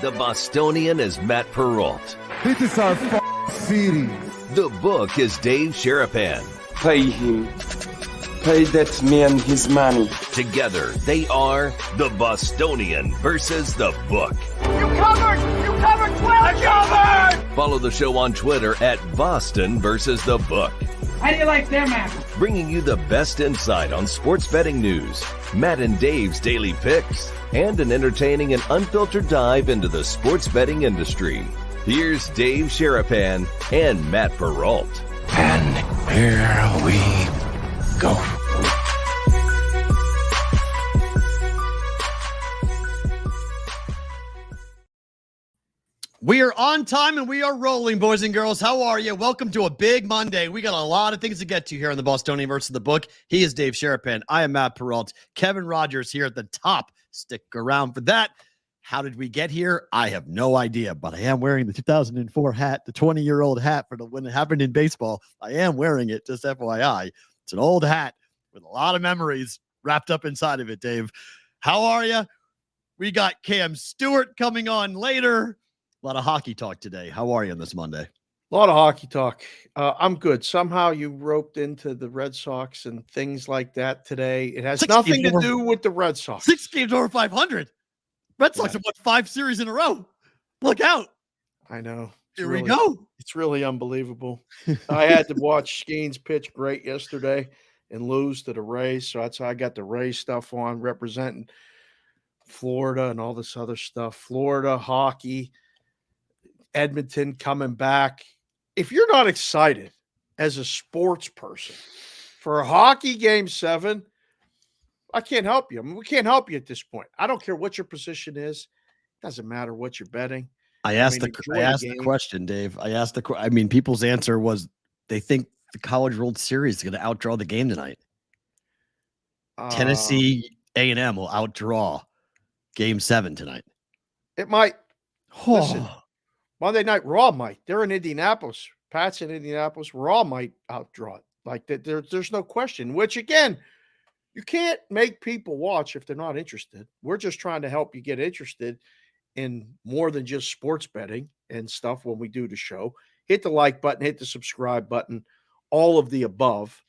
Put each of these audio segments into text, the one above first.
The Bostonian is Matt Perrault. This is our city. The Book is Dave Sharapan. Pay him. Pay that man his money. Together, they are The Bostonian versus The Book. You covered! You covered 12! I covered! Follow the show on Twitter at Boston versus The Book. How do you like them apples? Bringing you the best insight on sports betting news, Matt and Dave's daily picks, and an entertaining and unfiltered dive into the sports betting industry. Here's Dave Sharapan and Matt Perrault. And here we go. We are on time and we are rolling, boys and girls. How are you? Welcome to a big Monday. We got a lot of things to get to here on the Bostonian versus The Book. He is Dave Sharapan. I am Matt Perrault. Kevin Rogers here at the top. Stick around for that. How did we get here? I have no idea, but I am wearing the 2004 hat, the 20-year-old hat for when it happened in baseball. I am wearing it, just FYI. It's an old hat with a lot of memories wrapped up inside of it, Dave. How are you? We got Cam Stewart coming on later. A lot of hockey talk today. How are you on this Monday? A lot of hockey talk. I'm good. Somehow you roped into the Red Sox and things like that today. It has nothing to do with the Red Sox. 6 games over 500. Red Sox have won 5 series in a row. Look out. I know. Here we go. It's really unbelievable. I had to watch Skeens pitch great yesterday and lose to the Rays. So that's how I got the Rays stuff on, representing Florida and all this other stuff. Florida, hockey, Edmonton coming back. If you're not excited as a sports person for a hockey game 7, I can't help you. I mean, we can't help you at this point. I don't care what your position is. It doesn't matter what you're betting. I asked the question, Dave. People's answer was they think the College World Series is going to outdraw the game tonight. Tennessee A&M will outdraw Game 7 tonight. It might. Listen, Monday Night Raw might. They're in Indianapolis. Pat's in Indianapolis. Raw might outdraw it. Like that. There's no question. Which again, you can't make people watch if they're not interested. We're just trying to help you get interested in more than just sports betting and stuff when we do the show. Hit the like button, hit the subscribe button, all of the above.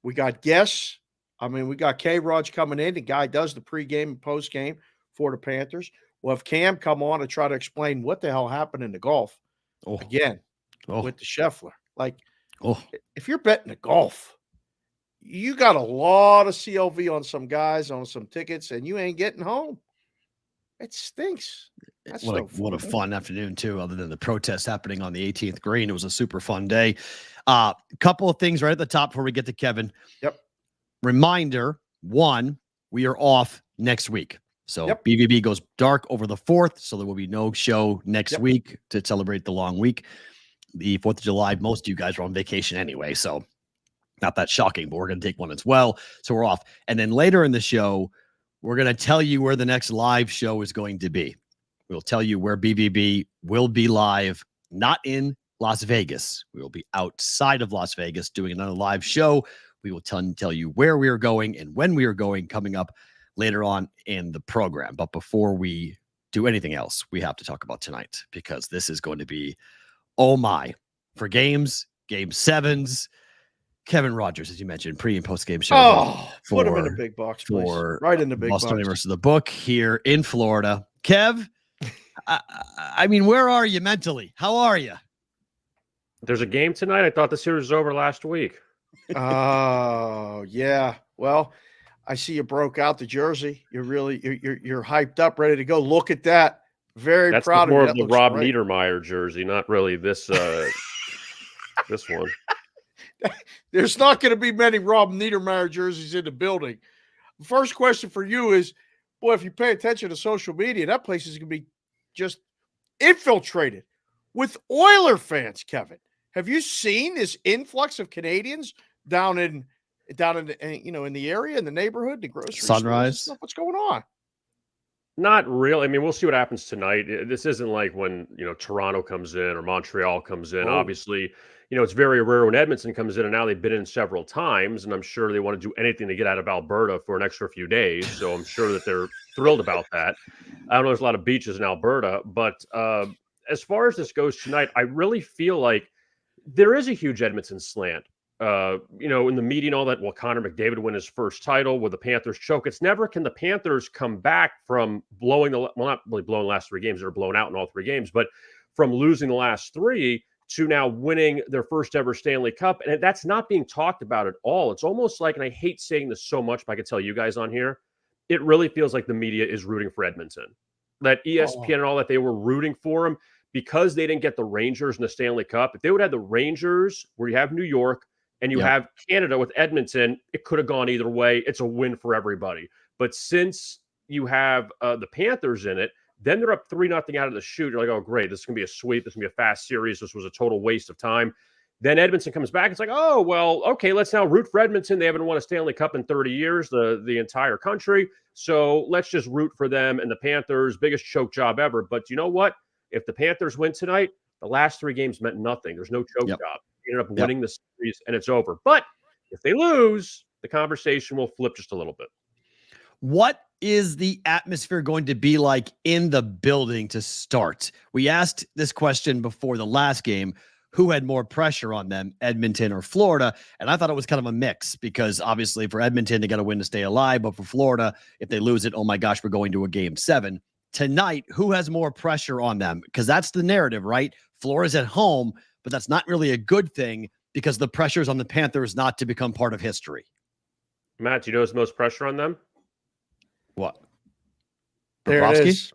We got guests. We got K-Raj coming in. The guy does the pregame and postgame for the Panthers. We'll have Cam come on and try to explain what the hell happened in the golf with the Scheffler. If you're betting the golf, you got a lot of CLV on some guys on some tickets, and you ain't getting home. It stinks. What a fun afternoon, too, other than the protest happening on the 18th green. It was a super fun day. Couple of things right at the top before we get to Kevin. Yep. Reminder, 1, we are off next week. So BVB goes dark over the 4th, so there will be no show next week to celebrate the long week. The 4th of July, most of you guys are on vacation anyway, so not that shocking, but we're going to take one as well. So we're off. And then later in the show, we're going to tell you where the next live show is going to be. We'll tell you where BVB will be live, not in Las Vegas. We will be outside of Las Vegas doing another live show. We will tell you where we are going and when we are going coming up later on in the program. But before we do anything else, we have to talk about tonight because this is going to be, oh my, for game 7s. Kevin Rogers, as you mentioned, pre and post game show. Put him in the big box, please. Right in the big box. Bostonian versus The Book here in Florida. Kev, where are you mentally? How are you? There's a game tonight. I thought the series was over last week. Oh, yeah. Well, I see you broke out the jersey. You're hyped up, ready to go. Look at that. Very proud of you. That's more of the Rob Niedermeyer jersey, not really this this one. There's not going to be many Rob Niedermeyer jerseys in the building. First question for you is, boy, if you pay attention to social media, that place is going to be just infiltrated with Oiler fans, Kevin. Have you seen this influx of Canadians down in the area, in the neighborhood, the grocery Sunrise stores? What's going on? Not really. We'll see what happens tonight. This isn't like when, Toronto comes in or Montreal comes in. Obviously, it's very rare when Edmonton comes in, and now they've been in several times, and I'm sure they want to do anything to get out of Alberta for an extra few days. So I'm sure that they're thrilled about that. I don't know, there's a lot of beaches in Alberta, but as far as this goes tonight, I really feel like there is a huge Edmonton slant. In the media and all that, will Connor McDavid win his first title? Will the Panthers choke? It's never can the Panthers come back from not really blowing the last 3 games. They're blown out in all 3 games, but from losing the last 3 to now winning their first ever Stanley Cup. And that's not being talked about at all. It's almost like, and I hate saying this so much, but I can tell you guys on here, it really feels like the media is rooting for Edmonton. That ESPN and all that, they were rooting for them because they didn't get the Rangers in the Stanley Cup. If they would have the Rangers, where you have New York and you have Canada with Edmonton, it could have gone either way. It's a win for everybody. But since you have the Panthers in it, then they're up 3-0 out of the chute. You're like, oh, great. This is going to be a sweep. This is going to be a fast series. This was a total waste of time. Then Edmonton comes back. It's like, oh, well, okay, let's now root for Edmonton. They haven't won a Stanley Cup in 30 years, the entire country. So let's just root for them and the Panthers. Biggest choke job ever. But you know what? If the Panthers win tonight, the last 3 games meant nothing. There's no choke job. You ended up winning the series, and it's over. But if they lose, the conversation will flip just a little bit. What is the atmosphere going to be like in the building to start? We asked this question before the last game. Who had more pressure on them, Edmonton or Florida? And I thought it was kind of a mix because obviously for Edmonton, they got to win to stay alive. But for Florida, if they lose it, oh my gosh, we're going to a game 7. Tonight, who has more pressure on them? Because that's the narrative, right? Florida's at home, but that's not really a good thing because the pressure is on the Panthers not to become part of history. Matt, do you know who's the most pressure on them? What? There it is.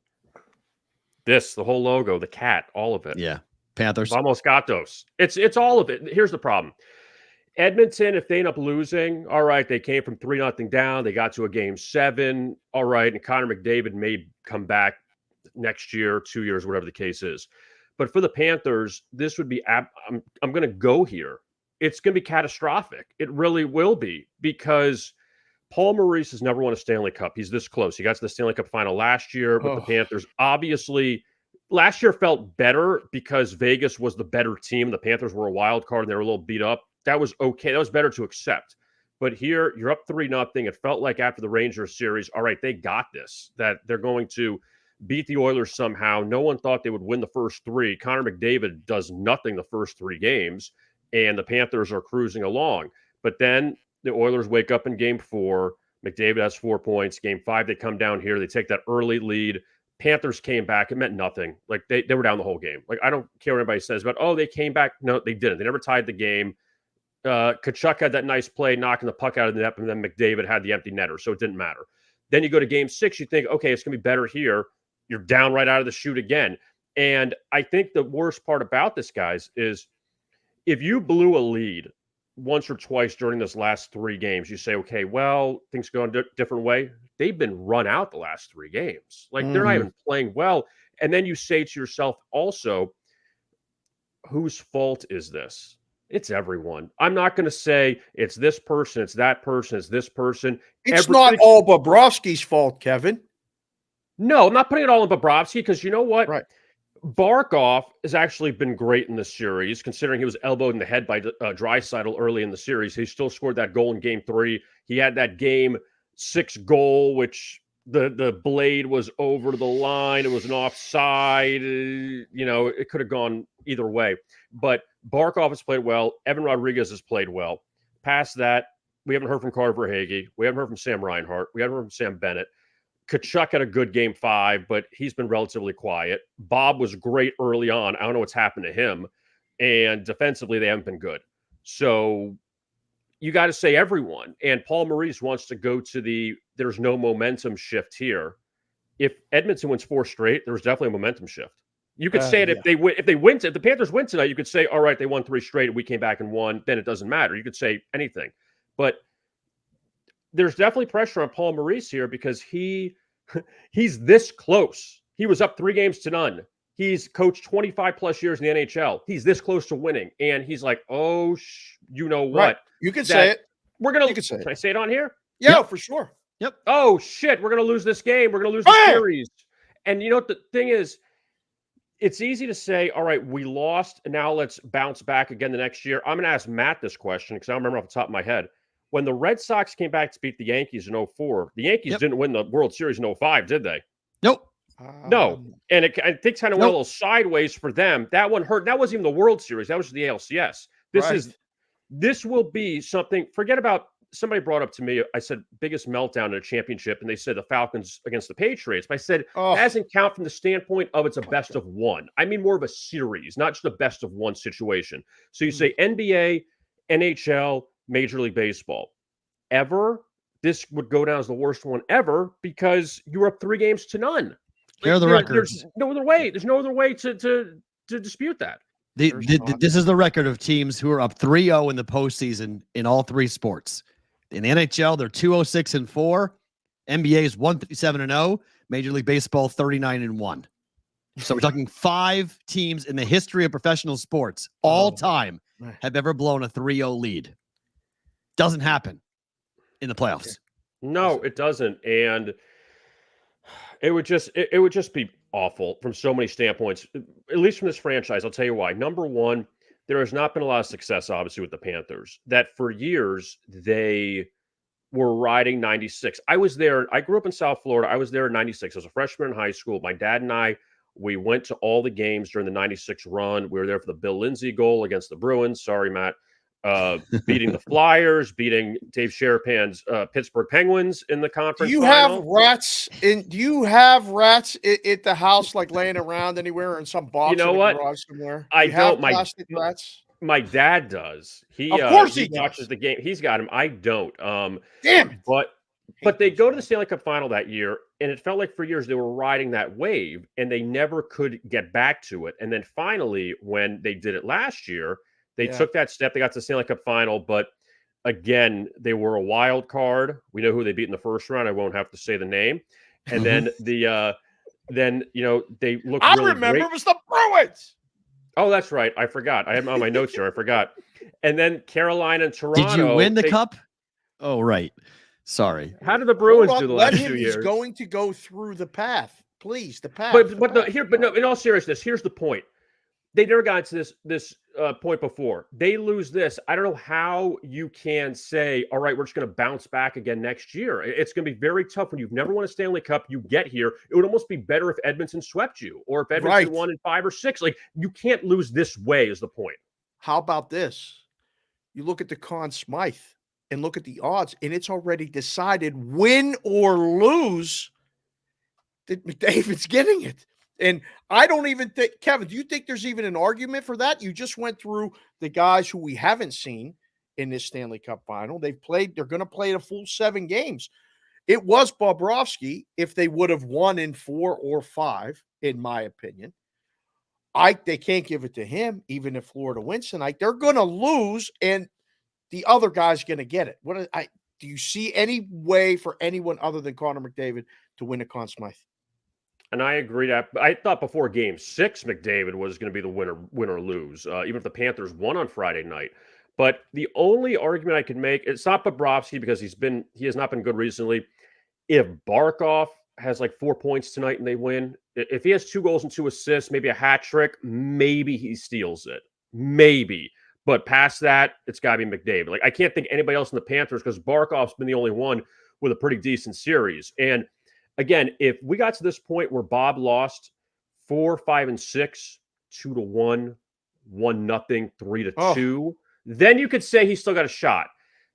The whole logo, the cat, all of it. Yeah. Panthers. Vamos Gatos. It's all of it. Here's the problem. Edmonton, if they end up losing, all right, they came from 3-0 down. They got to a game 7. All right. And Connor McDavid may come back next year, 2 years, whatever the case is. But for the Panthers, this would be, I'm going to go here. It's going to be catastrophic. It really will be because Paul Maurice has never won a Stanley Cup. He's this close. He got to the Stanley Cup final last year, but the Panthers obviously last year felt better because Vegas was the better team. The Panthers were a wild card and they were a little beat up. That was okay. That was better to accept. But here you're up 3-0. It felt like after the Rangers series, all right, they got this, that they're going to beat the Oilers somehow. No one thought they would win the first 3. Connor McDavid does nothing the first 3 games, and the Panthers are cruising along. But then the Oilers wake up in game 4. McDavid has 4 points. Game 5, they come down here. They take that early lead. Panthers came back. It meant nothing. Like they were down the whole game. Like I don't care what anybody says about, oh, they came back. No, they didn't. They never tied the game. Tkachuk had that nice play knocking the puck out of the net, and then McDavid had the empty netter, so it didn't matter. Then you go to game 6, you think, okay, it's going to be better here. You're down right out of the chute again. And I think the worst part about this, guys, is if you blew a lead once or twice during this last 3 games, you say, okay, well, things go a different way. They've been run out the last 3 games. Like they're not even playing well. And then you say to yourself also, whose fault is this? It's everyone. I'm not going to say it's this person, it's that person, it's this person. It's not all Bobrovsky's fault, Kevin. No, I'm not putting it all on Bobrovsky because you know what? Right. Barkov has actually been great in this series, considering he was elbowed in the head by Draisaitl early in the series. He still scored that goal in game 3. He had that game 6 goal, which the blade was over the line. It was an offside. It could have gone either way. But Barkov has played well. Evan Rodriguez has played well. Past that, we haven't heard from Carter Verhaeghe. We haven't heard from Sam Reinhart. We haven't heard from Sam Bennett. Tkachuk had a good game 5, but he's been relatively quiet. Bob was great early on. I don't know what's happened to him. And defensively, they haven't been good. So you got to say everyone. And Paul Maurice wants to go to there's no momentum shift here. If Edmonton wins 4 straight, there's definitely a momentum shift. You could say it if the Panthers win tonight, you could say, all right, they won 3 straight and we came back and won, then it doesn't matter. You could say anything. But there's definitely pressure on Paul Maurice here because he's this close. He was up 3-0. He's coached 25 plus years in the NHL. He's this close to winning. And he's like, oh, you know what? Right. You can say it. Can I say it on here? Yeah, for sure. Yep. Oh, shit. We're going to lose this game. We're going to lose the series. And you know what the thing is? it's easy to say, all right, we lost, and now let's bounce back again the next year. I'm going to ask Matt this question because I don't remember off the top of my head. When the Red Sox came back to beat the Yankees in 2004, the Yankees didn't win the World Series in 2005, did they? Nope. No. And I think kind of went a little sideways for them. That one hurt. That wasn't even the World Series. That was the ALCS. This will be something. Forget about, somebody brought up to me, I said, biggest meltdown in a championship, and they said the Falcons against the Patriots. But I said, that doesn't count from the standpoint of it's a best of one. I mean more of a series, not just a best of one situation. So you say NBA, NHL, Major League Baseball. Ever, this would go down as the worst one ever because you were up 3-0. Here are the records. There's no other way. There's no other way to dispute that. This is the record of teams who are up 3-0 in the postseason in all three sports. In the NHL, they're 206-4. NBA is 157-0. Major League Baseball 39-1. So we're talking 5 teams in the history of professional sports all time have ever blown a 3-0 lead. Doesn't happen in the playoffs. No, it doesn't. And it would just be awful from so many standpoints, at least from this franchise. I'll tell you why. Number one, there has not been a lot of success, obviously, with the Panthers. That for years, they were riding 96. I was there. I grew up in South Florida. I was there in 96. I was a freshman in high school. My dad and I, we went to all the games during the 96 run. We were there for the Bill Lindsay goal against the Bruins. Sorry, Matt. Beating the Flyers, beating Dave Sherapan's Pittsburgh Penguins in the conference. Do you have rats at the house, like laying around anywhere in some box? You know what? Somewhere? I don't. Plastic rats. My dad does. He of course he watches the game. He's got him. I don't. Damn it. But they go to the Stanley Cup final that year, and it felt like for years they were riding that wave, and they never could get back to it. And then finally, when they did it last year, they took that step. They got to the Stanley Cup final, but again, they were a wild card. We know who they beat in the first round. I won't have to say the name. And then they looked. I really remember great. it was the Bruins. Oh, that's right. I forgot. I have on my notes here. I forgot. And then Carolina and Toronto. Did you win the cup? Oh, right. Sorry. How did the Bruins do the last 2 years? He's going to go through the path. Please, the path. But no. In all seriousness, here's the point. They never got to this point before. They lose this. I don't know how you can say, all right, we're just going to bounce back again next year. It's going to be very tough when you've never won a Stanley Cup. You get here. It would almost be better if Edmonton swept you or if Edmonton won in 5 or 6. Like, you can't lose this way is the point. How about this? You look at the Conn Smythe and look at the odds, and it's already decided, win or lose, that McDavid's getting it. And I don't even think, Kevin, do you think there's even an argument for that? You just went through the guys who we haven't seen in this Stanley Cup final. They're going to play the full 7 games. It was Bobrovsky if they would have won in 4 or 5, in my opinion. They can't give it to him, even if Florida wins tonight. They're going to lose, and the other guy's going to get it. Do you see any way for anyone other than Connor McDavid to win a Conn Smythe? And I agree that I thought before Game 6, McDavid was going to be the win or lose, even if the Panthers won on Friday night. But the only argument I can make, it's not Bobrovsky because he has not been good recently. If Barkov has like 4 points tonight and they win, if he has 2 goals and 2 assists, maybe a hat trick, maybe he steals it. Maybe. But past that, it's got to be McDavid. Like, I can't think anybody else in the Panthers because Barkov's been the only one with a pretty decent series. And again, if we got to this point where Bob lost 4, 5, and 6, 2-1, 1-0, 3-2, then you could say he still got a shot.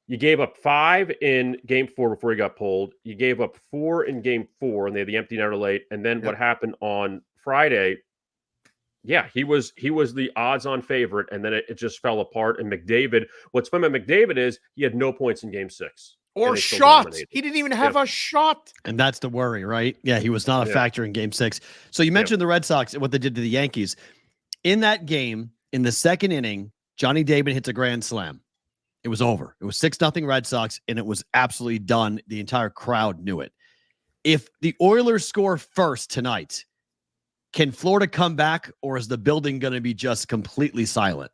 You gave up 5 in Game 4 before he got pulled. You gave up 4 in Game 4, and they had the empty netter late. And then what happened on Friday? Yeah, he was the odds-on favorite, and then it just fell apart. And McDavid, what's fun about McDavid is he had no points in Game 6. Or shot. He didn't even have a shot. And that's the worry, right? Yeah, he was not a factor in Game 6. So you mentioned the Red Sox and what they did to the Yankees. In that game, in the second inning, Johnny Damon hits a grand slam. It was over. It was 6-0 Red Sox, and it was absolutely done. The entire crowd knew it. If the Oilers score first tonight, can Florida come back, or is the building going to be just completely silent?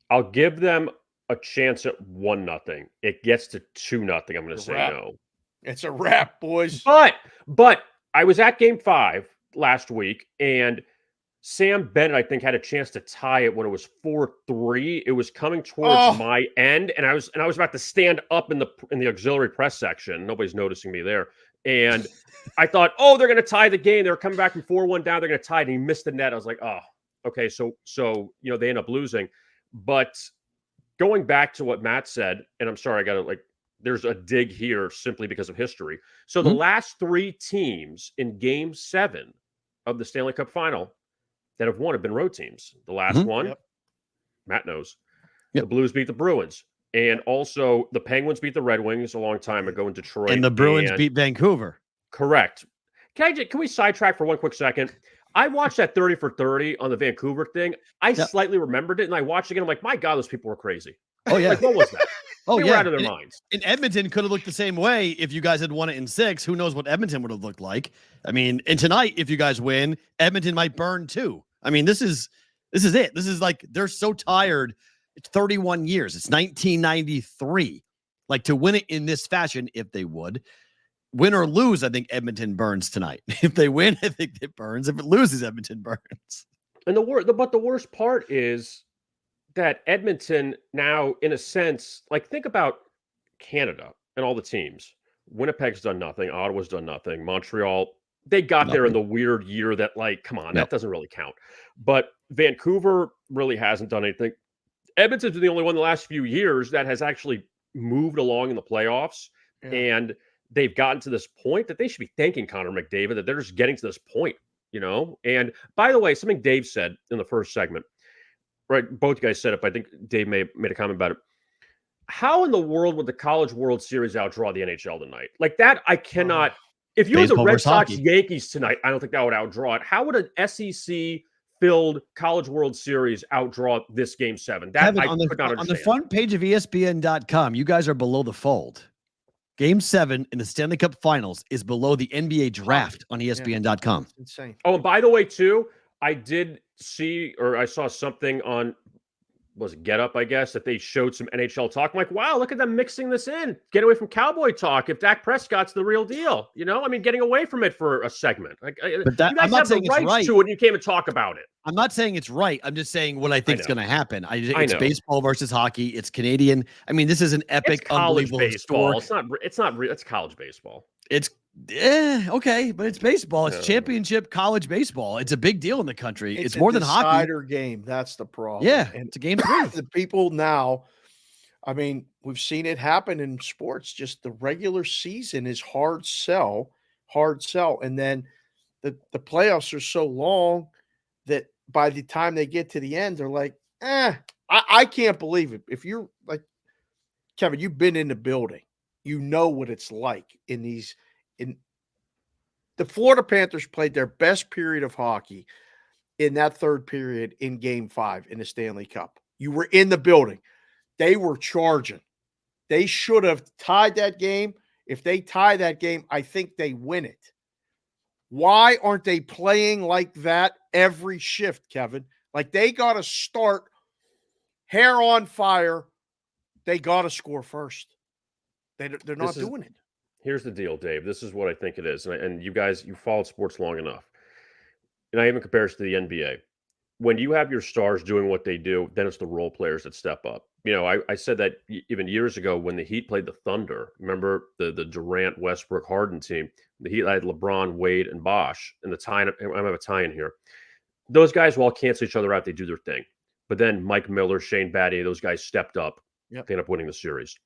I'll give them a chance at 1-0. It gets to 2-0. I'm going to say no. It's a wrap, boys. But I was at Game 5 last week, and Sam Bennett, I think, had a chance to tie it when it was 4-3. It was coming towards my end, and I was about to stand up in the auxiliary press section. Nobody's noticing me there. And I thought, oh, they're going to tie the game. They were coming back from 4-1 down. They're going to tie it. And he missed the net. I was like, oh, okay. So they end up losing. But going back to what Matt said, and I'm sorry, I got to there's a dig here simply because of history. So the last 3 teams in Game 7 of the Stanley Cup Final that have won have been road teams. The last one, Matt knows. The Blues beat the Bruins. And also the Penguins beat the Red Wings a long time ago in Detroit. And the Bruins beat Vancouver. Correct. Can we sidetrack for one quick second? I watched that 30 for 30 on the Vancouver thing. I slightly remembered it, and I watched it again. I'm like, my God, those people were crazy. Oh, yeah. What was that? They were out of their minds. And Edmonton could have looked the same way if you guys had won it in 6. Who knows what Edmonton would have looked like? I mean, and tonight, if you guys win, Edmonton might burn too. I mean, this is it. This is they're so tired. It's 31 years. It's 1993. To win it in this fashion, if they would. Win or lose, I think Edmonton burns tonight. If they win, I think it burns. If it loses, Edmonton burns. And the worst part is that Edmonton now, in a sense, think about Canada and all the teams. Winnipeg's done nothing. Ottawa's done nothing. Montreal, they got there in the weird year that, come on, that doesn't really count. But Vancouver really hasn't done anything. Edmonton's been the only one in the last few years that has actually moved along in the playoffs. Yeah. And they've gotten to this point that they should be thanking Connor McDavid that they're just getting to this point, And by the way, something Dave said in the first segment, right? Both guys said it, but I think Dave made a comment about it. How in the world would the College World Series outdraw the NHL tonight? That, I cannot. If you had the Red Sox Yankees tonight, I don't think that would outdraw it. How would an SEC-filled College World Series outdraw this Game 7? That Kevin, I could not understand. On the front page of ESPN.com, you guys are below the fold. Game 7 in the Stanley Cup Finals is below the NBA draft on ESPN.com. That's insane. Oh, and by the way, too, I did see, or I saw something on, was it Get Up, I guess, that they showed some NHL talk. I'm like, wow, look at them mixing this in. Get away from Cowboy talk if Dak Prescott's the real deal. Getting away from it for a segment. But you guys have the rights to it, and you came and talk about it. I'm not saying it's right. I'm just saying what I think is going to happen. It's baseball versus hockey. It's Canadian. I mean, this is an epic, unbelievable baseball. It's not. It's college baseball. It's okay, but it's baseball. It's championship college baseball. It's a big deal in the country. It's more than hockey. It's a decider game. That's the problem. Yeah, and it's a game 3. The people now, I mean, we've seen it happen in sports. Just the regular season is hard sell, and then the playoffs are so long that by the time they get to the end, they're like, I can't believe it. If you're like Kevin, you've been in the building, you know what it's like in the Florida Panthers played their best period of hockey in that third period in Game 5 in the Stanley Cup. You were in the building. They were charging. They should have tied that game. If they tie that game, I think they win it. Why aren't they playing like that every shift, Kevin? They got to start hair on fire. They got to score first. They're not doing it. Here's the deal, Dave. This is what I think it is. And you guys, you followed sports long enough. And I even compare it to the NBA. When you have your stars doing what they do, then it's the role players that step up. I said that even years ago when the Heat played the Thunder. Remember the Durant, Westbrook, Harden team? The Heat had LeBron, Wade, and Bosh. And the tie-in, I have a tie-in here. Those guys will all cancel each other out. They do their thing. But then Mike Miller, Shane Battier, those guys stepped up. Yep. They end up winning the series.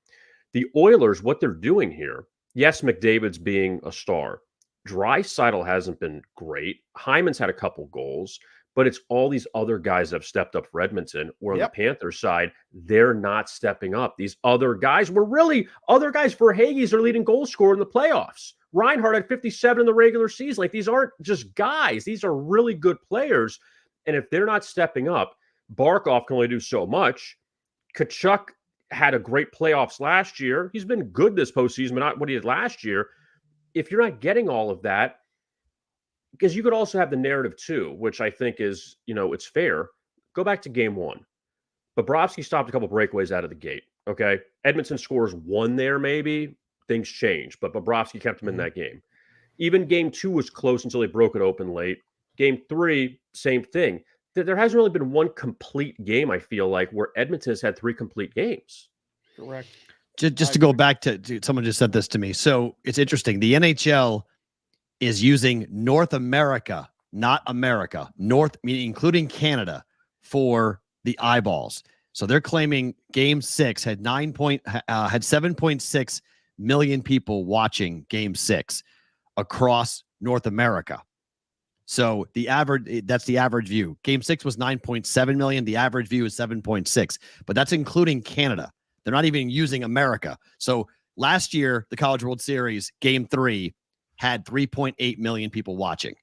The Oilers, what they're doing here, yes, McDavid's being a star. Draisaitl hasn't been great. Hyman's had a couple goals, but it's all these other guys that have stepped up for Edmonton. Or on the Panthers side, they're not stepping up. These other guys were really other guys. Verhaeghe's their leading goal scorer in the playoffs. Reinhart had 57 in the regular season. These aren't just guys. These are really good players. And if they're not stepping up, Barkov can only do so much. Tkachuk had a great playoffs last year. He's been good this postseason, but not what he did last year. If you're not getting all of that, because you could also have the narrative too, which I think is, it's fair. Go back to Game 1. Bobrovsky stopped a couple breakaways out of the gate. Okay. Edmonton scores 1 there, maybe. Things change, but Bobrovsky kept him in that game. Even Game 2 was close until they broke it open late. Game 3, same thing. There hasn't really been one complete game, I feel like, where Edmonton has had 3 complete games. Correct. Just to go back to someone just said this to me. So it's interesting. The NHL is using North America, not America, meaning including Canada, for the eyeballs. So they're claiming Game 6 had 7.6 million people watching Game 6 across North America. So that's the average view. Game 6 was 9.7 million. The average view is 7.6, but that's including Canada. They're not even using America. So last year, the College World Series, Game 3 had 3.8 million people watching.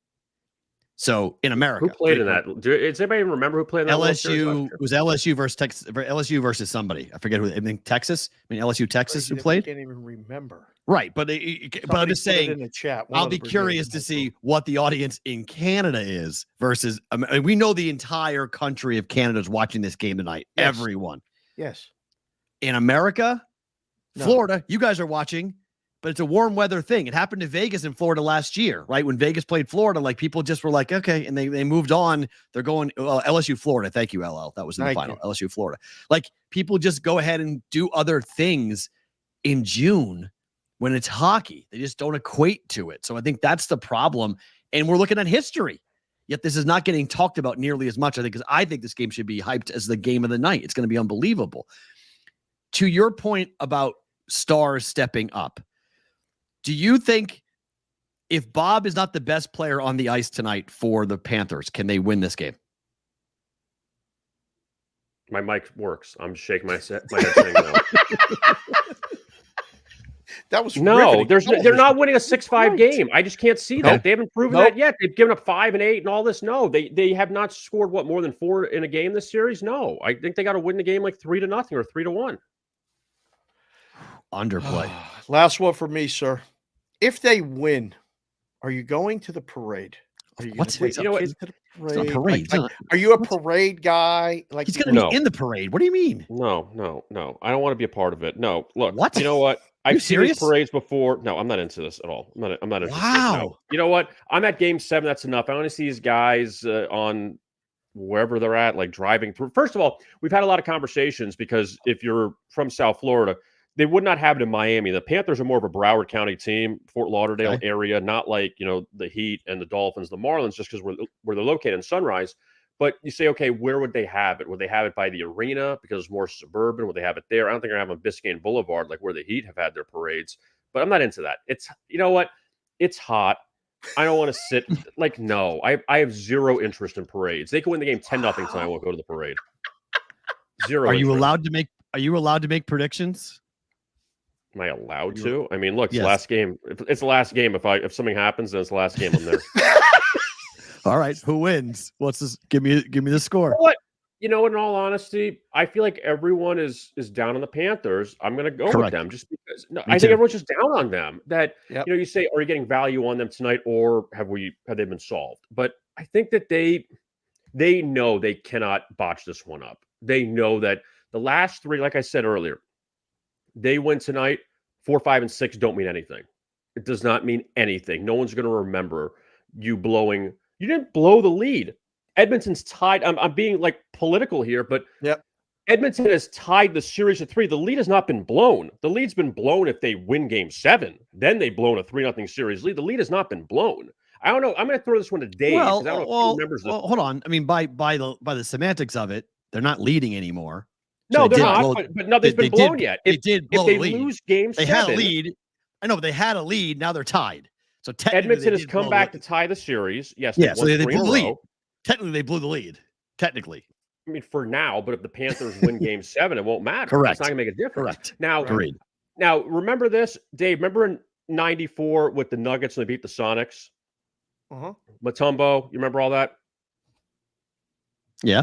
So in America, who played in that? Does anybody even remember who played in that? LSU? It was LSU versus Texas. LSU versus somebody. I forget who. I mean Texas. I mean LSU, Texas. Who played? I can't even remember. Right, but I'm just saying. In the chat, I'll be curious to see what the audience in Canada is versus. We know the entire country of Canada is watching this game tonight. Yes. Everyone. Yes. In America, No. Florida, you guys are watching, but it's a warm weather thing. It happened to Vegas and Florida last year, right? When Vegas played Florida, like people just were like, okay, and they moved on. They're going LSU, Florida. Thank you, LL. That was in the final. LSU, Florida. Like people just go ahead and do other things in June when it's hockey. They just don't equate to it. So I think that's the problem. And we're looking at history. Yet this is not getting talked about nearly as much, I think, because I think this game should be hyped as the game of the night. It's going to be unbelievable. To your point about stars stepping up, do you think if Bob is not the best player on the ice tonight for the Panthers, can they win this game? My mic works. I'm shaking my head saying no. That was no. They're not winning a 6-5 game. I just can't see that. Nope. They haven't proven that yet. They've given up 5 and 8 and all this. No, they have not scored more than 4 in a game this series. No, I think they got to win the game like 3-0 or 3-1. Underplay. Last one for me, sir. If they win, are you going to the parade? Are you What's going to take kids to the parade? It's not parade. Are you a parade guy? Like he's going to be in the parade. What do you mean? No. I don't want to be a part of it. No. Look. What? You know what? I've seen serious? these parades before. No, I'm not into this at all. I'm not interested. Wow. No. You know what? I'm at Game 7. That's enough. I want to see these guys on wherever they're at, like driving through. First of all, we've had a lot of conversations because if you're from South Florida, they would not have it in Miami. The Panthers are more of a Broward County team, Fort Lauderdale area, not like, the Heat and the Dolphins, the Marlins, just because where they're located in Sunrise. But you say, okay, where would they have it? Would they have it by the arena because it's more suburban? Would they have it there? I don't think they're having Biscayne Boulevard, like where the Heat have had their parades. But I'm not into that. It's, you know what? It's hot. I don't want to sit. No. I have zero interest in parades. They can win the game 10-0 tonight. I won't go to the parade. Zero. Are you allowed to make predictions? Am I allowed to? I mean, look, it's the last game. It's the last game. If something happens, then it's the last game. I'm there. All right. Who wins? What's this? Give me the score. What? In all honesty, I feel like everyone is down on the Panthers. I'm going to go with them just because. No, I think everyone's just down on them. That you say, are you getting value on them tonight, or have they been solved? But I think that they know they cannot botch this one up. They know that the last 3, like I said earlier, they win tonight. 4, 5, and 6 don't mean anything. It does not mean anything. No one's going to remember you blowing. You didn't blow the lead. Edmonton's tied. I'm being political here, but Edmonton has tied the series at 3. The lead has not been blown. The lead's been blown if they win Game 7. Then they've blown a 3-0 series lead. The lead has not been blown. I don't know. I'm going to throw this one to Dave. Well, I don't know if he remembers this. Hold on. I mean, by the semantics of it, they're not leading anymore. No, they're not. But nothing's been blown yet. If they lose Game 7, they had a lead. I know, but they had a lead. Now they're tied. So Edmonton has come back to tie the series. Yes. So they blew the lead. Technically, they blew the lead. Technically. I mean, for now, but if the Panthers win Game 7, it won't matter. Correct. It's not going to make a difference. Correct. Now, remember this, Dave? Remember in '94 with the Nuggets when they beat the Sonics? Mutombo, you remember all that? Yeah.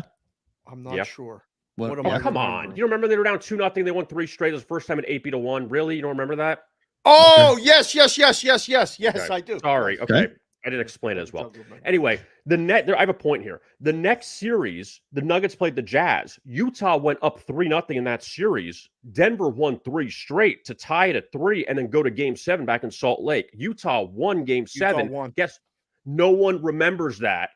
I'm not sure. Come on. You don't remember they were down 2-0. They won 3 straight. It was the first time at 8-1. Really? You don't remember that? Oh, yes, I do. Sorry. Okay. I didn't explain it as well. Anyway, I have a point here. The next series, the Nuggets played the Jazz. Utah went up 3-0 in that series. Denver won 3 straight to tie it at 3 and then go to Game 7 back in Salt Lake. Utah won Game 7. Won. Guess no one remembers that.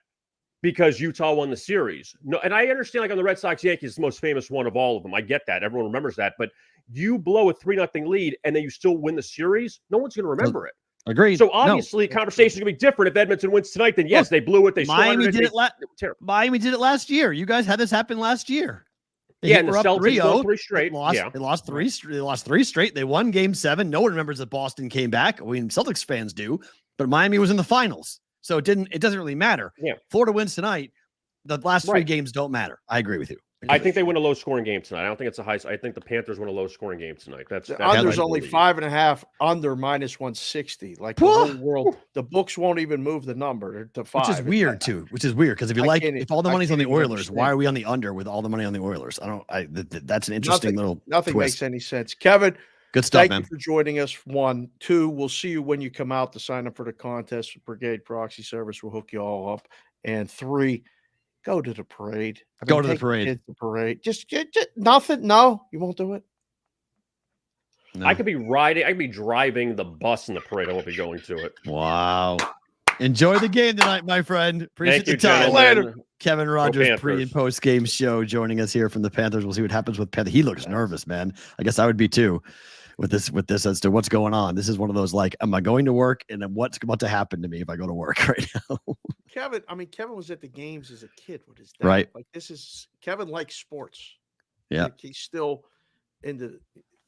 because Utah won the series. No, and I understand, like on the Red Sox Yankees, the most famous one of all of them. I get that. Everyone remembers that. But you blow a 3-0 lead and then you still win the series, no one's going to remember it. Agreed. So obviously, conversations are going to be different if Edmonton wins tonight. Then yes, they blew it. They Miami did it. Miami did it last year. You guys had this happen last year. And the Celtics won 3 straight. They lost 3 straight. They won Game 7. No one remembers that Boston came back. I mean, Celtics fans do, but Miami was in the finals, so it doesn't really matter. Yeah. Florida wins tonight. The last 3 games don't matter. I agree with you. I think they win a low-scoring game tonight. I don't think it's a high. I think the Panthers win a low-scoring game tonight. That's under's only 5.5. Under -160. Like the whole world, the books won't even move the number to 5. Which is weird too. Which is weird because if all the money's on the Oilers, why are we on the under with all the money on the Oilers? That's an interesting nothing twist. Makes any sense. Kevin, good stuff, thank man. you for joining us. 1, 2. We'll see you when you come out to sign up for the contest. Brigade Proxy Service will hook you all up. And 3. Go to the parade. Go to the parade. Kids to the parade. Just nothing. No, you won't do it. No. I could be driving the bus in the parade. I won't be going to it. Wow. Enjoy the game tonight, my friend. Appreciate the time. Later. Kevin Rogers, pre and post game show, joining us here from the Panthers. We'll see what happens with Panthers. He looks nervous, man. I guess I would be too with this as to what's going on. This is one of those like, am I going to work? And then what's about to happen to me if I go to work right now? Kevin was at the games as a kid with his dad. Right. Like Kevin likes sports. Yeah. Like he's still into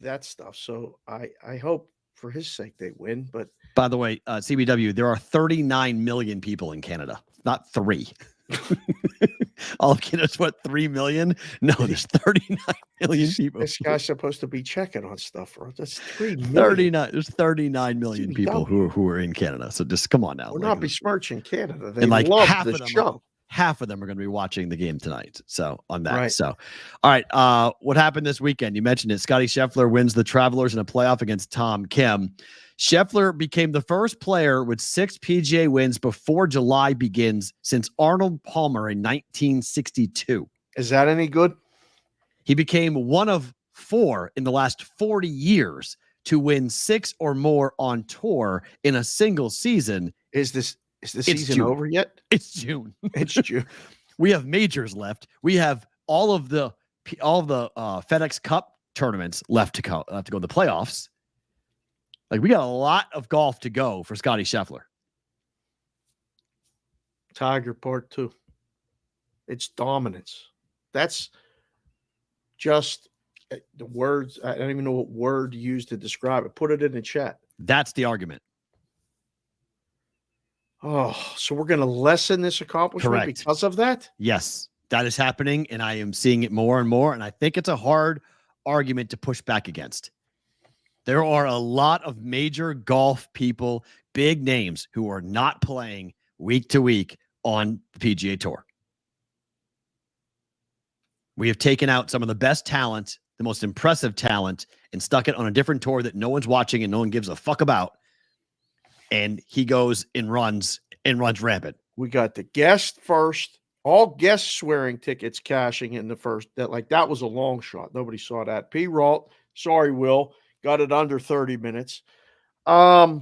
that stuff. So I hope for his sake they win. But by the way, CBW, there are 39 million people in Canada, not 3. All of Canada's what, 3 million? No, there's 39 million people. This guy's supposed to be checking on stuff, bro. That's 3 million. 39. There's 39 million people who are in Canada. So just come on now. We're not besmirching Canada. They and like love half the of them show. Half of them are going to be watching the game tonight. So on that. Right. So, all right. What happened this weekend? You mentioned it. Scotty Scheffler wins the Travelers in a playoff against Tom Kim. Scheffler became the first player with 6 PGA wins before July begins since Arnold Palmer in 1962. Is that any good? He became one of 4 in the last 40 years to win 6 or more on tour in a single season. Is the season June. Over yet? It's June. It's June. We have majors left. We have all of the FedEx Cup tournaments left to go to the playoffs. Like, we got a lot of golf to go for Scotty Scheffler. Tiger Part 2. It's dominance. That's just the words. I don't even know what word to use to describe it. Put it in the chat. That's the argument. Oh, so we're going to lessen this accomplishment because of that? Yes, that is happening, and I am seeing it more and more, and I think it's a hard argument to push back against. There are a lot of major golf people, big names, who are not playing week to week on the PGA Tour. We have taken out some of the best talent, the most impressive talent, and stuck it on a different tour that no one's watching and no one gives a fuck about. And he goes and runs rampant. We got the guest first, all guest swearing tickets cashing in the first. That was a long shot. Nobody saw that. P. Ralt, sorry, Will. Got it under 30 minutes. Wow.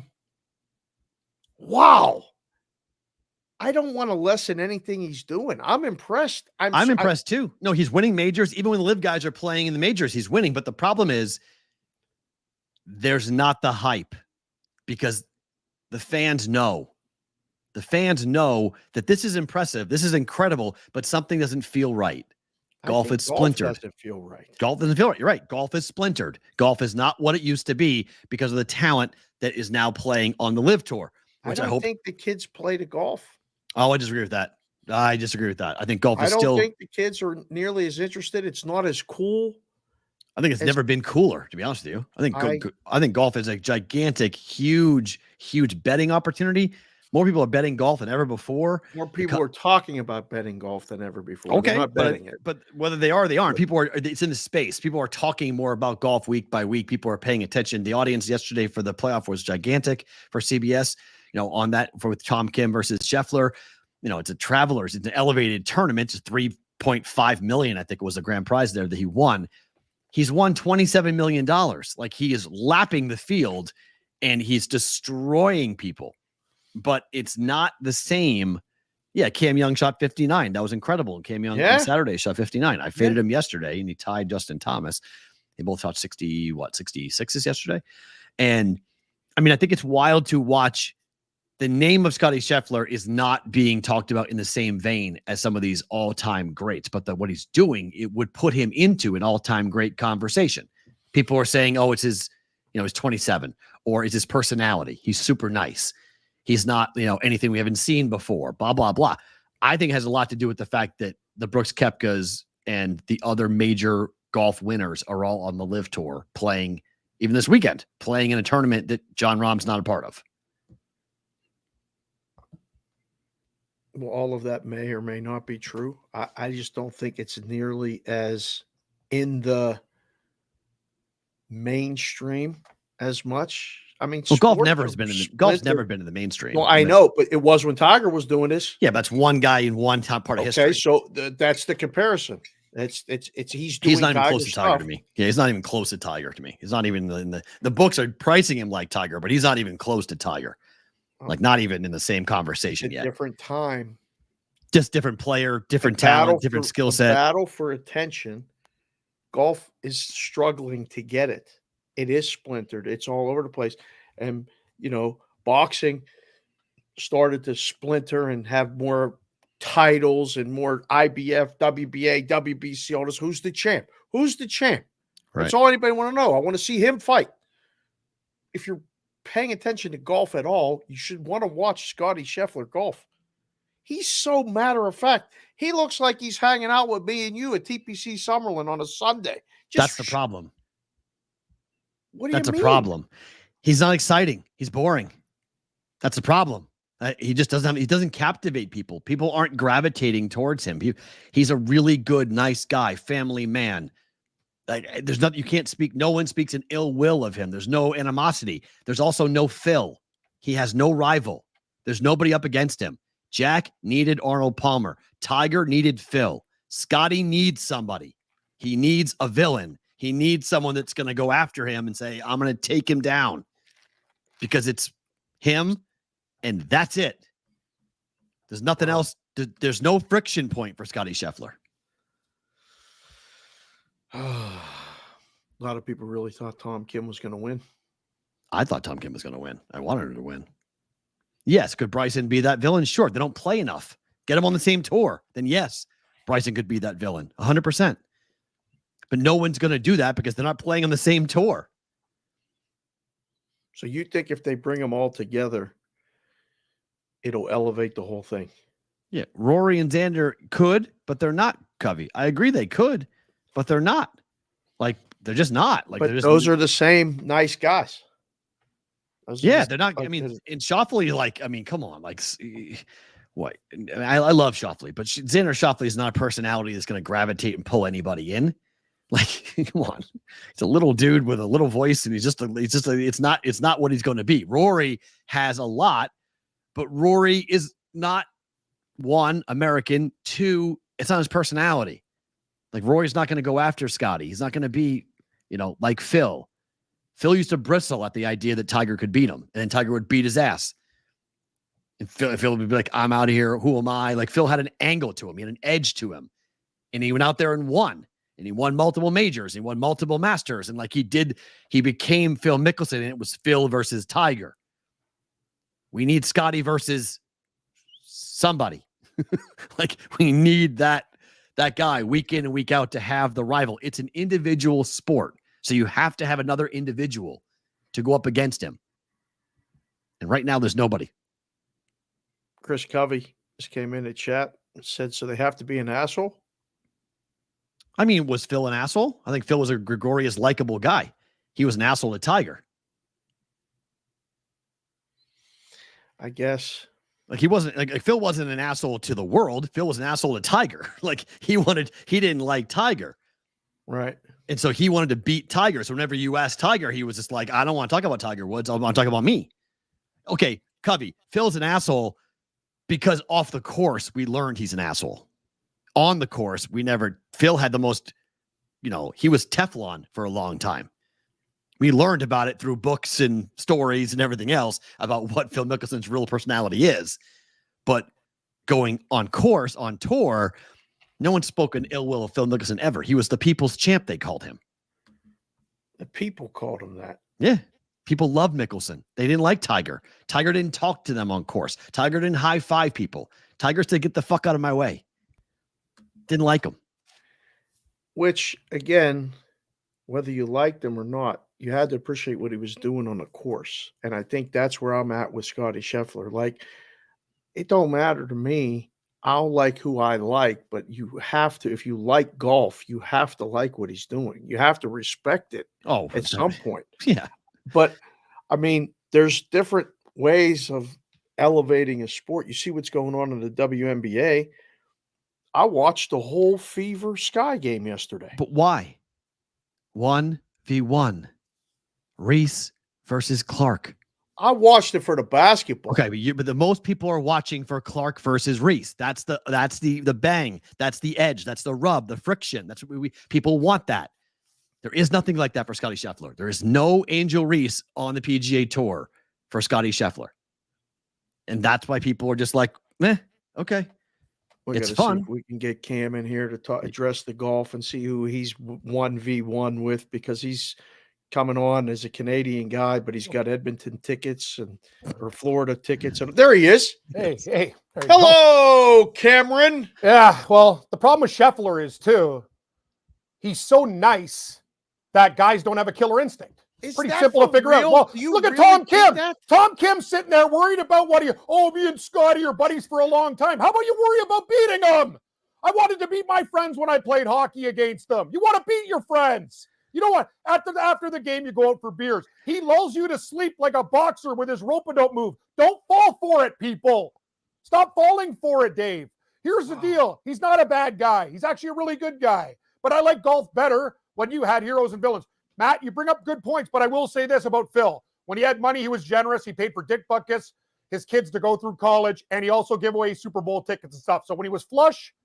I don't want to lessen anything he's doing. I'm impressed. I'm impressed too. No, he's winning majors. Even when the live guys are playing in the majors, he's winning. But the problem is there's not the hype because the fans know. The fans know that this is impressive. This is incredible, but something doesn't feel right. Golf is splintered. Golf doesn't feel right. Golf doesn't feel right. You're right. Golf is splintered. Golf is not what it used to be because of the talent that is now playing on the Live Tour. Which I think the kids play the golf. Oh, I disagree with that. I think golf is still. I don't think the kids are nearly as interested. It's not as cool. I think it's never been cooler, to be honest with you. I think golf is a gigantic, huge betting opportunity. More people are betting golf than ever before. More people are talking about betting golf than ever before. Okay, they're not betting it. But whether they are or they aren't, it's in the space. People are talking more about golf week by week. People are paying attention. The audience yesterday for the playoff was gigantic for CBS. On that with Tom Kim versus Scheffler. It's a Travelers. It's an elevated tournament. It's $3.5 million, I think it was the grand prize there that he won. He's won $27 million. Like, he is lapping the field and he's destroying people. But it's not the same. Yeah, Cam Young shot 59. That was incredible. Cam Young on Saturday shot 59. I faded him yesterday, and he tied Justin Thomas. They both shot 66s yesterday. And I mean, I think it's wild to watch. The name of Scottie Scheffler is not being talked about in the same vein as some of these all-time greats, but what he's doing, it would put him into an all-time great conversation. People are saying, oh, it's his, he's 27, or it's his personality. He's super nice. He's not, anything we haven't seen before, blah, blah, blah. I think it has a lot to do with the fact that the Brooks Koepkas and the other major golf winners are all on the LIV Tour playing, even this weekend, playing in a tournament that Jon Rahm's not a part of. Well, all of that may or may not be true. I just don't think it's nearly as in the mainstream as much. I mean, golf never has been golf's never been in the mainstream. Well, I know, but it was when Tiger was doing this. Yeah, that's one guy in one top part of history. Okay, so that's the comparison. He's not even close to Tiger to me. Yeah, he's not even close to Tiger to me. He's not even in the books are pricing him like Tiger, but he's not even close to Tiger. Like not even in the same conversation yet. Different time. Just different player, different talent, different skill set. Battle for attention. Golf is struggling to get it. It is splintered. It's all over the place. And, boxing started to splinter and have more titles and more IBF, WBA, WBC, all this. Who's the champ? Who's the champ? Right. That's all anybody want to know. I want to see him fight. If you're paying attention to golf at all, you should want to watch Scottie Scheffler golf. He's so matter of fact. He looks like he's hanging out with me and you at TPC Summerlin on a Sunday. That's the problem. What do you mean? That's a problem. He's not exciting. He's boring. That's the problem. He just doesn't captivate people. People aren't gravitating towards him. He's a really good, nice guy, family man. There's nothing you can't speak. No one speaks an ill will of him. There's no animosity. There's also no Phil. He has no rival. There's nobody up against him. Jack needed Arnold Palmer. Tiger needed Phil. Scottie needs somebody. He needs a villain. He needs someone that's going to go after him and say, I'm going to take him down because it's him and that's it. There's nothing else. There's no friction point for Scottie Scheffler. A lot of people really thought Tom Kim was going to win. I thought Tom Kim was going to win. I wanted her to win. Yes. Could Bryson be that villain? Sure. They don't play enough. Get him on the same tour. Then yes, Bryson could be that villain 100%. But no one's going to do that because they're not playing on the same tour. So you think if they bring them all together, it'll elevate the whole thing? Yeah. Rory and Xander could, but they're not, Covey. I agree they could. But they're not. Like, they're just not. Like, but those are the same nice guys. They're not. I mean, in Schauffele, come on. Like, what? I love Schauffele, but Xander Schauffele is not a personality that's going to gravitate and pull anybody in. Like, come on. It's a little dude with a little voice, and it's not what he's going to be. Rory has a lot, but Rory is not, one, American, two, it's not his personality. Like, Rory's not going to go after Scottie. He's not going to be, like Phil. Phil used to bristle at the idea that Tiger could beat him, and then Tiger would beat his ass. And Phil would be like, I'm out of here. Who am I? Like, Phil had an angle to him. He had an edge to him. And he went out there and won. And he won multiple majors. He won multiple Masters. And he became Phil Mickelson, and it was Phil versus Tiger. We need Scottie versus somebody. Like, we need that guy week in and week out to have the rival. It's an individual sport. So you have to have another individual to go up against him. And right now there's nobody. Chris Covey just came in to chat and said, so they have to be an asshole? I mean, was Phil an asshole? I think Phil was a gregarious, likable guy. He was an asshole to Tiger. I guess. Like, he wasn't like Phil wasn't an asshole to the world. Phil was an asshole to Tiger. Like, he didn't like Tiger. Right. And so he wanted to beat Tiger. So whenever you asked Tiger, he was just like, I don't want to talk about Tiger Woods. I want to talk about me. Okay, Covey, Phil's an asshole because off the course, we learned he's an asshole. On the course, Phil had the most, he was Teflon for a long time. We learned about it through books and stories and everything else about what Phil Mickelson's real personality is. But going on course, on tour, no one's spoken ill will of Phil Mickelson ever. He was the people's champ, they called him. The people called him that. Yeah. People love Mickelson. They didn't like Tiger. Tiger didn't talk to them on course. Tiger didn't high five people. Tiger said, get the fuck out of my way. Didn't like him. Which, again, whether you liked him or not, you had to appreciate what he was doing on the course. And I think that's where I'm at with Scotty Scheffler. Like, it don't matter to me. I'll like who I like, but you have to, if you like golf, you have to like what he's doing. You have to respect it at some point. Yeah. But, I mean, there's different ways of elevating a sport. You see what's going on in the WNBA. I watched the whole Fever Sky game yesterday. But why? 1v1. Reese versus Clark. I watched it for the basketball. Okay, but the most people are watching for Clark versus Reese. That's the bang. That's the edge. That's the rub. The friction. That's what people want. That there is nothing like that for Scotty Scheffler. There is no Angel Reese on the PGA Tour for Scotty Scheffler, and that's why people are just like, okay. It's fun. We can get Cam in here to address the golf and see who he's 1v1 with, because he's coming on as a Canadian guy, but he's got Edmonton tickets or Florida tickets. And there he is. Hey. Hello, Cameron. Yeah, well, the problem with Scheffler is, too, he's so nice that guys don't have a killer instinct. It's pretty simple to figure out. Well, look at Tom Kim. Tom Kim's sitting there worried about me and Scotty are buddies for a long time. How about you worry about beating them? I wanted to beat my friends when I played hockey against them. You want to beat your friends. You know what? After the game, you go out for beers. He lulls you to sleep like a boxer with his rope-a-dope move. Don't fall for it, people. Stop falling for it, Dave. Here's the deal. He's not a bad guy. He's actually a really good guy. But I like golf better when you had heroes and villains. Matt, you bring up good points, but I will say this about Phil. When he had money, he was generous. He paid for Dick Butkus, his kids to go through college, and he also gave away Super Bowl tickets and stuff. So when he was flush,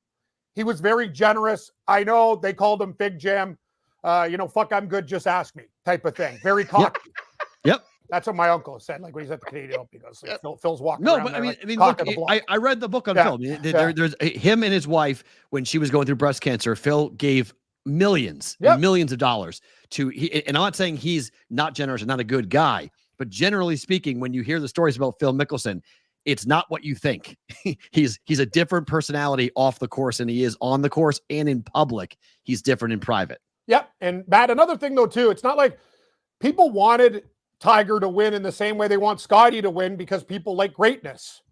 he was very generous. I know they called him Big Jam. Fuck, I'm good, just ask me type of thing. Very cocky. Yep. That's what my uncle said. Like when he's at the Canadian Open, he goes, Phil's walking No, around but there, I mean, cock look, of the block. I read the book on Phil. There's him and his wife, when she was going through breast cancer, Phil gave millions and millions of dollars and I'm not saying he's not generous and not a good guy, but generally speaking, when you hear the stories about Phil Mickelson, it's not what you think. He's a different personality off the course than he is on the course, and in public, he's different in private. Yep. And Matt, another thing though, too, it's not like people wanted Tiger to win in the same way they want Scotty to win, because people like greatness.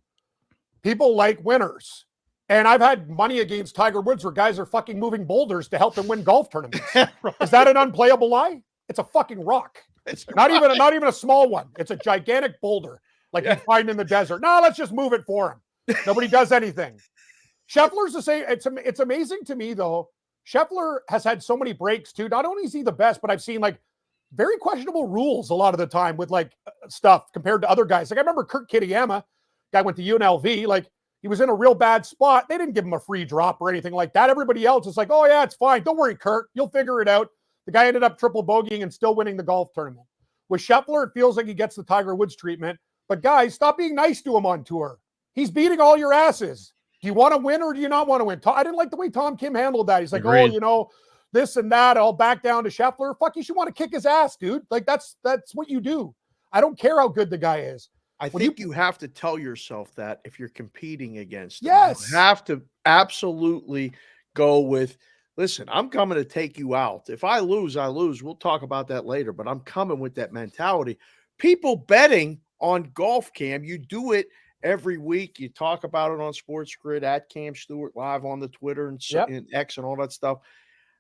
People like winners. And I've had money against Tiger Woods where guys are fucking moving boulders to help him win golf tournaments. Right. Is that an unplayable lie? It's a fucking rock. It's not even a small one. It's a gigantic boulder like you find in the desert. No, let's just move it for him. Nobody does anything. Scheffler's the same. It's amazing to me, though. Scheffler has had so many breaks, too. Not only is he the best, but I've seen like very questionable rules a lot of the time with like stuff compared to other guys. Like I remember Kurt Kitayama, guy went to UNLV, like he was in a real bad spot. They didn't give him a free drop or anything like that. Everybody else is like, oh yeah, it's fine. Don't worry, Kurt. You'll figure it out. The guy ended up triple bogeying and still winning the golf tournament. With Scheffler, it feels like he gets the Tiger Woods treatment. But guys, stop being nice to him on tour. He's beating all your asses. Do you want to win or do you not want to win? I didn't like the way Tom Kim handled that. He's like, Agreed. This and that. I'll back down to Scheffler. Fuck, you should want to kick his ass, dude. Like that's what you do. I don't care how good the guy is. I think you have to tell yourself that if you're competing against him. Yes. You have to absolutely go with, listen, I'm coming to take you out. If I lose, I lose. We'll talk about that later, but I'm coming with that mentality. People betting on golf, Cam, you do it every week. You talk about it on Sports Grid at Cam Stewart Live on the Twitter and X and all that stuff.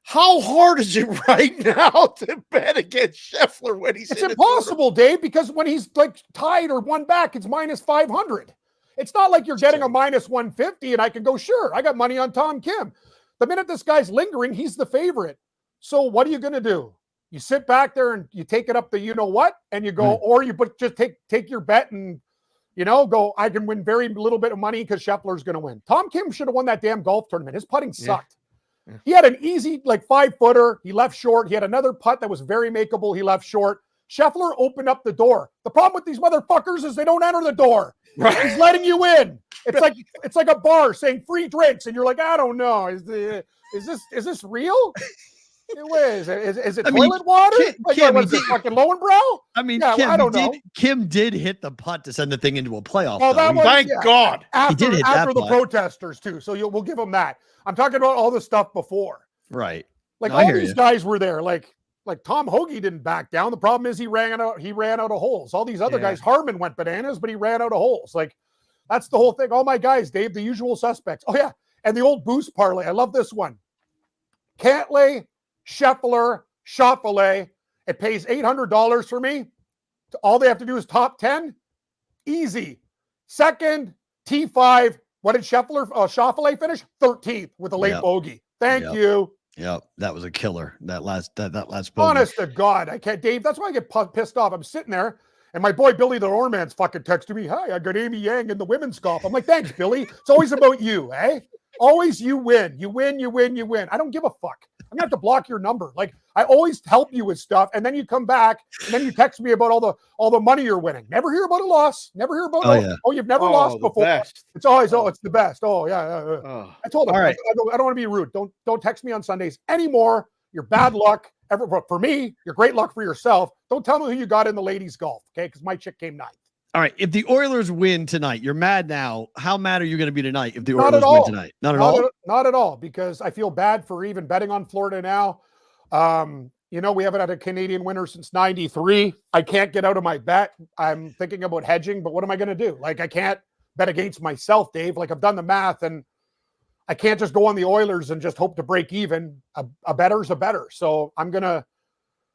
How hard is it right now to bet against Scheffler when he's It's impossible, Dave, because when he's like tied or one back, it's minus 500. It's not like you're getting a minus 150 and I can go, sure, I got money on Tom Kim. The minute this guy's lingering, he's the favorite. So what are you going to do? You sit back there and you take it up the you-know-what and you go, or you just take your bet and, go, I can win very little bit of money because Scheffler's going to win. Tom Kim should have won that damn golf tournament. His putting sucked. Yeah. He had an easy, 5-footer. He left short. He had another putt that was very makeable. He left short. Scheffler opened up the door. The problem with these motherfuckers is they don't enter the door. Right. He's letting you in. It's like a bar saying free drinks, and you're like, I don't know. Is this real? Is it toilet water? Kim, what is it, fucking Lowenbrow? I mean, yeah, Kim, I don't know. Kim did hit the putt to send the thing into a playoff. Oh, that was, thank God. After hit that the putt. protesters too. So we'll give them that. I'm talking about all the stuff before. Right. Like No, I all hear these you. guys were there. Like Tom Hoagie didn't back down. The problem is he ran out of holes. All these other Yeah. guys, Harmon went bananas, but he ran out of holes. Like that's the whole thing. All my guys, Dave, the usual suspects. Oh yeah, and the old boost parlay. I love this one. Cantlay, Scheffler, Schauffele. It pays $800 for me. All they have to do is top 10. Easy. Second, T5. What did Schauffele finish? 13th with a late Yep. bogey. Thank Yep. you. Yep, that was a killer. That last bogey. Honest to God, I can't, Dave. That's why I get pissed off. I'm sitting there, and my boy Billy the Oarman's fucking texting me, "Hi, I got Amy Yang in the women's golf." I'm like, "Thanks, Billy. It's always about you, eh? Always you win. You win. You win. You win. I don't give a fuck. I'm gonna have to block your number. Like I always help you with stuff, and then you come back, and then you text me about all the money you're winning. Never hear about a loss. Never hear about you've never lost the before. best. It's always it's the best. Oh yeah. Oh. I told him, All right. I don't want to be rude. Don't text me on Sundays anymore. You're bad luck. For me, you're great luck for yourself. Don't tell me who you got in the ladies' golf, okay? Because my chick came ninth. All right. If the Oilers win tonight, you're mad now. How mad are you going to be tonight if the Not Oilers at win all. tonight? Not at all. Not at all, because I feel bad for even betting on Florida now. We haven't had a Canadian winner since 93. I can't get out of my bet. I'm thinking about hedging, but what am I going to do? Like, I can't bet against myself, Dave. Like, I've done the math, and I can't just go on the Oilers and just hope to break even. A better's a better. So I'm going to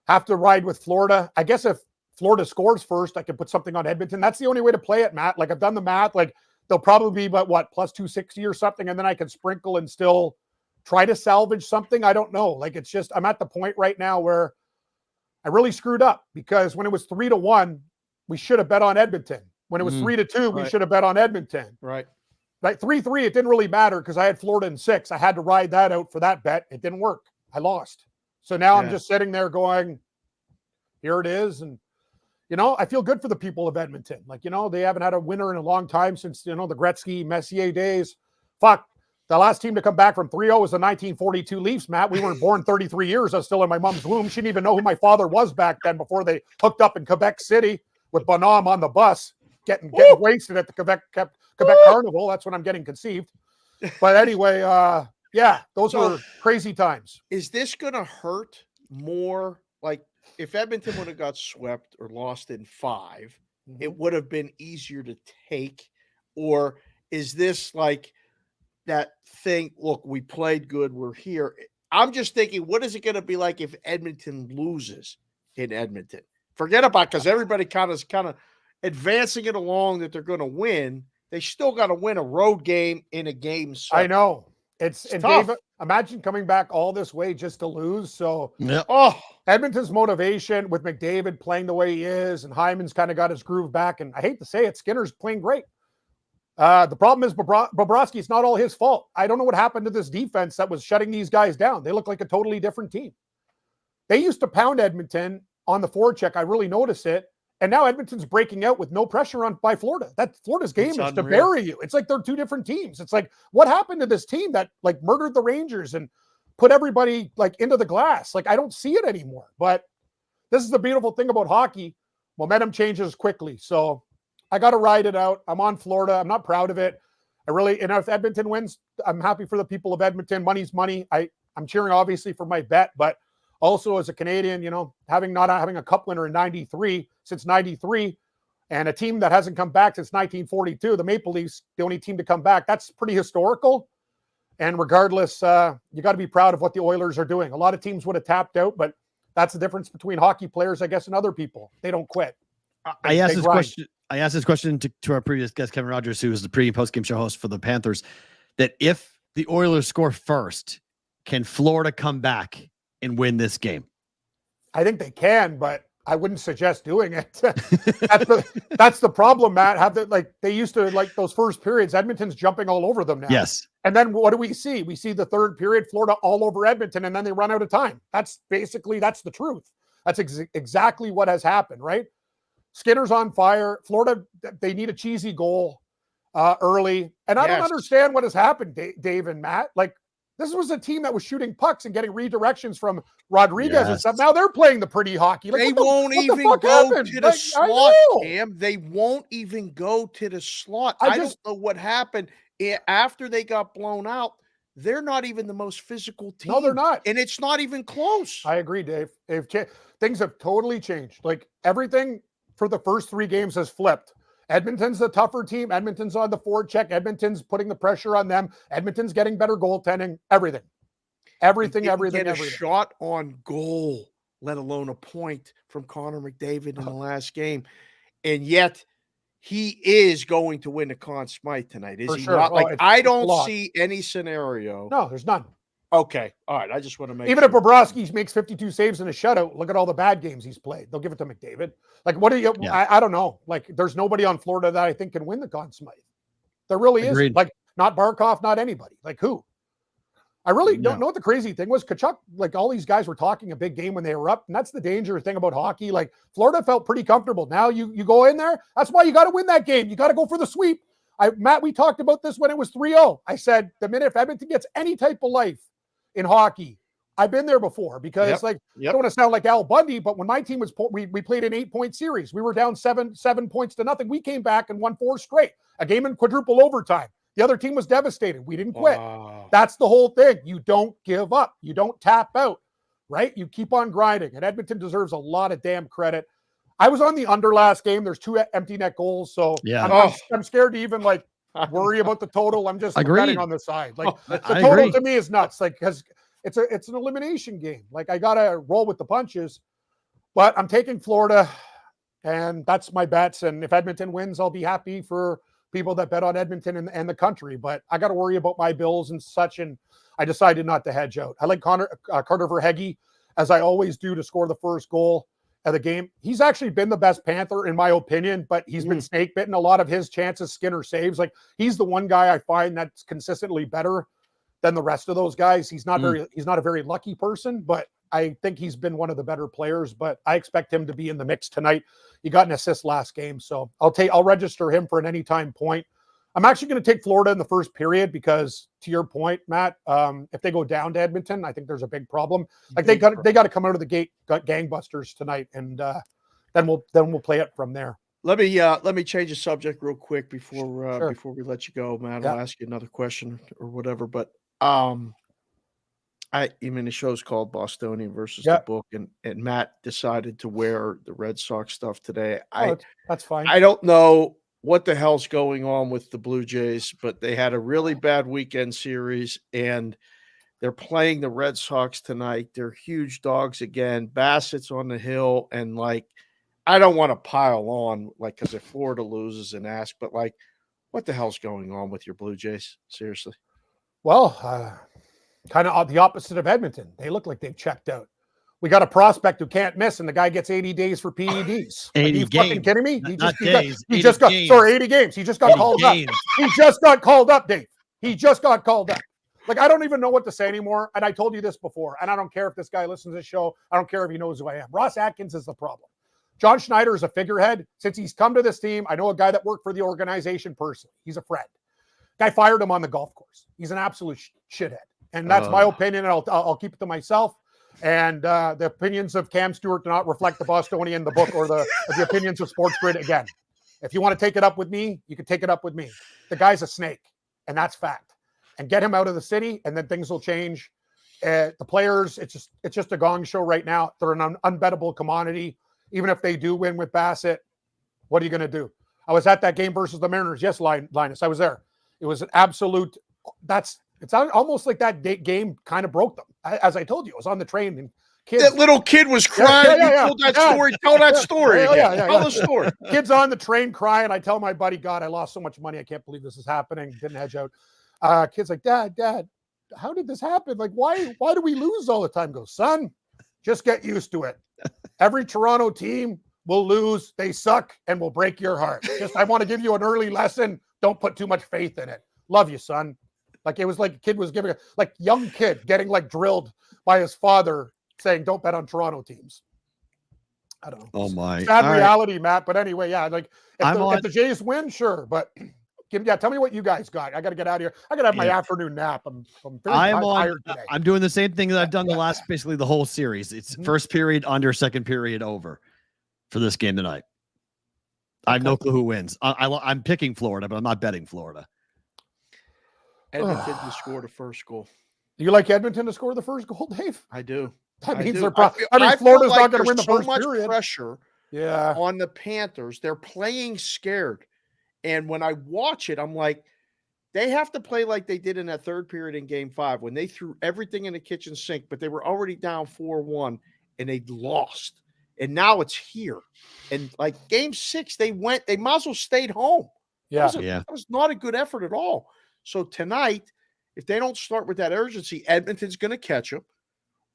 have to ride with Florida. I guess if Florida scores first, I can put something on Edmonton. That's the only way to play it, Matt. Like, I've done the math. Like, they'll probably be, plus 260 or something, and then I can sprinkle and still try to salvage something. I don't know. Like, it's just, I'm at the point right now where I really screwed up, because when it was 3-1, we should have bet on Edmonton. When it was 3-2, we should have bet on Edmonton. Right. Like 3-3, it didn't really matter because I had Florida in 6. I had to ride that out for that bet. It didn't work. I lost. So now I'm just sitting there going, here it is. And, I feel good for the people of Edmonton. Like, they haven't had a winner in a long time since, the Gretzky, Messier days. Fuck. The last team to come back from 3-0 was the 1942 Leafs, Matt. We weren't born 33 years. I was still in my mom's womb. She didn't even know who my father was back then before they hooked up in Quebec City with Bonhomme on the bus, getting wasted at the Quebec Carnival. That's when I'm getting conceived. But anyway, those were crazy times. Is this going to hurt more? Like, if Edmonton would have got swept or lost in 5, it would have been easier to take? Or is this like that thing, look, we played good, we're here? I'm just thinking, what is it going to be like if Edmonton loses in Edmonton? Forget about, because everybody kind of advancing it along that they're going to win. They still got to win a road game in a game. I know. It's tough. Dave, imagine coming back all this way just to lose. So Oh, Edmonton's motivation with McDavid playing the way he is, and Hyman's kind of got his groove back. And I hate to say it, Skinner's playing great. The problem is Bobrovsky. It's not all his fault. I don't know what happened to this defense that was shutting these guys down. They look like a totally different team. They used to pound Edmonton on the forecheck. I really noticed it. And now Edmonton's breaking out with no pressure on by Florida. That Florida's game is to bury you. It's like they're two different teams. It's like, what happened to this team that like murdered the Rangers and put everybody like into the glass? Like, I don't see it anymore. But this is the beautiful thing about hockey. Momentum changes quickly. So I got to ride it out. I'm on Florida. I'm not proud of it. If Edmonton wins, I'm happy for the people of Edmonton. Money's money. I'm cheering obviously for my bet, but also as a Canadian, not having a cup winner since 93, and a team that hasn't come back since 1942, the Maple Leafs, the only team to come back, that's pretty historical. And regardless, you got to be proud of what the Oilers are doing. A lot of teams would have tapped out, but that's the difference between hockey players, I guess, and other people. They don't quit. I asked this question to our previous guest, Kevin Rogers, who is the pre and post game show host for the Panthers, that if the Oilers score first, can Florida come back and win this game? I think they can, but I wouldn't suggest doing it. That's the problem, Matt. They used to, like, those first periods, Edmonton's jumping all over them now. Yes. And then what do we see? We see the third period, Florida all over Edmonton, and then they run out of time. That's the truth. That's exactly what has happened, right? Skinner's on fire. Florida, they need a cheesy goal. early. And I don't Yes. understand what has happened, Dave and Matt. Like, this was a team that was shooting pucks and getting redirections from Rodriguez and stuff. Now they're playing the pretty hockey. Like, They won't even go to the slot, Cam. They won't even go to the slot. I don't know what happened after they got blown out. They're not even the most physical team. No, they're not. And it's not even close. I agree, Dave. Things have totally changed. Like, everything for the first 3 games has flipped. Edmonton's the tougher team. Edmonton's on the forward check. Edmonton's putting the pressure on them. Edmonton's getting better goaltending. Everything. Get a shot on goal, let alone a point from Connor McDavid in the last game. And yet he is going to win the Conn Smythe tonight, is he not? Like, I don't see any scenario. No, there's none. Okay. All right. I just want to make Even if Bobrovsky makes 52 saves in a shutout, look at all the bad games he's played. They'll give it to McDavid. Like, what do you, I don't know. Like, there's nobody on Florida that I think can win the Conn Smythe. There really is. Like, not Barkov, not anybody. Like, who? I really don't know what the crazy thing was. Kachuk, like, all these guys were talking a big game when they were up. And that's the dangerous thing about hockey. Like, Florida felt pretty comfortable. Now you go in there. That's why you got to win that game. You got to go for the sweep. Matt, we talked about this when it was 3-0. I said, the minute if Edmonton gets any type of life in hockey, I've been there before because I don't want to sound like Al Bundy, but when my team was, we played an 8-point series. We were down 7 points to nothing. We came back and won 4 straight, a game in quadruple overtime. The other team was devastated. We didn't quit. That's the whole thing. You don't give up. You don't tap out, right? You keep on grinding, and Edmonton deserves a lot of damn credit. I was on the under last game. There's 2 empty net goals. So I'm scared to even like worry about the total. I'm just betting on the side. Like the total to me is nuts. Like, because it's an elimination game. Like, I gotta roll with the punches, but I'm taking Florida, and that's my bets. And if Edmonton wins, I'll be happy for people that bet on Edmonton and the country. But I got to worry about my bills and such. And I decided not to hedge out. I like Carter Verhaeghe, as I always do, to score the first goal of the game. He's actually been the best Panther in my opinion, but he's been snake bitten. A lot of his chances, Skinner saves. Like, he's the one guy I find that's consistently better than the rest of those guys. He's not a very lucky person, but I think he's been one of the better players. But I expect him to be in the mix tonight. He got an assist last game, so I'll register him for an anytime point. I'm actually going to take Florida in the first period because, to your point, Matt, if they go down to Edmonton, I think there's a big problem. Like, they got to come out of the gate gangbusters tonight, and then we'll play it from there. Let me change the subject real quick before we let you go, Matt. I'll ask you another question or whatever. But the show's called Bostonian versus the Book, and Matt decided to wear the Red Sox stuff today. That's fine. I don't know what the hell's going on with the Blue Jays, but they had a really bad weekend series, and they're playing the Red Sox tonight. They're huge dogs again. Bassett's on the hill, and like, I don't want to pile on, like, because if Florida loses and ask, but like, what the hell's going on with your Blue Jays? Seriously. Well, kind of the opposite of Edmonton. They look like they've checked out. We got a prospect who can't miss, and the guy gets 80 days for PEDs. 80 Are you games. fucking kidding me? He just got 80 games. He just got called up. He just got called up, Dave. He just got called up. Like, I don't even know what to say anymore. And I told you this before, and I don't care if this guy listens to the show. I don't care if he knows who I am. Ross Atkins is the problem. John Schneider is a figurehead. Since he's come to this team, I know a guy that worked for the organization personally. He's a friend. Guy fired him on the golf course. He's an absolute shithead. And that's my opinion, and I'll keep it to myself. And the opinions of Cam Stewart do not reflect the Bostonian, the Book, or the opinions of Sports Grid. Again, if you want to take it up with me, you can take it up with me. The guy's a snake, and that's fact. And get him out of the city, and then things will change. The players, it's just a gong show right now. They're an unbettable commodity. Even if they do win with Bassett, what are you going to do? I was at that game versus the Mariners. Yes, Linus, I was there. It was an absolute. It's almost like that game kind of broke them. As I told you, I was on the train, and kids. That little kid was crying. Told that story. Tell that story. Tell the story. Kids on the train crying. I tell my buddy, God, I lost so much money. I can't believe this is happening. Didn't hedge out. Kids like, Dad, how did this happen? Like, why do we lose all the time? Go, son, just get used to it. Every Toronto team will lose. They suck and will break your heart. I want to give you an early lesson. Don't put too much faith in it. Love you, son. Like, it was like a kid was giving young kid getting like drilled by his father saying, don't bet on Toronto teams. I don't know. Oh my. Sad reality, Matt. But anyway, yeah, like if the Jays win, sure. But Tell me what you guys got. I got to get out of here. I got to have my afternoon nap. I'm very tired today. I'm doing the same thing that I've done basically the whole series. It's first period under, second period over for this game tonight. I have no clue who wins. I'm picking Florida, but I'm not betting Florida. Edmonton to score the first goal. Do you like Edmonton to score the first goal, Dave? I do. That means they're probably. Florida's not going to win the first period. Pressure on the Panthers. They're playing scared. And when I watch it, I'm like, they have to play like they did in that third period in game 5 when they threw everything in the kitchen sink, but they were already down 4-1 and they lost. And now it's here. And like game 6, they might as well stayed home. That was not a good effort at all. So tonight, if they don't start with that urgency, Edmonton's going to catch them.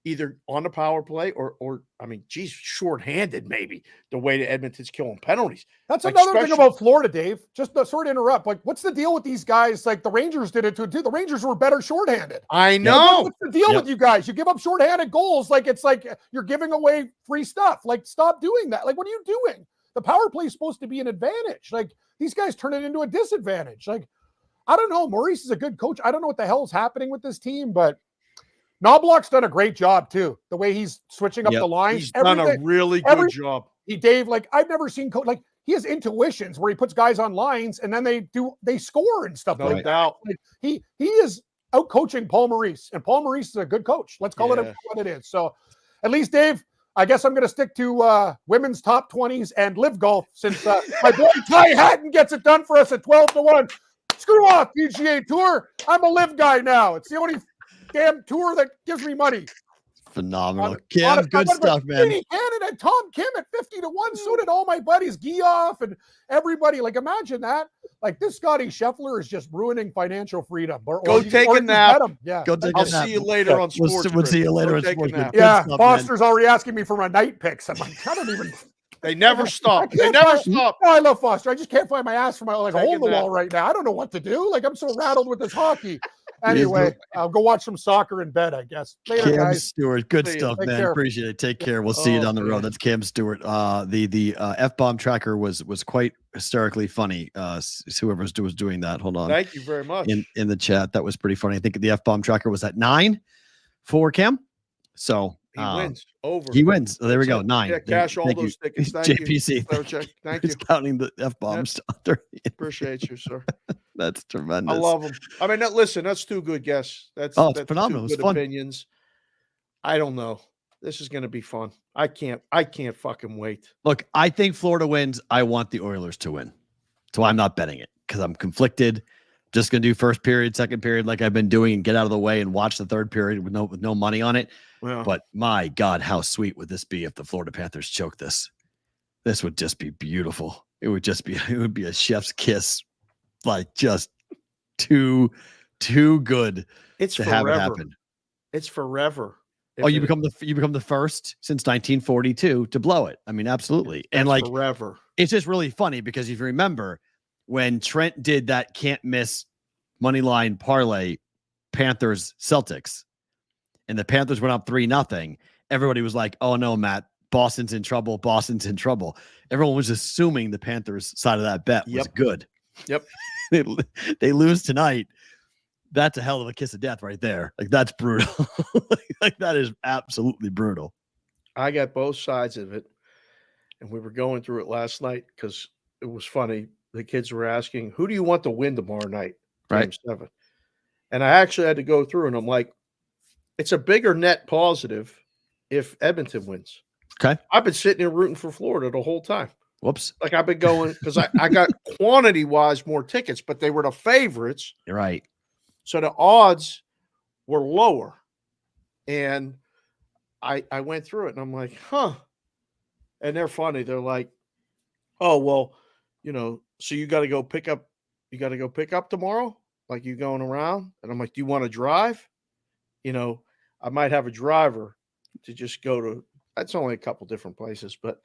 Either on the power play or I mean, geez, shorthanded maybe the way that Edmonton's killing penalties. That's another thing about Florida, Dave. Just to sort of interrupt. Like, what's the deal with these guys? Like the Rangers did it too. The Rangers were better shorthanded. I know. What's the deal with you guys? You give up shorthanded goals. Like it's like you're giving away free stuff. Like stop doing that. Like what are you doing? The power play is supposed to be an advantage. Like these guys turn it into a disadvantage. Like I don't know. Maurice is a good coach. I don't know what the hell is happening with this team, but Knobloch's done a great job too. The way he's switching up the lines. He's done a really good job. Dave, like I've never seen like he has intuitions where he puts guys on lines and then they score and stuff. No doubt. Like, he is out coaching Paul Maurice, and Paul Maurice is a good coach. Let's call it what it is. So at least Dave, I guess I'm going to stick to women's top 20s and live golf since my boy Ty Hatton gets it done for us at 12-1. Screw off PGA Tour. I'm a live guy now. It's the only damn tour that gives me money. Phenomenal. Kim, good stuff, man. Canada, Tom Kim at 50-1. So did all my buddies, Geoff and everybody. Like, imagine that. Like, this Scotty Scheffler is just ruining financial freedom. Go take a nap. Yeah. Go take a nap. I'll see you later on Sports. We'll see you later on Sports. Yeah, Foster's already asking me for my night picks. I'm like, I don't even. They never stop. They never stop. No, I love Foster. I just can't find my ass for my hole in the wall right now. I don't know what to do. Like, I'm so rattled with this hockey. Anyway, I'll go watch some soccer in bed, I guess. Later, Cam guys. Stewart, good stuff, man. Care. Appreciate it. Take care. We'll see you down the road. That's Cam Stewart. The F-bomb tracker was quite hysterically funny. Whoever was doing that. Hold on. Thank you very much. In the chat, that was pretty funny. I think the F-bomb tracker was at 9 for Cam. So he wins. Over. He wins. So there we go. 9. Yeah, cash all those tickets. Thank JPC. You. Thank you. He's counting the F-bombs. Appreciate you, sir. That's tremendous. I love them. I mean, listen, that's 2 good guests. That's phenomenal. Two good opinions. I don't know. This is going to be fun. I can't fucking wait. Look, I think Florida wins. I want the Oilers to win. So I'm not betting it because I'm conflicted. Just going to do first period, second period like I've been doing and get out of the way and watch the third period with no money on it. Well, but my God, how sweet would this be if the Florida Panthers choke this? This would just be beautiful. It would be a chef's kiss. Like just too good to have it happen. It's forever. You become the first since 1942 to blow it. I mean, absolutely. And like forever. It's just really funny because if you remember when Trent did that can't miss money line parlay, Panthers Celtics, and the Panthers went up 3-0. Everybody was like, "Oh no, Matt, Boston's in trouble. Boston's in trouble." Everyone was assuming the Panthers side of that bet was good. Yep. They lose tonight. That's a hell of a kiss of death right there. Like that's brutal. like that is absolutely brutal. I got both sides of it. And we were going through it last night because it was funny. The kids were asking, who do you want to win tomorrow night? Game 7. And I actually had to go through and I'm like, it's a bigger net positive if Edmonton wins. Okay. I've been sitting here rooting for Florida the whole time. Whoops. Like I've been going because I got quantity wise more tickets, but they were the favorites. You're right. So the odds were lower. And I went through it and I'm like, huh. And they're funny. They're like, oh, well, so you got to go pick up tomorrow? Like you going around? And I'm like, do you want to drive? I might have a driver to just go to, that's only a couple different places, but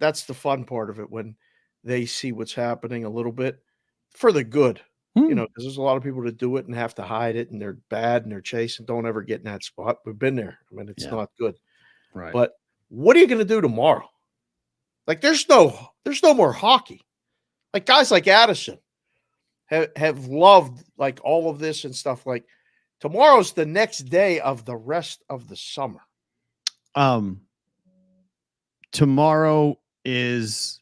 that's the fun part of it when they see what's happening a little bit for the good, because there's a lot of people that do it and have to hide it and they're bad and they're chasing, don't ever get in that spot. We've been there. I mean, it's not good. Right. But what are you going to do tomorrow? Like there's no more hockey. Like guys like Addison have loved like all of this and stuff. Like tomorrow's the next day of the rest of the summer. Tomorrow is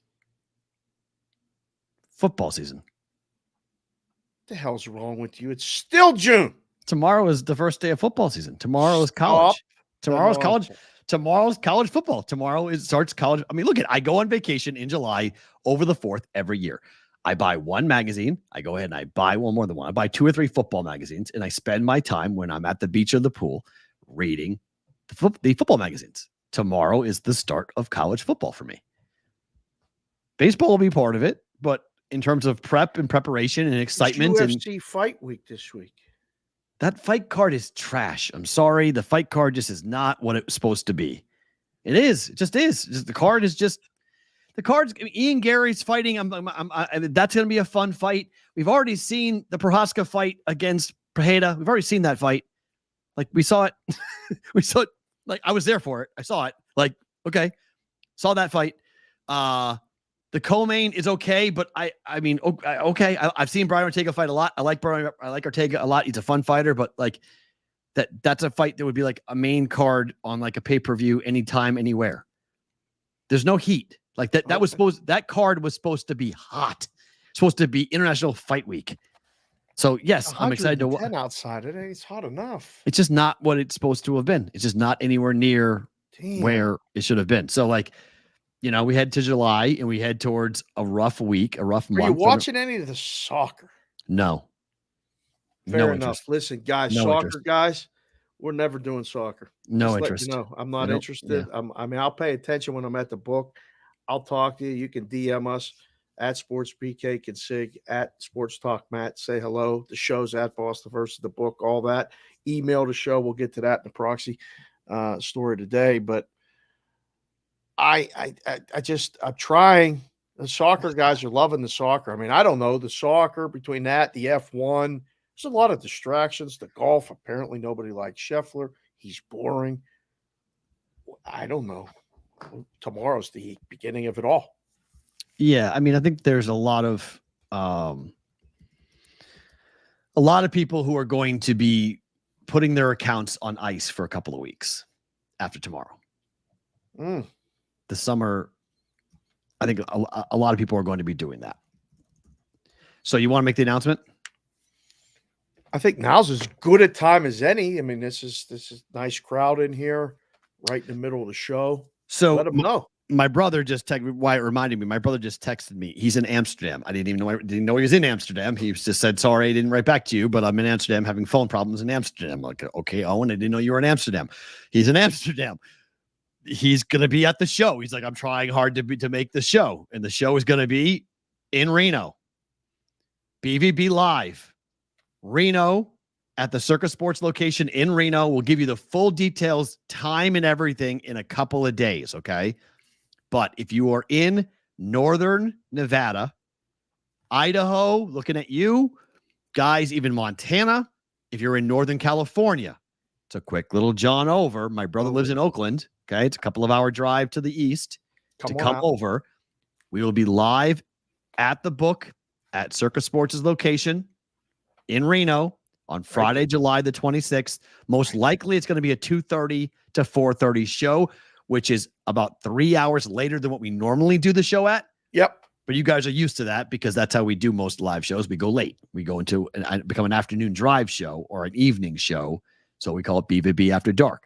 football season. What the hell's wrong with you? It's still June. Tomorrow is the first day of football season. Tomorrow is college. Tomorrow's college. Tomorrow's college football. Tomorrow starts college. I mean, look I go on vacation in July over the 4th every year. I buy one magazine. I go ahead and I buy one more than one. I buy 2 or 3 football magazines, and I spend my time when I'm at the beach or the pool reading the football magazines. Tomorrow is the start of college football for me. Baseball will be part of it, but in terms of prep and preparation and excitement, it's UFC fight week this week. That fight card is trash. I'm sorry. The fight card just is not what it's supposed to be. It is. It just is. The card is just the cards. Ian Gary's fighting. That's going to be a fun fight. We've already seen the Prohaska fight against Pereira. We've already seen that fight. Like we saw it. We saw it. Like I was there for it. I saw it. Like, okay. Saw that fight. The co-main is okay, but I mean, okay. I've seen Brian Ortega fight a lot. I like Ortega a lot. He's a fun fighter, but like that's a fight that would be like a main card on like a pay-per-view anytime, anywhere. There's no heat. Like that card was supposed to be hot. Supposed to be International Fight Week. So yes, I'm excited to watch. Outside it, it's hot enough. It's just not what it's supposed to have been. It's just not anywhere near where it should have been. So like, you know, we head to July and we head towards a rough week, a rough month. Are you watching any of the soccer? No. Fair enough. Listen, guys, guys, we're never doing soccer. No interest. I'm not interested. Yeah. I mean, I'll pay attention when I'm at the book. I'll talk to you. You can DM us at Sports PK Consig, at Sports Talk Matt. Say hello. The show's at Boston versus the book, all that. Email the show. We'll get to that in the proxy story today. But I'm trying. The soccer guys are loving the soccer. I mean, I don't know. The soccer, between that, the F1, there's a lot of distractions. The golf, apparently nobody likes Scheffler. He's boring. I don't know. Tomorrow's the beginning of it all. Yeah, I mean, I think there's a lot of people who are going to be putting their accounts on ice for a couple of weeks after tomorrow. The summer, I think a lot of people are going to be doing that. So you want to make the announcement? I think now's as good a time as any. I mean, this is nice crowd in here, right in the middle of the show. So let them know. My brother just texted. Why it reminded me? My brother just texted me. He's in Amsterdam. I didn't know he was in Amsterdam. He just said, "Sorry, I didn't write back to you, but I'm in Amsterdam having phone problems in Amsterdam." I'm like, okay, Owen, I didn't know you were in Amsterdam. He's in Amsterdam. He's gonna be at the show. He's like, I'm trying hard to make the show, and the show is gonna be in Reno. BVB Live, Reno, at the Circus Sports location in Reno. We'll give you the full details, time, and everything in a couple of days. Okay. But if you are in Northern Nevada, Idaho, looking at you, guys, even Montana, if you're in Northern California, it's a quick little John over. My brother lives in Oakland. Okay. It's a couple of hour drive to the east to come over. We will be live at the book at Circus Sports' location in Reno on Friday, July the 26th. Most likely it's going to be a 2:30 to 4:30 show, which is about 3 hours later than what we normally do the show at. Yep. But you guys are used to that because that's how we do most live shows. We go late. We go into become an afternoon drive show or an evening show. So we call it BVB After Dark.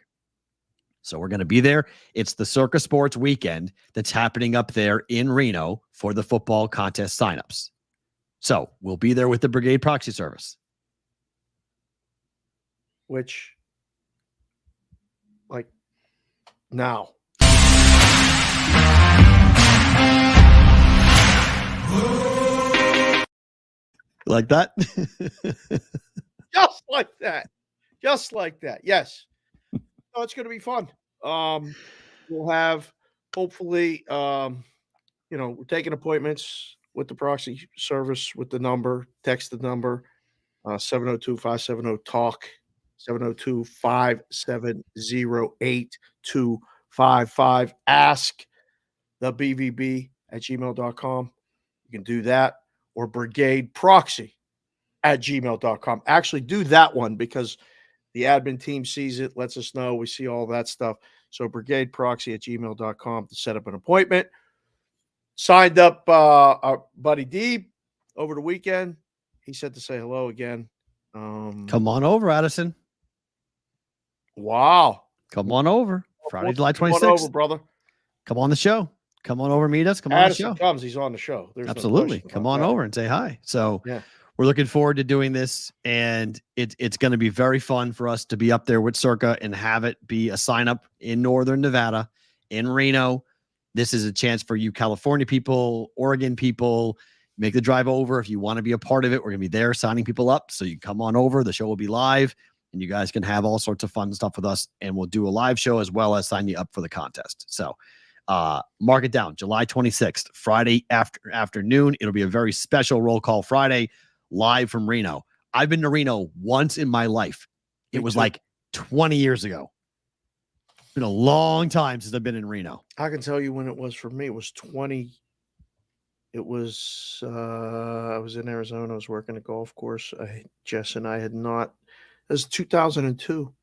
So we're going to be there. It's the Circus Sports weekend that's happening up there in Reno for the football contest signups. So we'll be there with the Brigade Proxy Service. Which, like, now. Like that? Just like that. Just like that. Yes. Oh, it's going to be fun. We'll have, hopefully, we're taking appointments with the proxy service with the number. Text the number, 702-570-TALK, 702-570-8255. Ask the BVB at gmail.com. You can do that, or Brigade Proxy gmail.com. Actually, do that one because the admin team sees it, lets us know. We see all that stuff. So brigadeproxy at gmail.com to set up an appointment. Signed up our buddy Deeb over the weekend. He said to say hello again. Come on over, Addison. Wow. Come on over. Friday, July 26th. Come on over, brother. Come on the show. Come on over, meet us. Come on Addison the show. comes, he's on the show. There's Absolutely. No Come on over and say hi. So yeah. We're looking forward to doing this, and it's going to be very fun for us to be up there with Circa and have it be a sign up in Northern Nevada, in Reno. This is a chance for you California people, Oregon people, make the drive over. If you want to be a part of it, we're going to be there signing people up. So you come on over. The show will be live, and you guys can have all sorts of fun stuff with us, and we'll do a live show as well as sign you up for the contest. So mark it down, July 26th, Friday afternoon. It'll be a very special roll call Friday. Live from Reno. I've been to Reno once in my life. It was like 20 years ago. It's been a long time since I've been in Reno. I can tell you when it was for me. It was 20. It was, I was in Arizona. I was working a golf course. Jess and I had not, it was 2002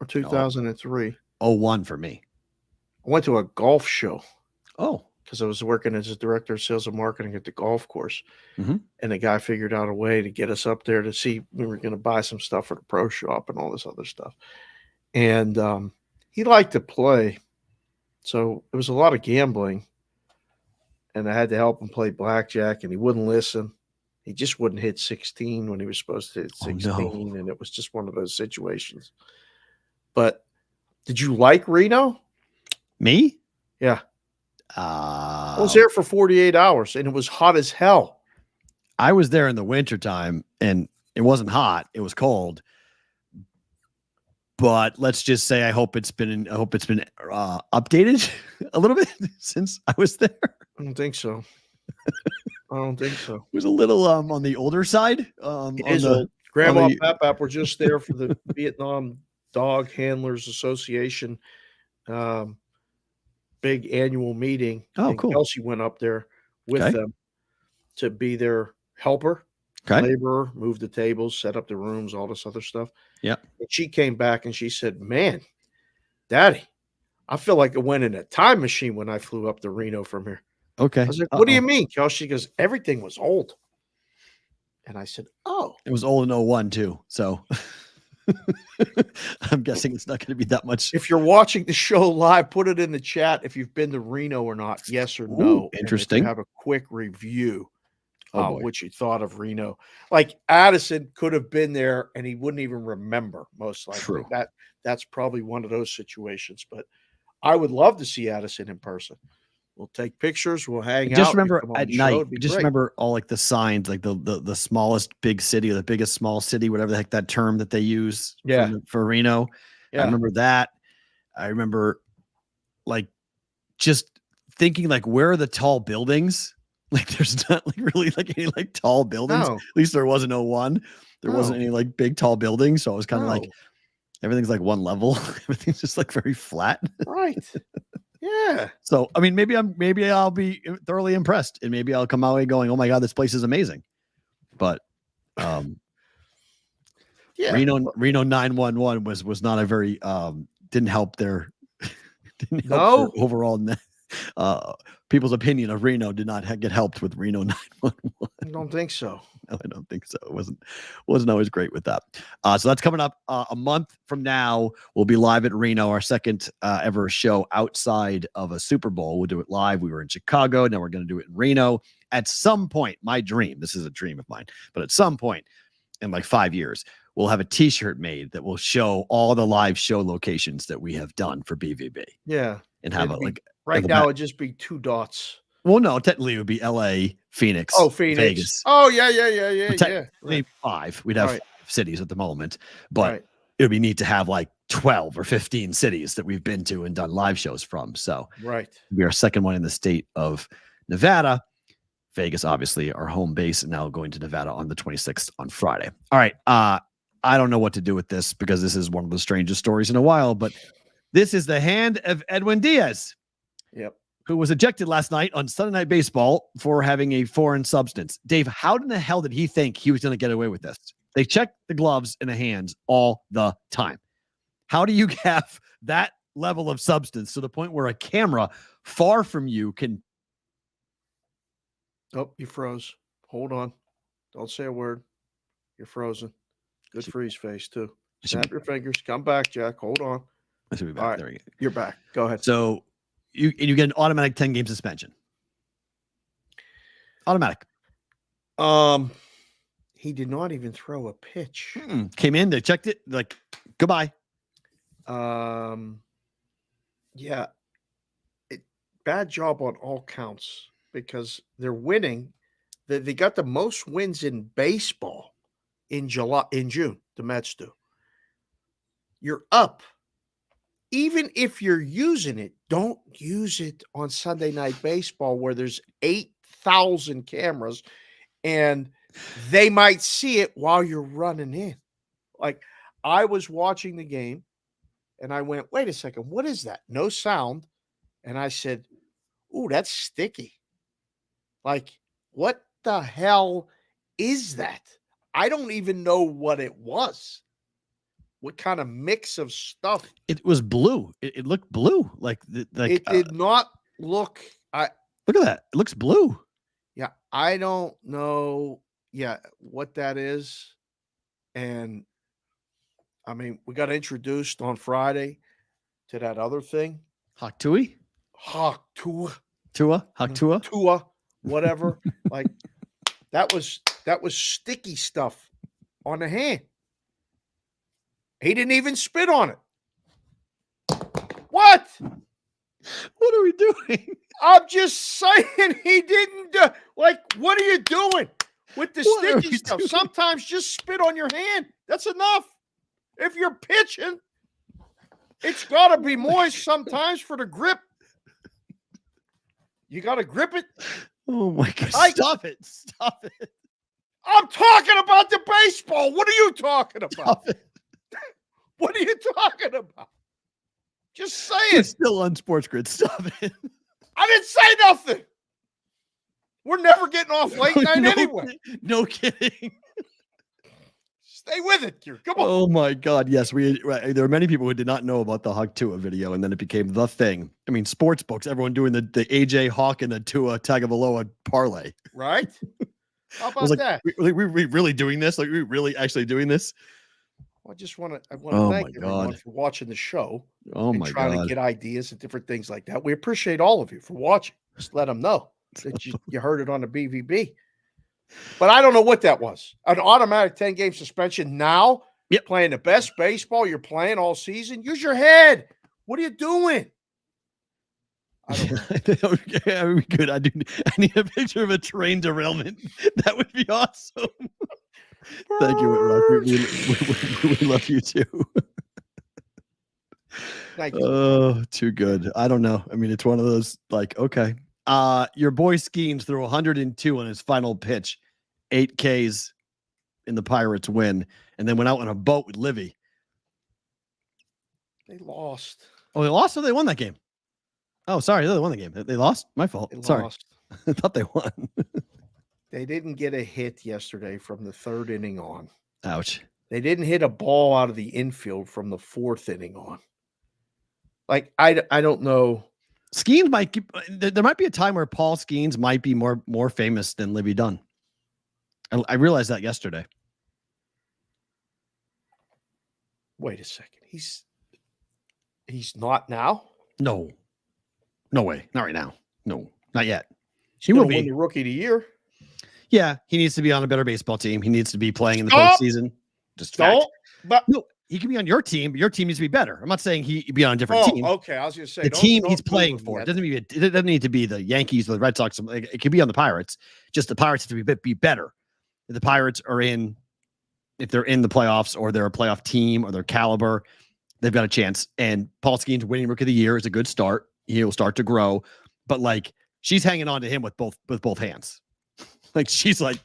or 2003. 01 for me. I went to a golf show. Oh. Because I was working as a director of sales and marketing at the golf course. Mm-hmm. And the guy figured out a way to get us up there to see, we were going to buy some stuff for the pro shop and all this other stuff. And he liked to play. So it was a lot of gambling. And I had to help him play blackjack, and he wouldn't listen. He just wouldn't hit 16 when he was supposed to hit 16. Oh, no. And it was just one of those situations. But did you like Reno? Me? Yeah. I was there for 48 hours, and it was hot as hell. I was there in the wintertime, and it wasn't hot. It was cold. But let's just say I hope it's been updated a little bit since I was there. I don't think so. I don't think so. It was a little on the older side. Grandma and Pap were just there for the Vietnam Dog Handlers Association big annual meeting. Oh, and cool. Kelsey went up there with them to be their helper, laborer, move the tables, set up the rooms, all this other stuff. Yeah. And she came back and she said, "Man, Daddy, I feel like I went in a time machine when I flew up to Reno from here." Okay. I was like, "What do you mean, Kelsey?" She goes, "Everything was old." And I said, "Oh." It was old in 01 too. So I'm guessing it's not going to be that much. If you're watching the show live, put it in the chat if you've been to Reno or not, yes or no. Ooh, interesting. Have a quick review Oh, what you thought of Reno. Like Addison could have been there and he wouldn't even remember, most likely. True. That's probably one of those situations. But I would love to see Addison in person. We'll take pictures. We'll hang out. Just remember come on at the show, night, it'd be just great. remember all like the signs, like the smallest big city or the biggest small city, whatever the heck that term that they use for Reno. Yeah. I remember that. I remember like just thinking like, where are the tall buildings? Like there's not like really like any like tall buildings. No. At least there was in 01. There wasn't any like big tall buildings. So I was kind of like, everything's like one level. Everything's just like very flat. Right. Yeah. So, I mean, maybe I'll be thoroughly impressed and maybe I'll come out going, "Oh my God, this place is amazing." But, Yeah. Reno 911 was not a very, didn't help their overall, people's opinion of Reno did not get helped with Reno 911. I don't think so. No, I don't think so. It wasn't always great with that. So that's coming up a month from now. We'll be live at Reno, our second ever show outside of a Super Bowl. We'll do it live. We were in Chicago. Now we're going to do it in Reno. At some point, my dream, this is a dream of mine, but at some point in like 5 years, we'll have a t-shirt made that will show all the live show locations that we have done for BVB. Yeah. And have It'd it be- like Right like now, it'd just be 2 dots. well, no, technically it would be LA, Phoenix. Oh, Phoenix. Vegas. Oh, yeah. Maybe 5. We'd have Right. 5 cities at the moment, but Right. it would be neat to have like 12 or 15 cities that we've been to and done live shows from. So Right. we are second one in the state of Nevada. Vegas, obviously, our home base, and now going to Nevada on the 26th on Friday. All right. I don't know what to do with this because this is one of the strangest stories in a while, but this is the hand of Edwin Diaz. Yep. who was ejected last night on Sunday Night Baseball for having a foreign substance. Dave, how in the hell did he think he was going to get away with this? They check the gloves and the hands all the time. How do you have that level of substance to the point where a camera far from you can... Oh, you froze. Hold on. Don't say a word. You're frozen. Good freeze face, too. Snap your fingers. Come back, Jack. Hold on. I should be back. All right. There we go. You're back. Go ahead. So you get an automatic 10-game suspension. Automatic. He did not even throw a pitch. Came in, they checked it, like, goodbye. Yeah. Bad job on all counts because they're winning. They got the most wins in baseball in June, the Mets do. You're up. Even if you're using it, don't use it on Sunday Night Baseball where there's 8,000 cameras and they might see it while you're running in. Like, I was watching the game and I went, wait a second, what is that? No sound. And I said, ooh, that's sticky. Like, what the hell is that? I don't even know what it was. What kind of mix of stuff? It was blue. It looked blue. It did not look. Look at that. It looks blue. Yeah, I don't know. Yeah, what that is. And I mean, we got introduced on Friday to that other thing. Haktui? Tua, whatever. Like that was sticky stuff on the hand. He didn't even spit on it. What? What are we doing? I'm just saying he didn't do, like, what are you doing with the sticky stuff? Doing? Sometimes just spit on your hand. That's enough. If you're pitching, it's got to be moist sometimes for the grip. You got to grip it. Oh, my God. Stop it. Stop it. I'm talking about the baseball. What are you talking about? What are you talking about? Just say it. It's still on Sports Grid. Stop it. I didn't say nothing. We're never getting off late night anyway. No kidding. Stay with it, here. Come on. Oh my God! Yes, there are many people who did not know about the Hawk Tua video, and then it became the thing. I mean, sports books, everyone doing the AJ Hawk and the Tua Tagovailoa parlay. Right? How about that? We really doing this? Like, we really actually doing this? I want to thank everyone for watching the show. And trying to get ideas and different things like that. We appreciate all of you for watching. Just let them know that you heard it on the BVB. But I don't know what that was. An automatic 10-game suspension now? Yep. Playing the best baseball you're playing all season? Use your head. What are you doing? I don't know. Yeah, that would be good. I need a picture of a train derailment. That would be awesome. Thank you, Whitrock. We love you too. Thank you. Oh, too good. I don't know. I mean, it's one of those like, okay. Your boy Skeens threw 102 on his final pitch, 8 Ks in the Pirates win, and then went out on a boat with Livy. They lost. Oh, they lost or they won that game? Oh, sorry. They won the game. They lost? My fault. Sorry. Lost. I thought they won. They didn't get a hit yesterday from the 3rd inning on. Ouch. They didn't hit a ball out of the infield from the 4th inning on. Like, I don't know. Skeens there might be a time where Paul Skeens might be more famous than Livy Dunn. I realized that yesterday. Wait a second. He's not now? No way. Not right now. No, not yet. He will win the Rookie of the Year. Yeah, he needs to be on a better baseball team. He needs to be playing in the postseason. Just fact. No, he can be on your team, but your team needs to be better. I'm not saying he be on a different team. Okay. I was going to say the team he's playing for. It doesn't need to be the Yankees or the Red Sox. It could be on the Pirates. Just the Pirates have to be better. If the Pirates are if they're in the playoffs or they're a playoff team or their caliber, they've got a chance. And Paul Skeens winning Rookie of the Year is a good start. He'll start to grow, but like she's hanging on to him with both hands. Like she's like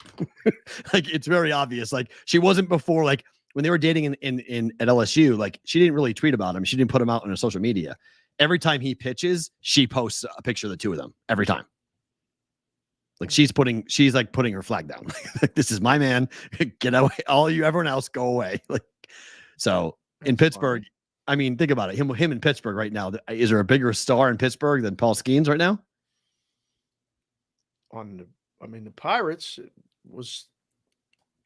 it's very obvious. Like she wasn't before. Like when they were dating in at LSU, like she didn't really tweet about him. She didn't put him out on her social media. every time he pitches, she posts a picture of the two of them every time. Like she's like putting her flag down. Like, this is my man. Get away. Everyone else go away. Like, so in Pittsburgh, I mean, think about it. Him in Pittsburgh right now. Is there a bigger star in Pittsburgh than Paul Skeens right now? The Pirates, it was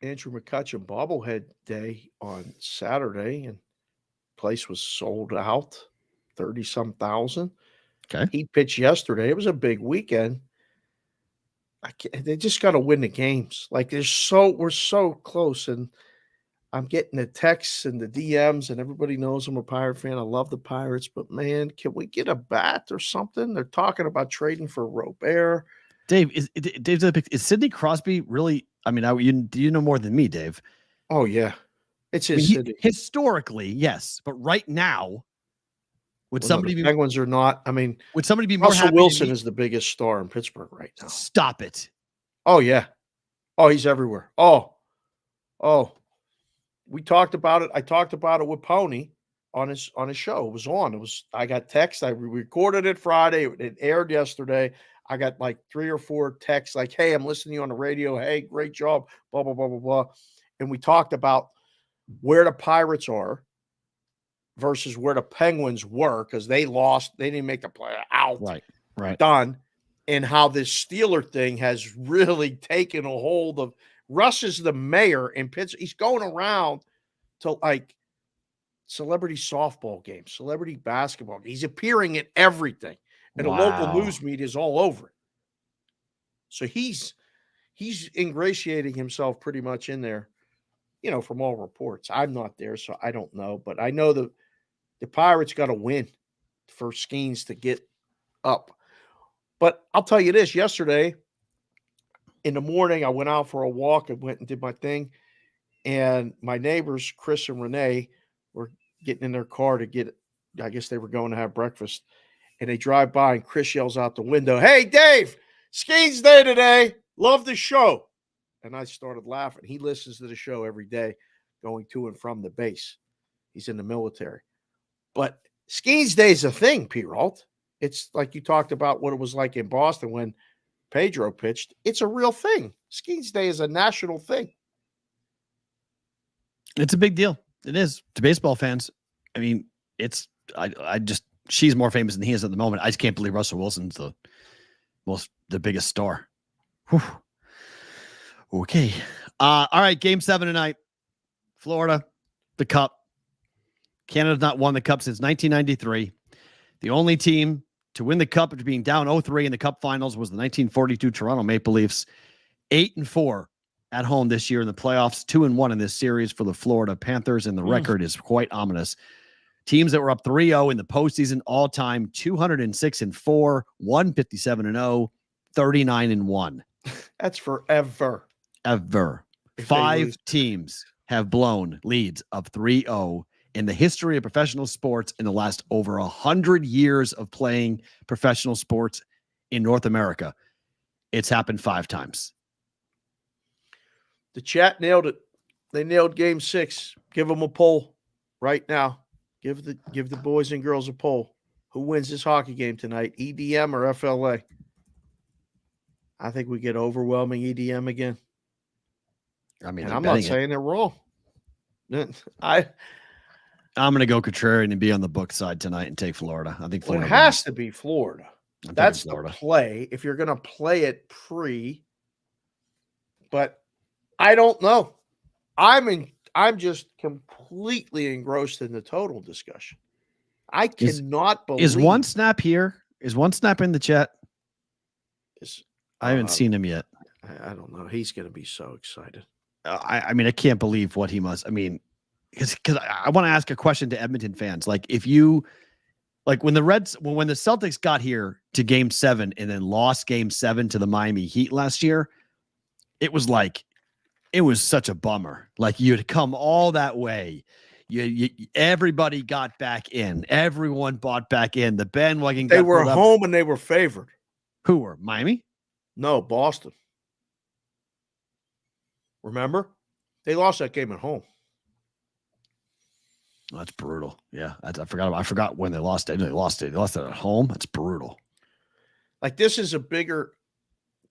Andrew McCutchen bobblehead day on Saturday, and place was sold out, 30-some thousand. Okay. He pitched yesterday. It was a big weekend. They just got to win the games. Like we're so close, and I'm getting the texts and the DMs, and everybody knows I'm a Pirate fan. I love the Pirates, but man, can we get a bat or something? They're talking about trading for Robert. Dave, is Sidney Crosby really? I mean, you know more than me, Dave. Oh yeah, it's his city. Historically, yes, but right now, would somebody be? Penguins are not. I mean, would somebody be more? Russell Wilson is the biggest star in Pittsburgh right now. Stop it. Oh yeah. Oh, he's everywhere. Oh. We talked about it. I talked about it with Pony on his show. It was on. I got text. I recorded it Friday. It aired yesterday. I got like 3 or 4 texts like, "Hey, I'm listening to you on the radio. Hey, great job." Blah blah blah blah blah. And we talked about where the Pirates are versus where the Penguins were, because they lost. They didn't make the play out. Right. Done. And how this Steeler thing has really taken a hold of. Russ is the mayor in Pittsburgh. He's going around to like celebrity softball games, celebrity basketball games. He's appearing at everything. And the local news media is all over it. So he's ingratiating himself pretty much in there, from all reports. I'm not there, so I don't know. But I know the Pirates got to win for Skeens to get up. But I'll tell you this, yesterday in the morning, I went out for a walk and went and did my thing. And my neighbors, Chris and Renee, were getting in their car to get, I guess they were going to have breakfast. And they drive by and Chris yells out the window, "Hey, Dave, Skeens Day today. Love the show." And I started laughing. He listens to the show every day going to and from the base. He's in the military. But Skeens Day is a thing, Peralt. It's like you talked about what it was like in Boston when Pedro pitched. It's a real thing. Skeens Day is a national thing. It's a big deal. It is to baseball fans. I mean, she's more famous than he is at the moment. I just can't believe Russell Wilson's the biggest star. Whew. Okay. All right. Game 7 tonight. Florida, the Cup. Canada's not won the Cup since 1993. The only team to win the Cup after being down 0-3 in the Cup finals was the 1942 Toronto Maple Leafs. 8-4 at home this year in the playoffs. 2-1 in this series for the Florida Panthers, and the record is quite ominous. Teams that were up 3-0 in the postseason all time: 206-4, 157-0, 39-1. That's forever. Ever. 5 teams have blown leads of 3-0 in the history of professional sports in the last over 100 years of playing professional sports in North America. It's happened 5 times. The chat nailed it. They nailed Game 6. Give them a poll right now. Give the boys and girls a poll. Who wins this hockey game tonight, EDM or FLA? I think we get overwhelming EDM again. I mean, I'm not saying they're wrong. I'm going to go contrarian and be on the book side tonight and take Florida. I think Florida it has to be Florida. That's Florida. The play if you're going to play it pre. But I don't know. I'm just completely engrossed in the total discussion. I cannot believe. Is one snap here? Is one snap in the chat? I haven't seen him yet. I don't know. He's going to be so excited. I mean, I can't believe what he must. I mean, because I want to ask a question to Edmonton fans. Like, if you, like, when the Celtics got here to Game 7 and then lost Game 7 to the Miami Heat last year, it was such a bummer. Like, you had come all that way. Everybody got back in. Everyone bought back in. The bandwagon. They were home and they were favored. Who were? Miami? No, Boston. Remember? They lost that game at home. Oh, that's brutal. Yeah, I forgot when they lost it. They lost it at home. That's brutal. Like, this is a bigger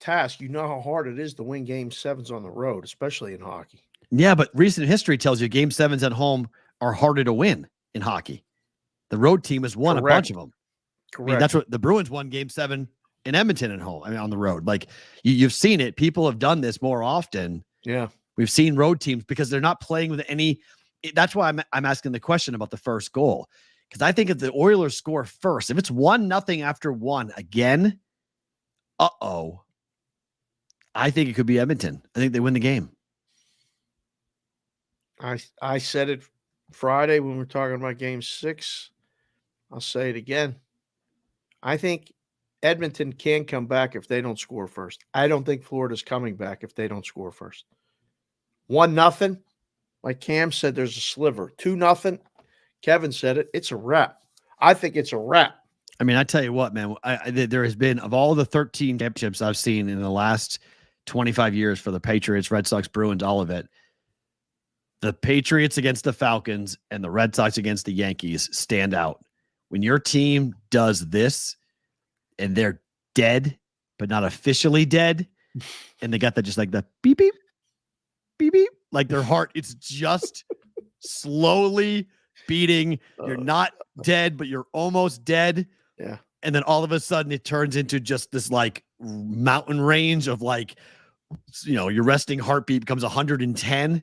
task. You know how hard it is to win game 7s on the road, especially in hockey. Yeah, but recent history tells you game 7s at home are harder to win in hockey. The road team has won a bunch of them. Correct. I mean, that's what the Bruins won game 7 in Edmonton at home. I mean, on the road. Like, you've seen it. People have done this more often. Yeah. We've seen road teams because they're not playing with any. That's why I'm asking the question about the first goal. Because I think if the Oilers score first, if it's 1-0 after 1 again, I think it could be Edmonton. I think they win the game. I said it Friday when we were talking about game 6. I'll say it again. I think Edmonton can come back if they don't score first. I don't think Florida's coming back if they don't score first. 1-0, like Cam said, there's a sliver. 2-0, Kevin said it. It's a wrap. I think it's a wrap. I mean, I tell you what, man, there has been, of all the 13 championships I've seen in the last 25 years for the Patriots, Red Sox, Bruins, all of it, the Patriots against the Falcons and the Red Sox against the Yankees stand out. When your team does this and they're dead, but not officially dead, and they got that just like the beep, beep, beep, beep, like their heart, it's just slowly beating. You're not dead, but you're almost dead. Yeah. And then all of a sudden it turns into just this like mountain range of like, you know, your resting heartbeat becomes 110.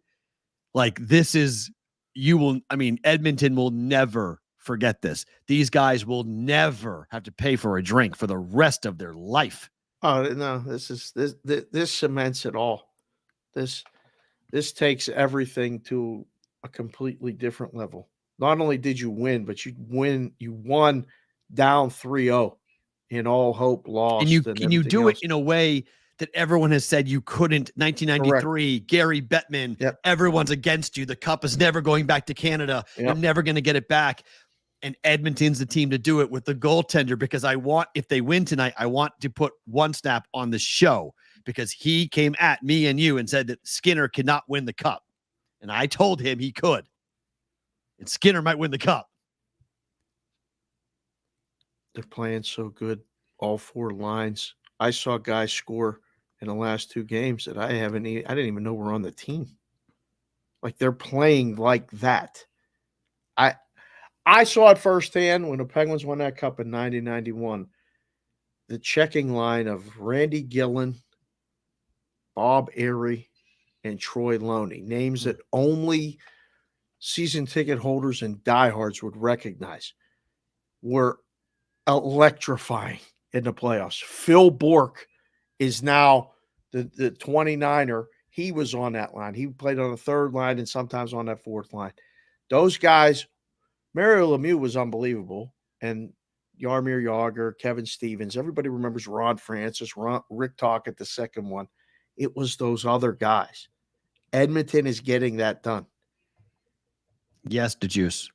Like, this is, Edmonton will never forget this. These guys will never have to pay for a drink for the rest of their life. Oh no, this cements it all. This takes everything to a completely different level. Not only did you win, but you won down 3-0 and all hope lost. And you do it in a way that everyone has said you couldn't. 1993, correct. Gary Bettman, yep. Everyone's against you. The cup is never going back to Canada. Yep. You're never going to get it back. And Edmonton's the team to do it with the goaltender, because if they win tonight, I want to put One Snap on the show, because he came at me and you and said that Skinner cannot win the cup. And I told him he could. And Skinner might win the cup. They're playing so good. All 4 lines. I saw guys score in the last 2 games that I didn't even know were on the team. Like, they're playing like that. I saw it firsthand when the Penguins won that cup in 90-91. The checking line of Randy Gillen, Bob Airey, and Troy Loney, names that only season ticket holders and diehards would recognize, were electrifying in the playoffs. Phil Bourque is now the 29er. He was on that line. He played on the 3rd line and sometimes on that 4th line. Those guys, Mario Lemieux was unbelievable. And Jaromir Jagr, Kevin Stevens, everybody remembers Ron Francis, Rick Tocchet, the second one. It was those other guys. Edmonton is getting that done. Yes, the juice.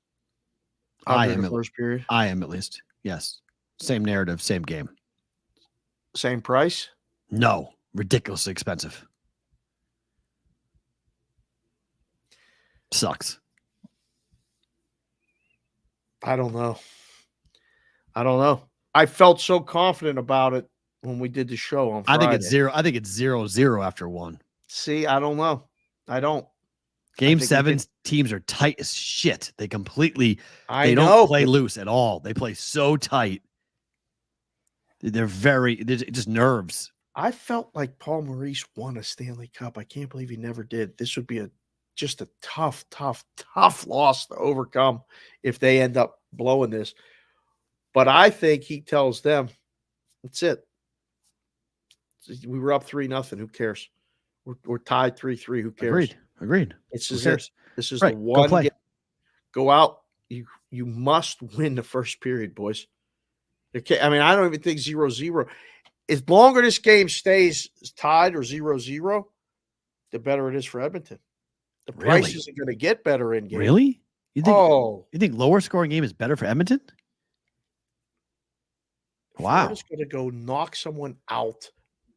I am first period. I am, at least. Yes. Same narrative, same game. Same price? No. Ridiculously expensive. Sucks. I don't know. I felt so confident about it when we did the show on Friday. I think it's 0-0 after 1. See, I don't know. I don't. Game 7 teams are tight as shit. They don't play loose at all. They play so tight. They're just nerves. I felt like Paul Maurice won a Stanley Cup. I can't believe he never did. This would be just a tough loss to overcome if they end up blowing this. But I think he tells them, that's it. We were up 3-0. Who cares? We're tied 3-3. Who cares? Agreed. This is it. This is right. The one. Go out. You must win the first period, boys. Okay. I mean, I don't even think 0-0. As longer this game stays tied or 0-0, the better it is for Edmonton. The price isn't going to get better in game. Really? You think lower scoring game is better for Edmonton? Wow. Florida's going to go knock someone out,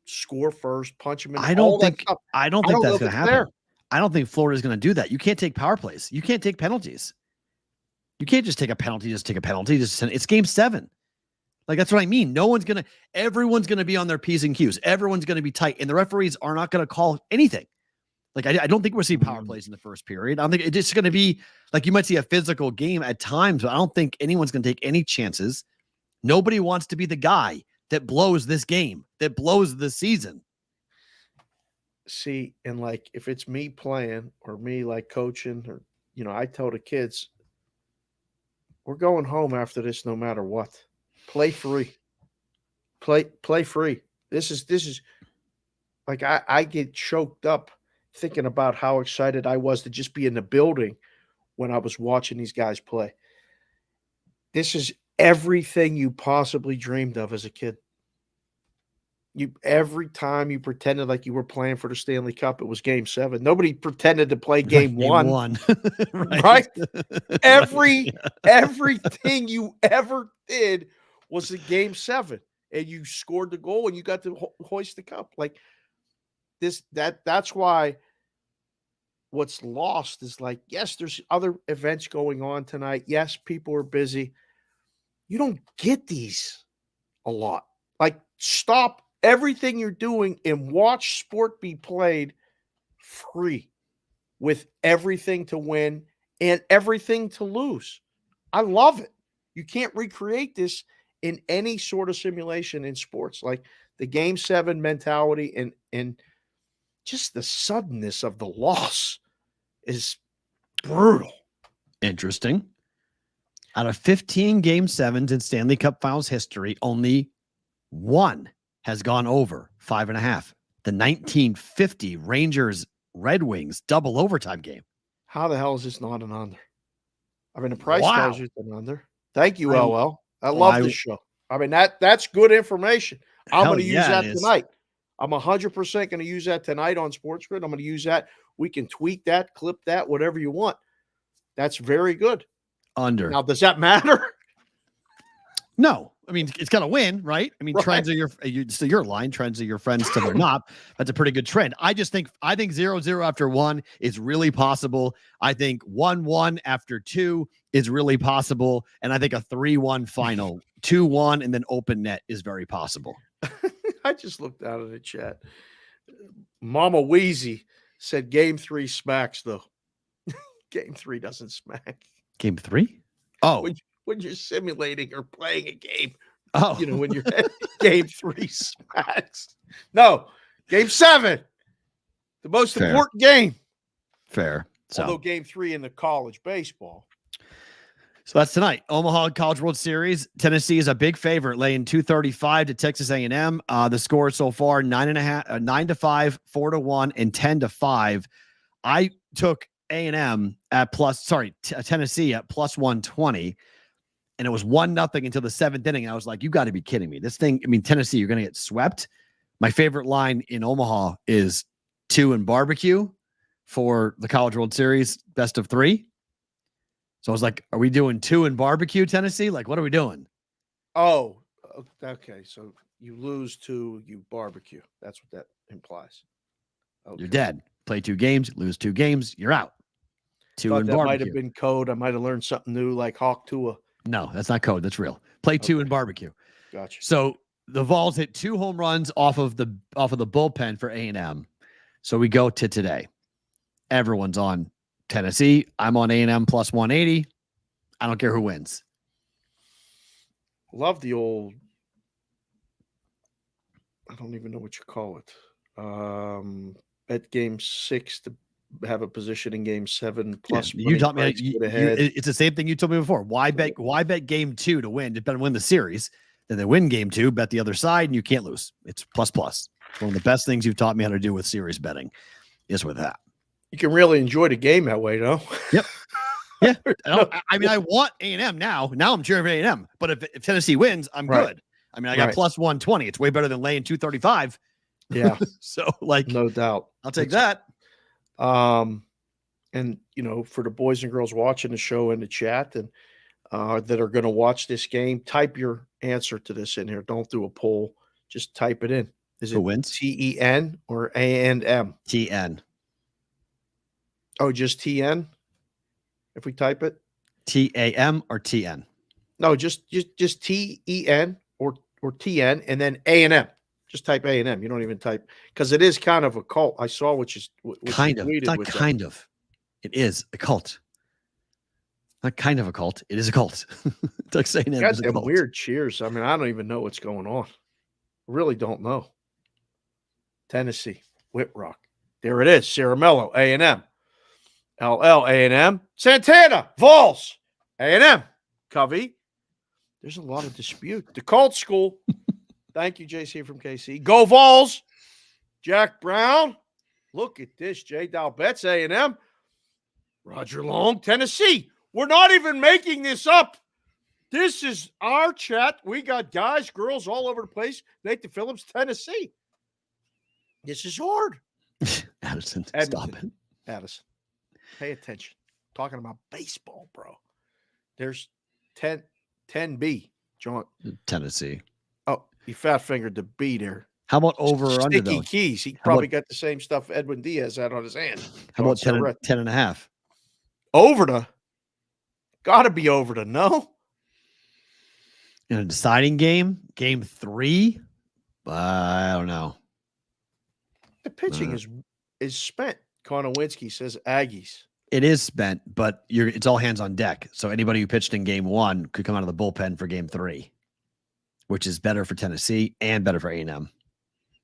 score first, punch him in. I don't think that's going to happen. I don't think Florida's going to do that. You can't take power plays. You can't take penalties. You can't just take a penalty, it's game 7. Like, that's what I mean. Everyone's going to be on their P's and Q's. Everyone's going to be tight, and the referees are not going to call anything. Like, I don't think we'll see power plays in the first period. I don't think it's just going to be like, you might see a physical game at times, but I don't think anyone's going to take any chances. Nobody wants to be the guy that blows this game, that blows the season. See, and like, if it's me playing or me like coaching, or, I tell the kids, we're going home after this no matter what. Play free. Play free. This is like, I get choked up thinking about how excited I was to just be in the building when I was watching these guys play. This is everything you possibly dreamed of as a kid. Every time you pretended like you were playing for the Stanley Cup, it was game 7. Nobody pretended to play game 1. Right? Everything you ever did was the game 7, and you scored the goal and you got to hoist the cup. Like that's why what's lost is like, yes, there's other events going on tonight. Yes, people are busy. You don't get these a lot. Like, stop everything you're doing and watch sport be played free, with everything to win and everything to lose. I love it. You can't recreate this in any sort of simulation in sports. Like, the game 7 mentality and just the suddenness of the loss is brutal. Interesting. Out of 15 game 7s in Stanley Cup Finals history, only one has gone over 5.5. The 1950 Rangers Red Wings double overtime game. How the hell is this not an under? I mean, the price tells you it's an under. Thank you, LL. I love this show. I mean, that's good information. I'm going to use that tonight. I'm 100% going to use that tonight on Sports Grid. I'm going to use that. We can tweak that, clip that, whatever you want. That's very good. Under. Now, does that matter? No. I mean, it's got to win, right? I mean, Right. Trends are your line. Trends are your friends till they're not. That's a pretty good trend. I think 0-0 after 1 is really possible. I think 1-1 after 2 is really possible. And I think a 3-1 final, 2-1, and then open net is very possible. I just looked out of the chat. Mama Wheezy said game 3 smacks, though. Game 3 doesn't smack. Game 3? Oh. When you're simulating or playing a game. Oh. When you're game 3 smacks. No, game 7. The most important game. Fair. So, although game 3 in the college baseball. So that's tonight. Omaha College World Series. Tennessee is a big favorite, laying 235 to Texas A&M. The score so far 9-5, 4-1, and 10-5. I took A&M at Tennessee at plus 120, and it was 1-0 until the 7th inning. I was like, you got to be kidding me. This thing, I mean, Tennessee, you're going to get swept. My favorite line in Omaha is 2 and barbecue for the College World Series best of 3. So I was like, are we doing 2 and barbecue, Tennessee? Like, what are we doing? Oh, okay. So you lose 2, you barbecue. That's what that implies. Okay. You're dead. Play 2 games, lose 2 games, you're out. 2 and that barbecue. Might have been code. I might have learned something new, like Hawk Tua. No, that's not code. That's real. Play 2 and barbecue. Gotcha. So the Vols hit 2 home runs off of the bullpen for A&M. So we go to today. Everyone's on Tennessee. I'm on A&M plus 180. I don't care who wins. Love the old, I don't even know what you call it. Bet game 6 to have a position in game 7 plus. Yeah, you taught me. It's the same thing you told me before. Why bet game 2 to win? To better win the series. Then they win game 2, bet the other side, and you can't lose. It's plus. It's one of the best things you've taught me how to do with series betting is with that. You can really enjoy the game that way, though. Yep. Yeah. I mean, I want A&M now. Now I'm cheering for A&M. But if Tennessee wins, I'm good. I mean, I got plus 120. It's way better than laying 235. Yeah. So, like, no doubt. I'll take that. And, for the boys and girls watching the show in the chat and that are going to watch this game, type your answer to this in here. Don't do a poll. Just type it in. Is it who wins? TEN or A&M? TN. Oh, just TN? If we type it? TAM or TN? No, just TEN or TN and then A&M. Just type A&M. You don't even type because it is kind of a cult. I saw what you kind of. It's not with kind of. It is a cult. Not kind of a cult. It is a cult. Texas A&M got is a them cult. weird cheers. I mean, I don't even know what's going on. Really don't know. Tennessee, Whitrock. There it is. Caramello, A&M. LL, A&M. Santana, Vols, A&M. Covey. There's a lot of dispute. The Colt School. Thank you, JC from KC. Go Vols. Jack Brown. Look at this. J. Dow Betts, A&M. Roger Long, Tennessee. We're not even making this up. This is our chat. We got guys, girls all over the place. Nathan Phillips, Tennessee. This is hard. Addison, Edmonton. stop it. Addison, pay attention. Talking about baseball, bro. There's 10B, John. Tennessee. Oh, he fat fingered the B there. How about over or under, Sticky though? keys. He How probably about- got the same stuff Edwin Diaz had on his hand. How about John 10, 10 and a half? Over to. Got to be over to. No. In a deciding game, game 3? I don't know. The pitching is spent. Konowinski says Aggies. It is spent, but it's all hands on deck. So anybody who pitched in game 1 could come out of the bullpen for game 3, which is better for Tennessee and better for A&M.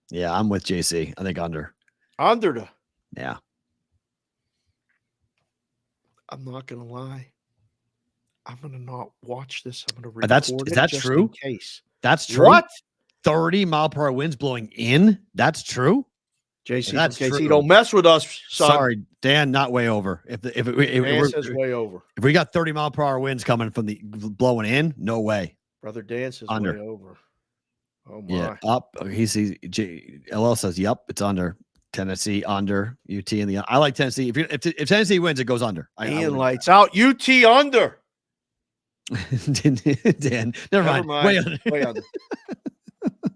Yeah, I'm with JC. I think under. Under to. Yeah. I'm not going to lie. I'm going to not watch this. I'm going to record Is it that just true? in case. That's true. What? 30 mile per hour winds blowing in? That's true? JC That's from KC, true. don't mess with us, son. Sorry, Dan, not way over. Dan says way over. If we got 30 mile per hour winds coming from the blowing in, no way. Brother Dan says Under. way over. Oh, my. Yeah, up. He sees LL says, yep, it's under. Tennessee under. UT in the. I like Tennessee. If Tennessee wins, it goes under. Ian lights out. UT under. Dan, never mind. Way under. Way under.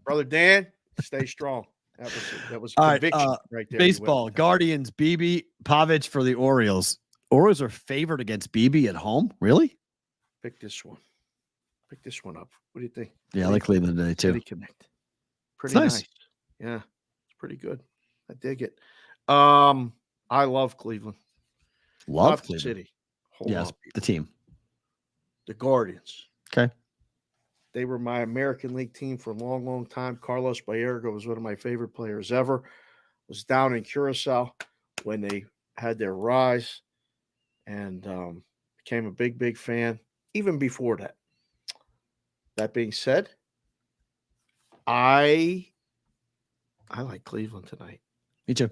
Brother Dan, stay strong. That was All right, conviction right there. Baseball. Guardians. BB Pavich for the Orioles. Orioles are favored against BB at home. Really? Pick this one. Pick this one up. What do you think? Yeah, I like Cleveland today too. City Connect. Pretty It's nice. nice. Yeah, it's pretty good. I dig it. I love Cleveland. Love Not the Cleveland. city. Hold Yes, on. the team. The Guardians. Okay. They were my American League team for a long, long time. Carlos Baerga was one of my favorite players ever. Was down in Curacao when they had their rise and became a big, big fan even before that. That being said, I like Cleveland tonight. Me too.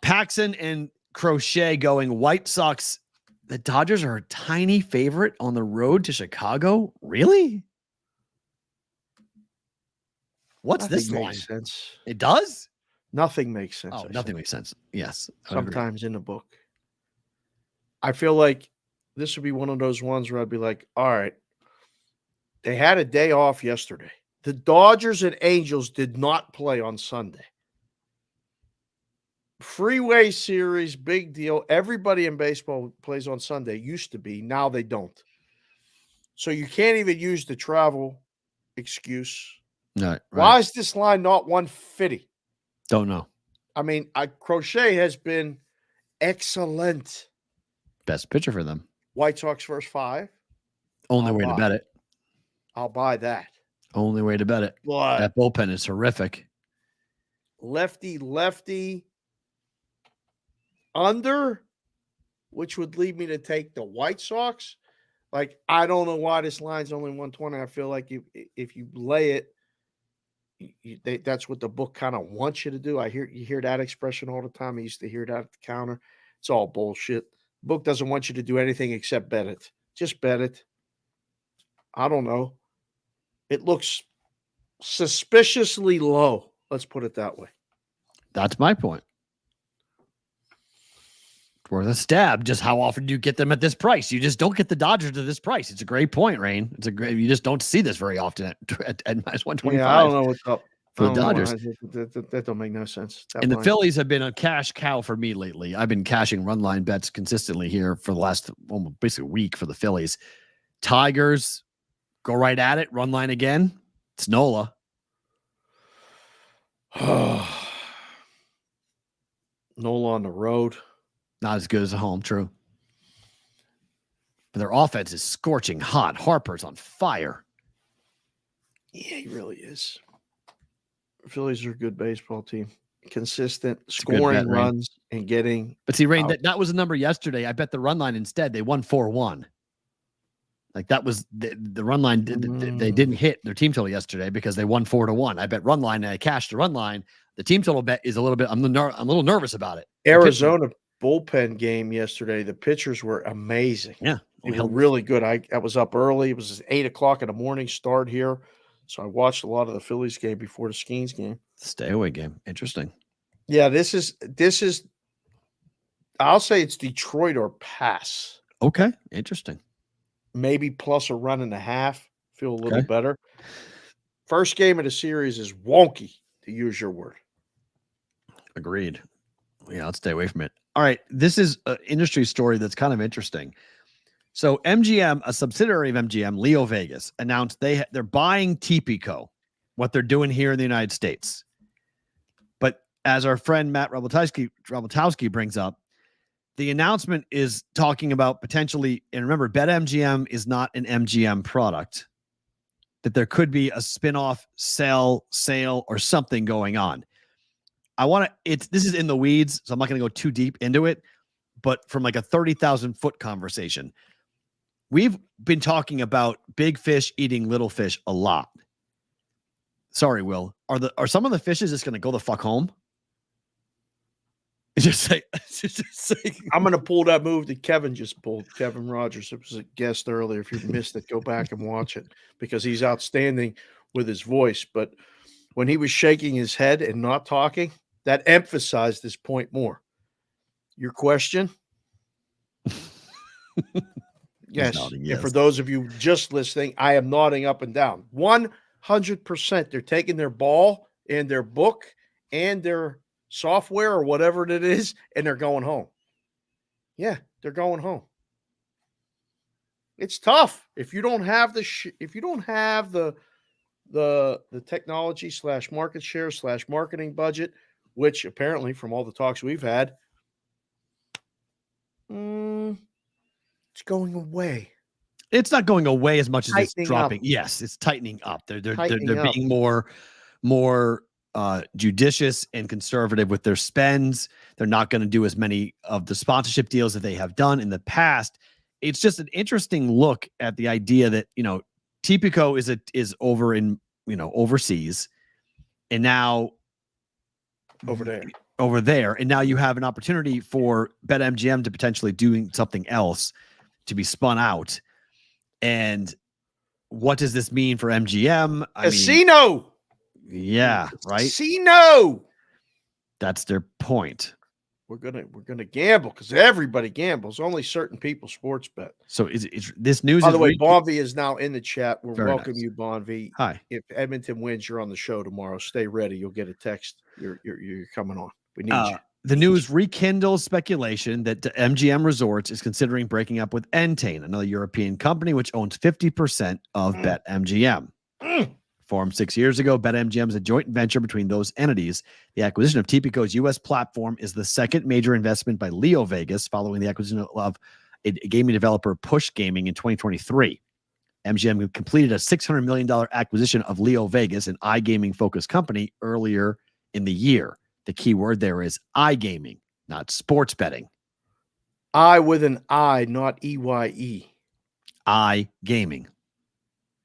Paxson and Crochet going White Sox. The Dodgers are a tiny favorite on the road to Chicago. Really? What's Nothing this line? makes sense. It does? Nothing makes sense. Oh, I nothing said. makes sense. Yes. I would agree. Sometimes in the book. I feel like this would be one of those ones where I'd be like, all right, they had a day off yesterday. The Dodgers and Angels did not play on Sunday. Freeway series, big deal. Everybody in baseball plays on Sunday. Used to be. Now they don't. So you can't even use the travel excuse. No, right. Why is this line not 150? Don't know. I mean, Crochet has been excellent. Best pitcher for them. White Sox first 5. Only I'll way to buy bet it. I'll buy that. Only way to bet it. But That bullpen is horrific. lefty under, which would lead me to take the White Sox. Like, I don't know why this line's only 120. I feel like if you lay it, that's what the book kind of wants you to do. You hear that expression all the time. I used to hear that at the counter. It's all bullshit. The book doesn't want you to do anything except bet it. Just bet it. I don't know. It looks suspiciously low. Let's put it that way. That's my point. Worth a stab. Just how often do you get them at this price? You just don't get the Dodgers at this price. It's a great point, Rain. You just don't see this very often at minus 125. Yeah, I don't know what's up. for the Dodgers. That don't make no sense. And the Phillies have been a cash cow for me lately. I've been cashing run line bets consistently here for the last almost basically week for the Phillies. Tigers go right at it. Run line again. It's Nola. Nola on the road. Not as good as at home, true. But their offense is scorching hot. Harper's on fire. Yeah, he really is. Phillies are a good baseball team. Consistent, It's a good scoring bet, Rain. runs and getting. But see, Rain, out. that was a number yesterday. I bet the run line instead. They won 4-1. Like that was the run line. They didn't hit their team total yesterday because they won 4-1. I bet run line and I cashed the run line. The team total bet is a little bit. I'm a little nervous about it. Arizona bullpen game yesterday. The pitchers were amazing. Yeah, they were really good. I was up early. It was 8:00 in the morning start here, so I watched a lot of the Phillies game before the Skeens game. Stay away game. Interesting. Yeah, this is. I'll say it's Detroit or pass. Okay, interesting. Maybe plus a run and a half. Feel a little better. First game of the series is wonky, to use your word. Agreed. Yeah, let's stay away from it. All right. This is an industry story that's kind of interesting. So MGM, a subsidiary of MGM, Leo Vegas, announced they're buying Tipico, what they're doing here in the United States. But as our friend Matt Rabotowski brings up, the announcement is talking about potentially, and remember, BetMGM is not an MGM product, that there could be a spinoff, sale, or something going on. This is in the weeds, so I'm not going to go too deep into it, but from like a 30,000 foot conversation, we've been talking about big fish eating little fish a lot. Sorry, Will. Are some of the fishes just going to go the fuck home? Just say, I'm going to pull that move that Kevin just pulled. Kevin Rogers, it was a guest earlier. If you missed it, go back and watch it because he's outstanding with his voice. But when he was shaking his head and not talking, that emphasized this point more. Your question? Yes. Nodding, And for those of you just listening, I am nodding up and down. 100%. They're taking their ball and their book and their software or whatever it is, and they're going home. Yeah, they're going home. It's tough if you don't have the technology / market share / marketing budget, which apparently from all the talks we've had, it's going away. It's not going away as much as it's dropping. Up. Yes, it's tightening up. They're Tightening up. being more judicious and conservative with their spends. They're not going to do as many of the sponsorship deals that they have done in the past. It's just an interesting look at the idea that, Tipico is over in, overseas, and now over there. And now you have an opportunity for BetMGM to potentially doing something else, to be spun out. And what does this mean for MGM? Casino. Yeah, right. Casino. That's their point. We're gonna gamble because everybody gambles. Only certain people sports bet. So is this news? By the way, Bonvi is now in the chat. We'll welcome nice. you, Bonvi. Hi. If Edmonton wins, you're on the show tomorrow. Stay ready. You'll get a text. You're coming on. We need you. The news rekindles speculation that MGM Resorts is considering breaking up with Entain, another European company which owns 50% of BetMGM. Formed 6 years ago, BetMGM is a joint venture between those entities. The acquisition of Tipico's U.S. platform is the second major investment by Leo Vegas following the acquisition of a gaming developer, Push Gaming, in 2023. MGM completed a $600 million acquisition of Leo Vegas, an iGaming-focused company, earlier in the year. The key word there is iGaming, not sports betting. I with an I, not EYE. iGaming.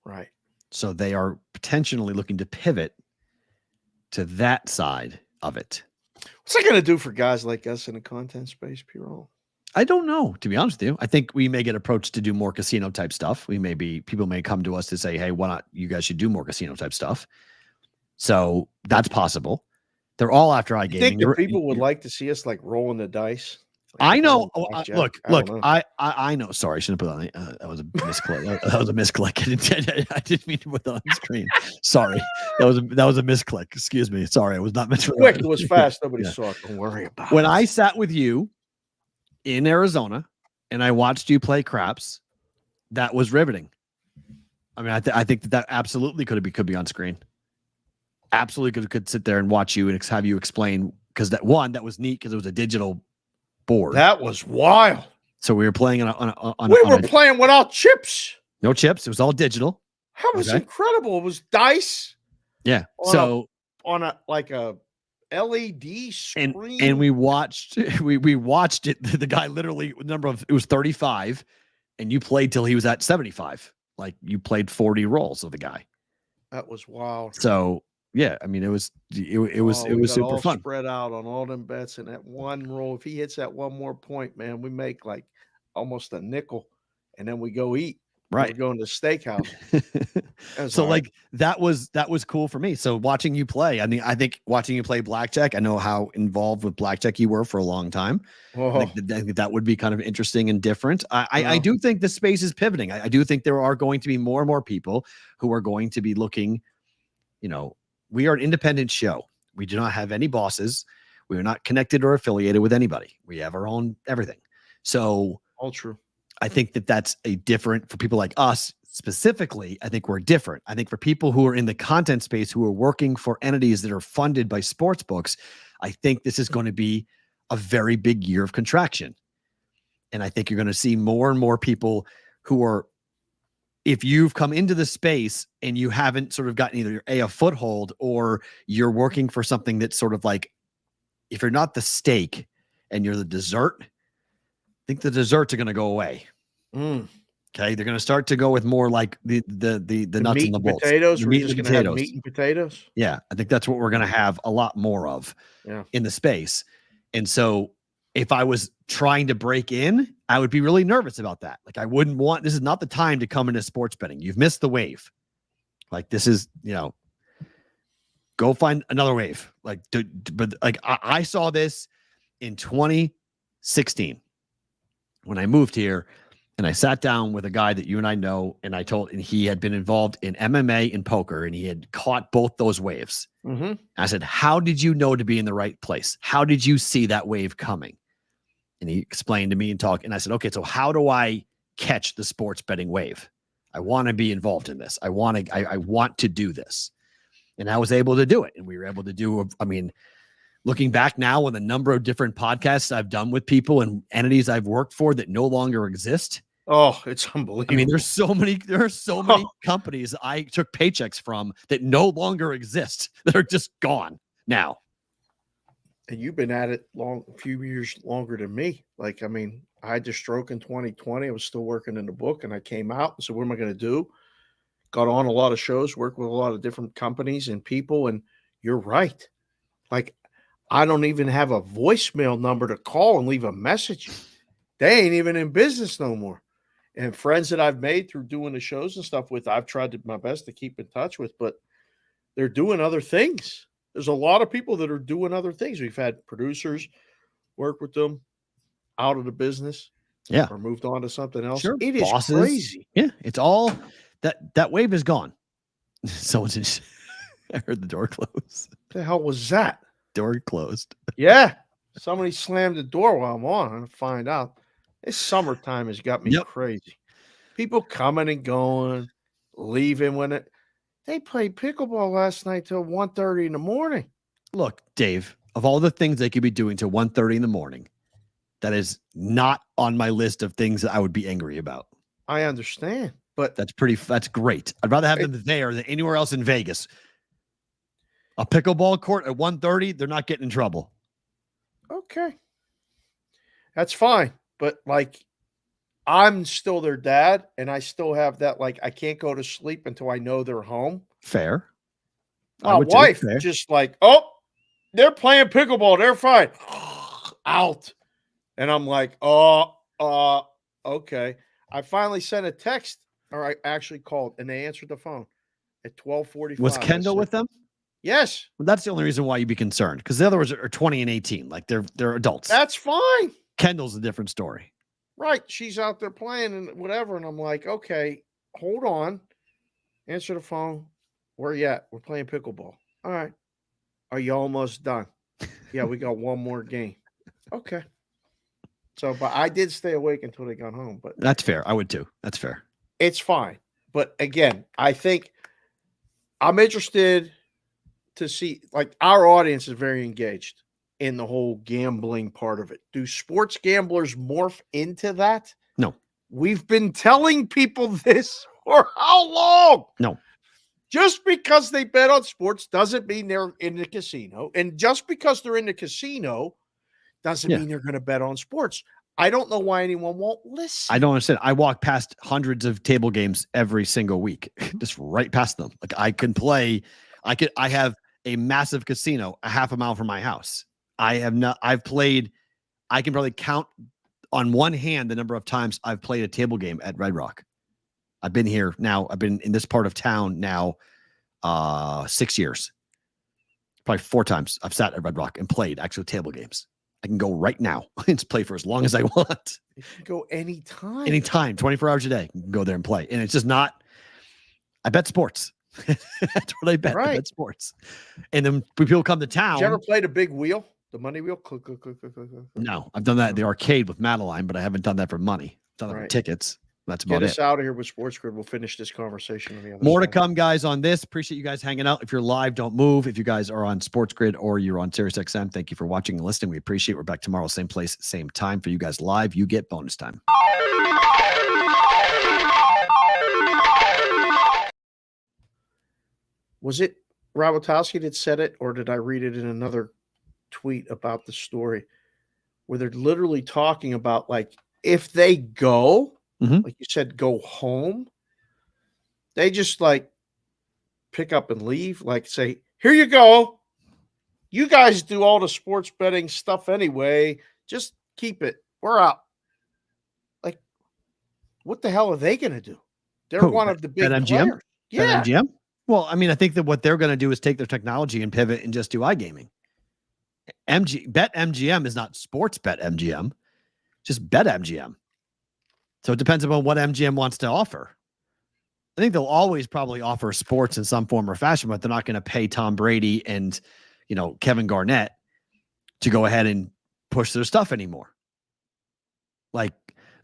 Right. So they are potentially looking to pivot to that side of it. What's that going to do for guys like us in the content space, Pirro? I don't know, to be honest with you. I think we may get approached to do more casino type stuff. People may come to us to say, hey, why not? You guys should do more casino type stuff. So that's possible. They're all after iGaming. You think that people would like to see us like rolling the dice? I know. Blackjack. Look. don't know. I know. Sorry, I shouldn't put it on. That was a misclick. That was a misclick. I didn't mean to put that on the screen. Sorry, that was a misclick. Excuse me. Sorry, I was not meant to. Quick, it was fast. Nobody Yeah. saw it. Don't worry about When it. I sat with you in Arizona and I watched you play craps, that was riveting. I mean, I think that absolutely could be on screen. Absolutely could sit there and watch you and have you explain, because that was neat because it was a digital board. That was wild. So we were playing on We were playing without chips. no chips. It was all digital. That was Okay. incredible. It was dice Yeah. On So on a LED screen. and we watched we watched it. The guy literally it was 35, and you played till he was at 75. Like you played 40 rolls of the guy. That was wild. So yeah, I mean it was We got super all fun. spread out on all them bets, and that one roll, if he hits that one more point, man, we make like almost a nickel, and then we go eat. Right. We're going to steakhouse. That's So all right. like that was cool for me. So watching you play, I mean, I think watching you play blackjack, I know how involved with blackjack you were for a long time. I think that would be kind of interesting and different. I do think the space is pivoting. I do think there are going to be more and more people who are going to be looking, we are an independent show. We do not have any bosses. We are not connected or affiliated with anybody. We have our own everything. So all true. I think that's a different for people like us specifically. I think we're different. I think for people who are in the content space, who are working for entities that are funded by sports books, I think this is going to be a very big year of contraction. And I think you're going to see more and more people who are, if you've come into the space and you haven't sort of gotten either a foothold, or you're working for something that's sort of like, if you're not the steak and you're the dessert, I think the desserts are going to go away. Okay, they're going to start to go with more like the nuts meat and the bolts. potatoes. The We're meat just and going to have potatoes. meat and potatoes. Yeah, I think that's what we're going to have a lot more of in the space. And so if I was trying to break in, I would be really nervous about that. Like I wouldn't want, this is not the time to come into sports betting. You've missed the wave. Like this is, go find another wave. Like, but like I saw this in 2016 when I moved here. And I sat down with a guy that you and I know, and and he had been involved in MMA and poker, and he had caught both those waves. Mm-hmm. I said, how did you know to be in the right place? How did you see that wave coming? And he explained to me and talked. And I said, okay, so how do I catch the sports betting wave? I want to be involved in this. I want to do this. And I was able to do it. And we were able to do, looking back now on the number of different podcasts I've done with people and entities I've worked for that no longer exist. Oh, it's unbelievable. I mean, there are so many companies I took paychecks from that no longer exist, that are just gone now. And you've been at it a few years longer than me. Like, I had the stroke in 2020. I was still working in the book, and I came out and said, what am I going to do? Got on a lot of shows, worked with a lot of different companies and people. And you're right. Like, I don't even have a voicemail number to call and leave a message. They ain't even in business no more. And friends that I've made through doing the shows and stuff with, I've tried my best to keep in touch with, but they're doing other things. There's a lot of people that are doing other things. We've had producers work with them out of the business. Yeah. Or moved on to something else. Sure. It is Bosses. crazy. Yeah. It's all that wave is gone. Someone just, I heard the door close. What the hell was that? Door closed. Yeah. Somebody slammed the door while I'm on. I'm going to find out. This summertime has got me crazy. People coming and going, leaving they played pickleball last night till 1:30 in the morning. Look, Dave, of all the things they could be doing till 1:30 in the morning, that is not on my list of things that I would be angry about. I understand, but that's great. I'd rather have them there than anywhere else in Vegas. A pickleball court at 1:30, they're not getting in trouble. Okay. That's fine. But like, I'm still their dad, and I still have that, like, I can't go to sleep until I know they're home. Fair. My wife just like, oh, they're playing pickleball. They're fine. Out. And I'm like, okay. I finally sent a text, or I actually called, and they answered the phone at 12:45. Was Kendall with them? Yes. Well, that's the only reason why you'd be concerned, because the others are 20 and 18. Like they're adults. That's fine. Kendall's a different story. Right. She's out there playing and whatever. And I'm like, okay, hold on. Answer the phone. Where you at? We're playing pickleball. All right. Are you almost done? Yeah, we got one more game. Okay. So, but I did stay awake until they got home. But That's fair. I would too. That's fair. it's fine. But again, I think I'm interested to see, like, our audience is very engaged in the whole gambling part of it. Do sports gamblers morph into that? No. We've been telling people this for how long? No. Just because they bet on sports doesn't mean they're in the casino. And just because they're in the casino doesn't mean they're going to bet on sports. I don't know why anyone won't listen. I don't understand. I walk past hundreds of table games every single week, just right past them. Like I can play. I have a massive casino a half a mile from my house. I've played. I can probably count on one hand the number of times I've played a table game at Red Rock. I've been here now. I've been in this part of town now 6 years. Probably 4 times I've sat at Red Rock and played actual table games. I can go right now and play for as long as I want. You can go anytime. Anytime, 24 hours a day. You can go there and play. And it's just not, I bet sports. That's what I bet. I bet sports. And then when people come to town. Did you ever play the big wheel? The money wheel? Click, click, click, click, click, click. No, I've done that at the arcade with Madeline, but I haven't done that for money. I've done that for tickets. That's about Get it. us out of here with Sports Grid. We'll finish this conversation on the other More to side. come, guys, on this. Appreciate you guys hanging out. If you're live, don't move. If you guys are on Sports Grid or you're on SiriusXM, thank you for watching and listening. We appreciate it. We're back tomorrow, same place, same time. For you guys live, you get bonus time. Was it Rabatowski that said it, or did I read it in another tweet about the story where they're literally talking about, like, if they go, like you said, go home, they just like pick up and leave, like say, here you go. You guys do all the sports betting stuff anyway. Just keep it. We're out. Like, what the hell are they going to do? They're one of the big BetMGM? players. Yeah. BetMGM? Well, I mean, I think that what they're going to do is take their technology and pivot and just do iGaming. BetMGM is not sports BetMGM, just BetMGM. So it depends upon what MGM wants to offer. I think they'll always probably offer sports in some form or fashion, but they're not going to pay Tom Brady and, you know, Kevin Garnett to go ahead and push their stuff anymore. Like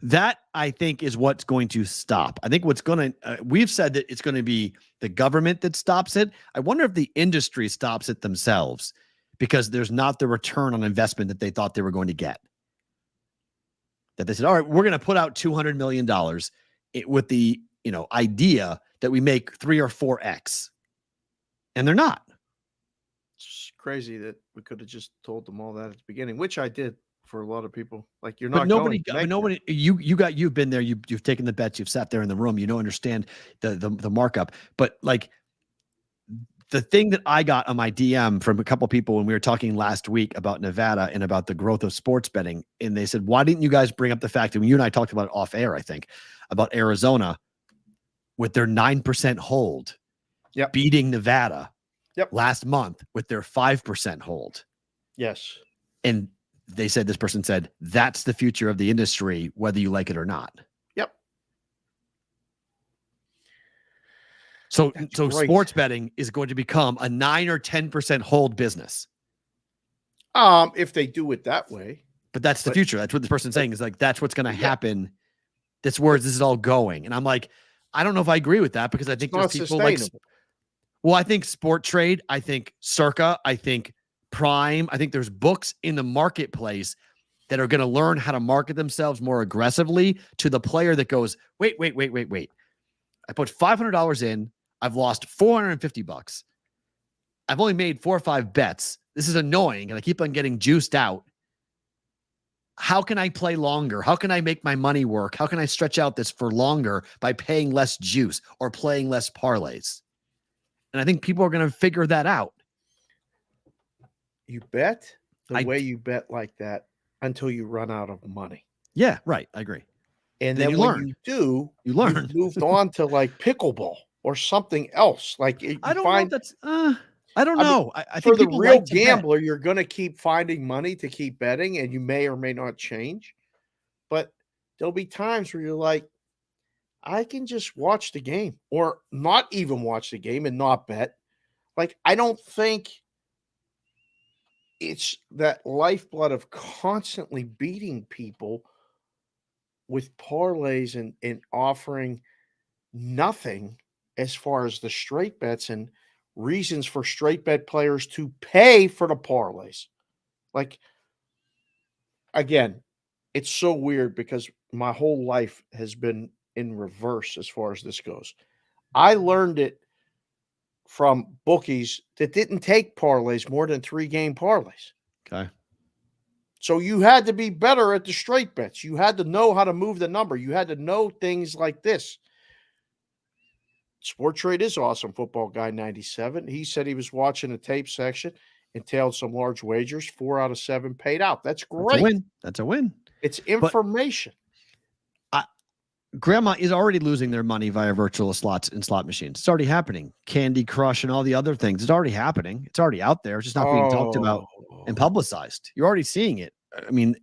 that, I think, is what's going to stop. I think what's going to, we've said that it's going to be the government that stops it. I wonder if the industry stops it themselves because there's not the return on investment that they thought they were going to get. That they said, all right, we're going to put out $200 million with the, you know, idea that we make 3 or 4x. And they're not. It's crazy that we could have just told them all that at the beginning, which I did for a lot of people. Like, you're not But nobody, going nobody, you've been there, you've taken the bets, you've sat there in the room, you don't understand the markup. But like the thing that I got on my DM from a couple of people when we were talking last week about Nevada and about the growth of sports betting, and they said, why didn't you guys bring up the fact that when you and I talked about it off air, I think, about Arizona with their 9% hold, beating Nevada last month with their 5% hold. Yes. And they said, this person said, that's the future of the industry, whether you like it or not. Yep. So sports betting is going to become a 9 or 10% hold business. If they do it that way. But that's the future. That's what the person's saying is like, that's what's going to happen. That's where this is all going. And I'm like, I don't know if I agree with that because I think there's people like, well, I think Sport Trade, I think Circa, I think Prime, I think there's books in the marketplace that are going to learn how to market themselves more aggressively to the player that goes, wait. I put $500 in. I've lost $450. I've only made 4 or 5 bets. This is annoying. And I keep on getting juiced out. How can I play longer? How can I make my money work? How can I stretch out this for longer by paying less juice or playing less parlays? And I think people are going to figure that out. You bet the way you bet like that until you run out of money. Yeah, right. I agree. And then you when learn. you do, you learn. You've moved on to like pickleball or something else. Like I don't know if that's I don't know. I for think the people real like to bet. gambler, you're going to keep finding money to keep betting, and you may or may not change. But there'll be times where you're like, I can just watch the game or not even watch the game and not bet. Like, I don't think it's that lifeblood of constantly beating people with parlays and offering nothing as far as the straight bets and reasons for straight bet players to pay for the parlays. Like, again, it's so weird because my whole life has been in reverse as far as this goes. I learned it from bookies that didn't take parlays more than 3-game parlays. Okay. So you had to be better at the straight bets. You had to know how to move the number. You had to know things like this. Sport Trade is awesome. Football Guy 97. He said he was watching the tape section, entailed some large wagers. 4 out of 7 paid out. That's great. That's a win. That's a win. It's information. Grandma is already losing their money via virtual slots and slot machines. It's already happening. Candy Crush and all the other things. It's already happening. It's already out there. It's just not being talked about and publicized. You're already seeing it. I mean,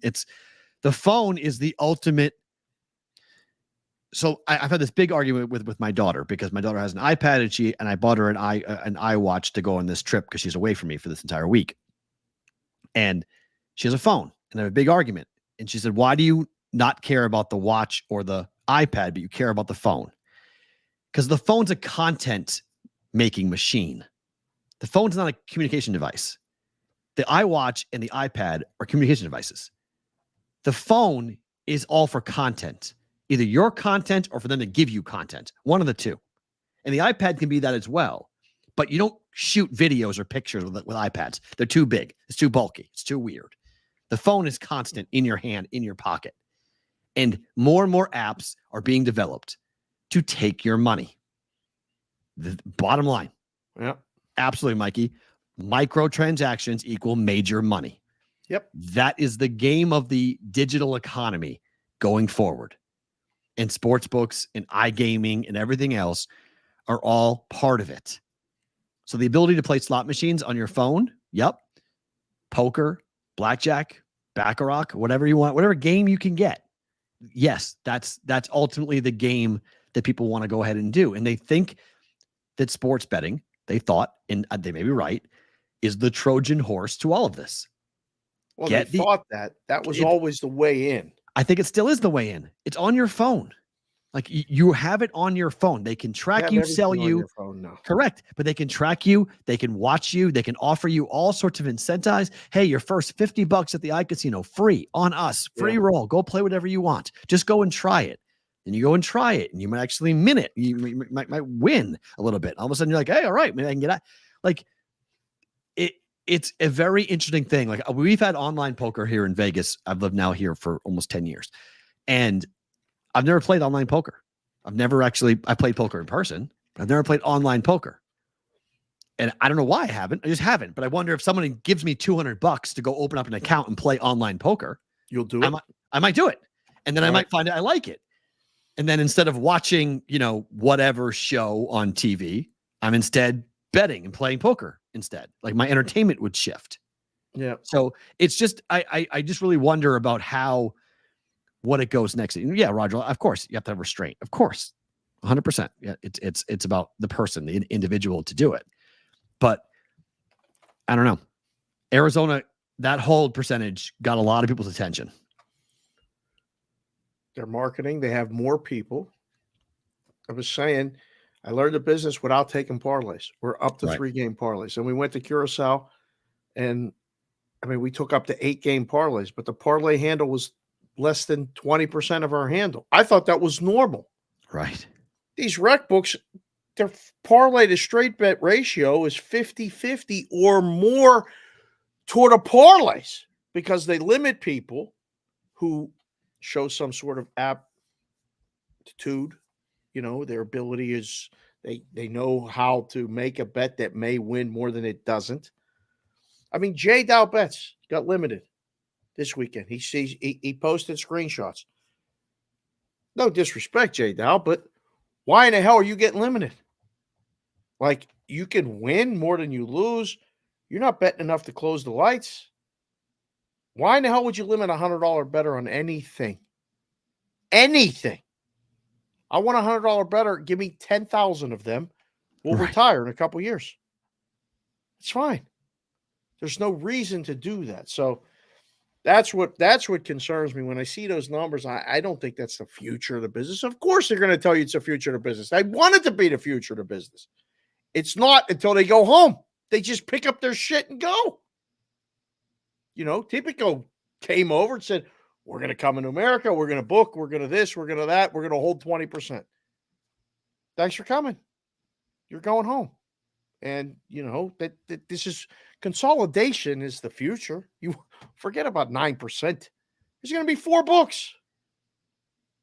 the phone is the ultimate. So I've had this big argument with my daughter because my daughter has an iPad and I bought her an iWatch to go on this trip because she's away from me for this entire week. And she has a phone and I have a big argument. And she said, why do you not care about the watch or the iPad, but you care about the phone? Because the phone's a content making machine. The phone's not a communication device. The iWatch and the iPad are communication devices. The phone is all for content, either your content or for them to give you content, one of the two. And the iPad can be that as well, but you don't shoot videos or pictures with iPads. They're too big. It's too bulky. It's too weird. The phone is constant in your hand, in your pocket. And more apps are being developed to take your money. The bottom line. Yeah. Absolutely, Mikey. Microtransactions equal major money. Yep. That is the game of the digital economy going forward. And sports books and iGaming and everything else are all part of it. So the ability to play slot machines on your phone, yep. Poker, blackjack, baccarat, whatever you want, whatever game you can get. Yes, that's ultimately the game that people want to go ahead and do. And they think that sports betting, they thought, and they may be right, is the Trojan horse to all of this. Well, they thought that was always the way in. I think it still is the way in. It's on your phone. Like you have it on your phone. They can track you, sell you. Correct. But they can track you. They can watch you. They can offer you all sorts of incentives. Hey, your first $50 at the iCasino, free on us, free roll. Go play whatever you want. Just go and try it. And you go and try it, and you might actually min it. You might win a little bit. All of a sudden, you're like, hey, all right, maybe I can get out. Like it's a very interesting thing. Like we've had online poker here in Vegas. I've lived now here for almost 10 years, and I've never played online poker. I played poker in person. I've never played online poker. And I don't know why I haven't. I just haven't. But I wonder if someone gives me $200 to go open up an account and play online poker. You'll do it? I might do it. And then I might find it. I like it. And then instead of watching, whatever show on TV, I'm instead betting and playing poker instead. Like my entertainment would shift. Yeah. So it's just, I just really wonder about what it goes next. Yeah, Roger, of course you have to have restraint. Of course. 100%. Yeah. It's about the person, the individual to do it. But I don't know. Arizona, that hold percentage got a lot of people's attention. They're marketing. They have more people. I was saying, I learned the business without taking parlays. We're up to 3-game parlays. And we went to Curacao, and we took up to 8-game parlays, but the parlay handle was less than 20% of our handle. I thought that was normal. Right. These rec books, their parlay to straight bet ratio is 50-50 or more toward a parlays because they limit people who show some sort of aptitude. Their ability is they know how to make a bet that may win more than it doesn't. J. Dow Bets got limited this weekend. He posted screenshots. No disrespect, J. Dow, but why in the hell are you getting limited? Like, you can win more than you lose. You're not betting enough to close the lights. Why in the hell would you limit a $100 better on anything? Anything. I want a $100 better. Give me 10,000 of them. We'll retire in a couple years. It's fine. There's no reason to do that. So that's what concerns me when I see those numbers. I don't think that's the future of the business. Of course, they're going to tell you it's the future of the business. I want it to be the future of the business. It's not until they go home. They just pick up their shit and go. You know, Tipico came over and said, we're going to come into America. We're going to book. We're going to this. We're going to that. We're going to hold 20%. Thanks for coming. You're going home. And, you know, that this is consolidation is the future. You forget about 9%. There's going to be 4 books.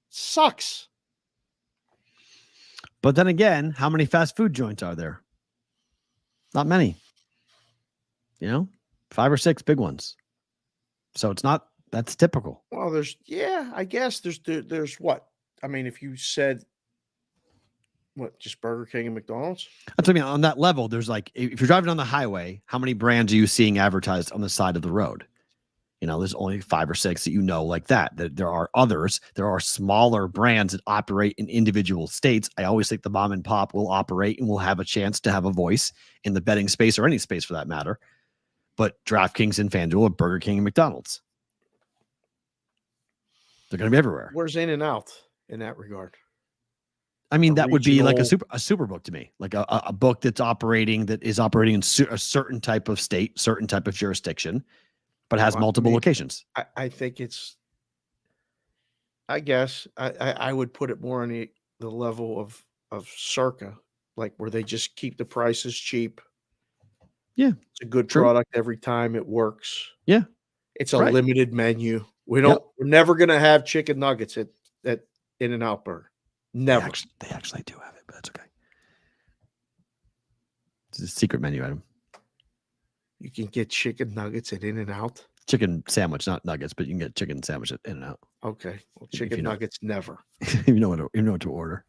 Sucks. But then again, how many fast food joints are there? Not many. You know, 5 or 6 big ones. So it's not, that's typical. Well, I guess there's what? I mean, if you said, what, just Burger King and McDonald's? That's what I mean. On that level, there's like, if you're driving on the highway, how many brands are you seeing advertised on the side of the road? You know, there's only 5 or 6 that you know like that. There are others. There are smaller brands that operate in individual states. I always think the mom and pop will operate and will have a chance to have a voice in the betting space or any space for that matter. But DraftKings and FanDuel are Burger King and McDonald's. They're going to be everywhere. Where's In-N-Out in that regard? I mean, that would be like a super book to me, like a book that is operating in a certain type of state, certain type of jurisdiction, but has multiple locations. I think it's, I guess I would put it more on the level of Circa, like where they just keep the prices cheap. Yeah. It's a good product every time it works. Yeah. It's a limited menu. We're never going to have chicken nuggets at In-N-Out Burger. Never. They actually do have it, but that's okay. It's a secret menu item. You can get chicken nuggets at In-N-Out. Chicken sandwich, not nuggets, but you can get chicken sandwich at In-N-Out. Okay. Well, chicken nuggets, never. You know what to order.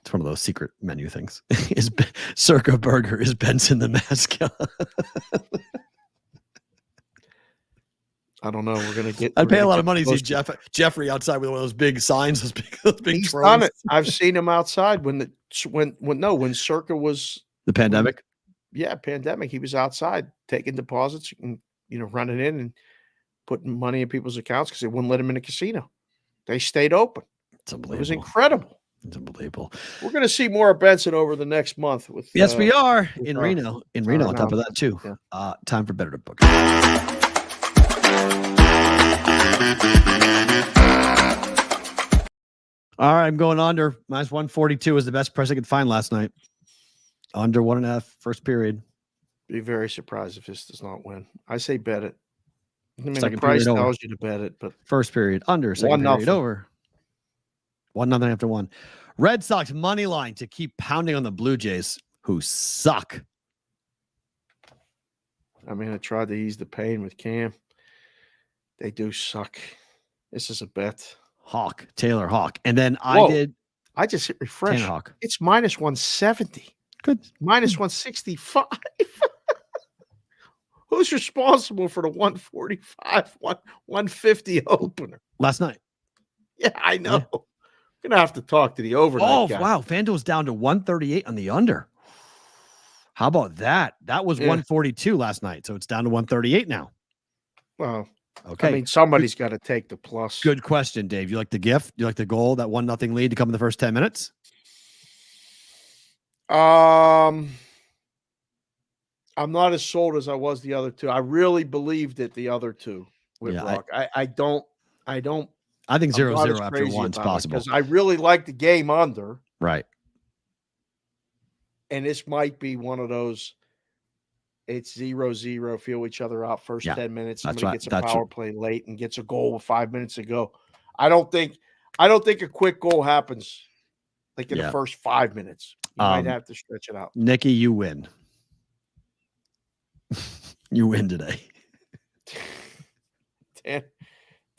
It's one of those secret menu things. Is Circa Burger, is Benson the mascot? I don't know. We're gonna get. I'd pay a lot of money to see Jeffrey outside with one of those big signs, those big. He's done it. I've seen him outside when Circa was the pandemic. Pandemic. He was outside taking deposits and running in and putting money in people's accounts because they wouldn't let him in the casino. They stayed open. It's unbelievable. It was incredible. It's unbelievable. We're going to see more of Benson over the next month. Yes, we are in Reno. In Reno, on top of that too. Yeah. Time for Better to Book. All right, I'm going under. Minus 142 is the best price I could find last night. Under 1.5 first period. Be very surprised if this does not win. I say bet it. I mean, Second the price period tells you to bet it, but first period under, second period over. 1-0 after 1. Red Sox money line to keep pounding on the Blue Jays, who suck. I mean, I tried to ease the pain with Cam. They do suck. This is a bet. Taylor Hawk. And then I just hit refresh. Tanner Hawk. It's minus 170. Good. Minus 165. Who's responsible for the 145, 150 opener? Last night. Yeah, I know. Yeah. I'm going to have to talk to the overnight guy. Wow. FanDuel's down to 138 on the under. How about that? That was 142 last night, so it's down to 138 now. Well, okay. I mean, somebody's got to take the plus. Good question, Dave. You like the gift? You like the goal, that 1-0 lead to come in the first 10 minutes? I'm not as sold as I was the other two. I really believed it the other two with Rock. I think 0-0 after one's possible. Because I really like the game under. Right. And this might be one of those, it's 0-0, feel each other out first 10 minutes. Somebody gets a power play late and gets a goal with 5 minutes to go. I don't think a quick goal happens like in the first 5 minutes. You might have to stretch it out. Nikki, you win. You win today.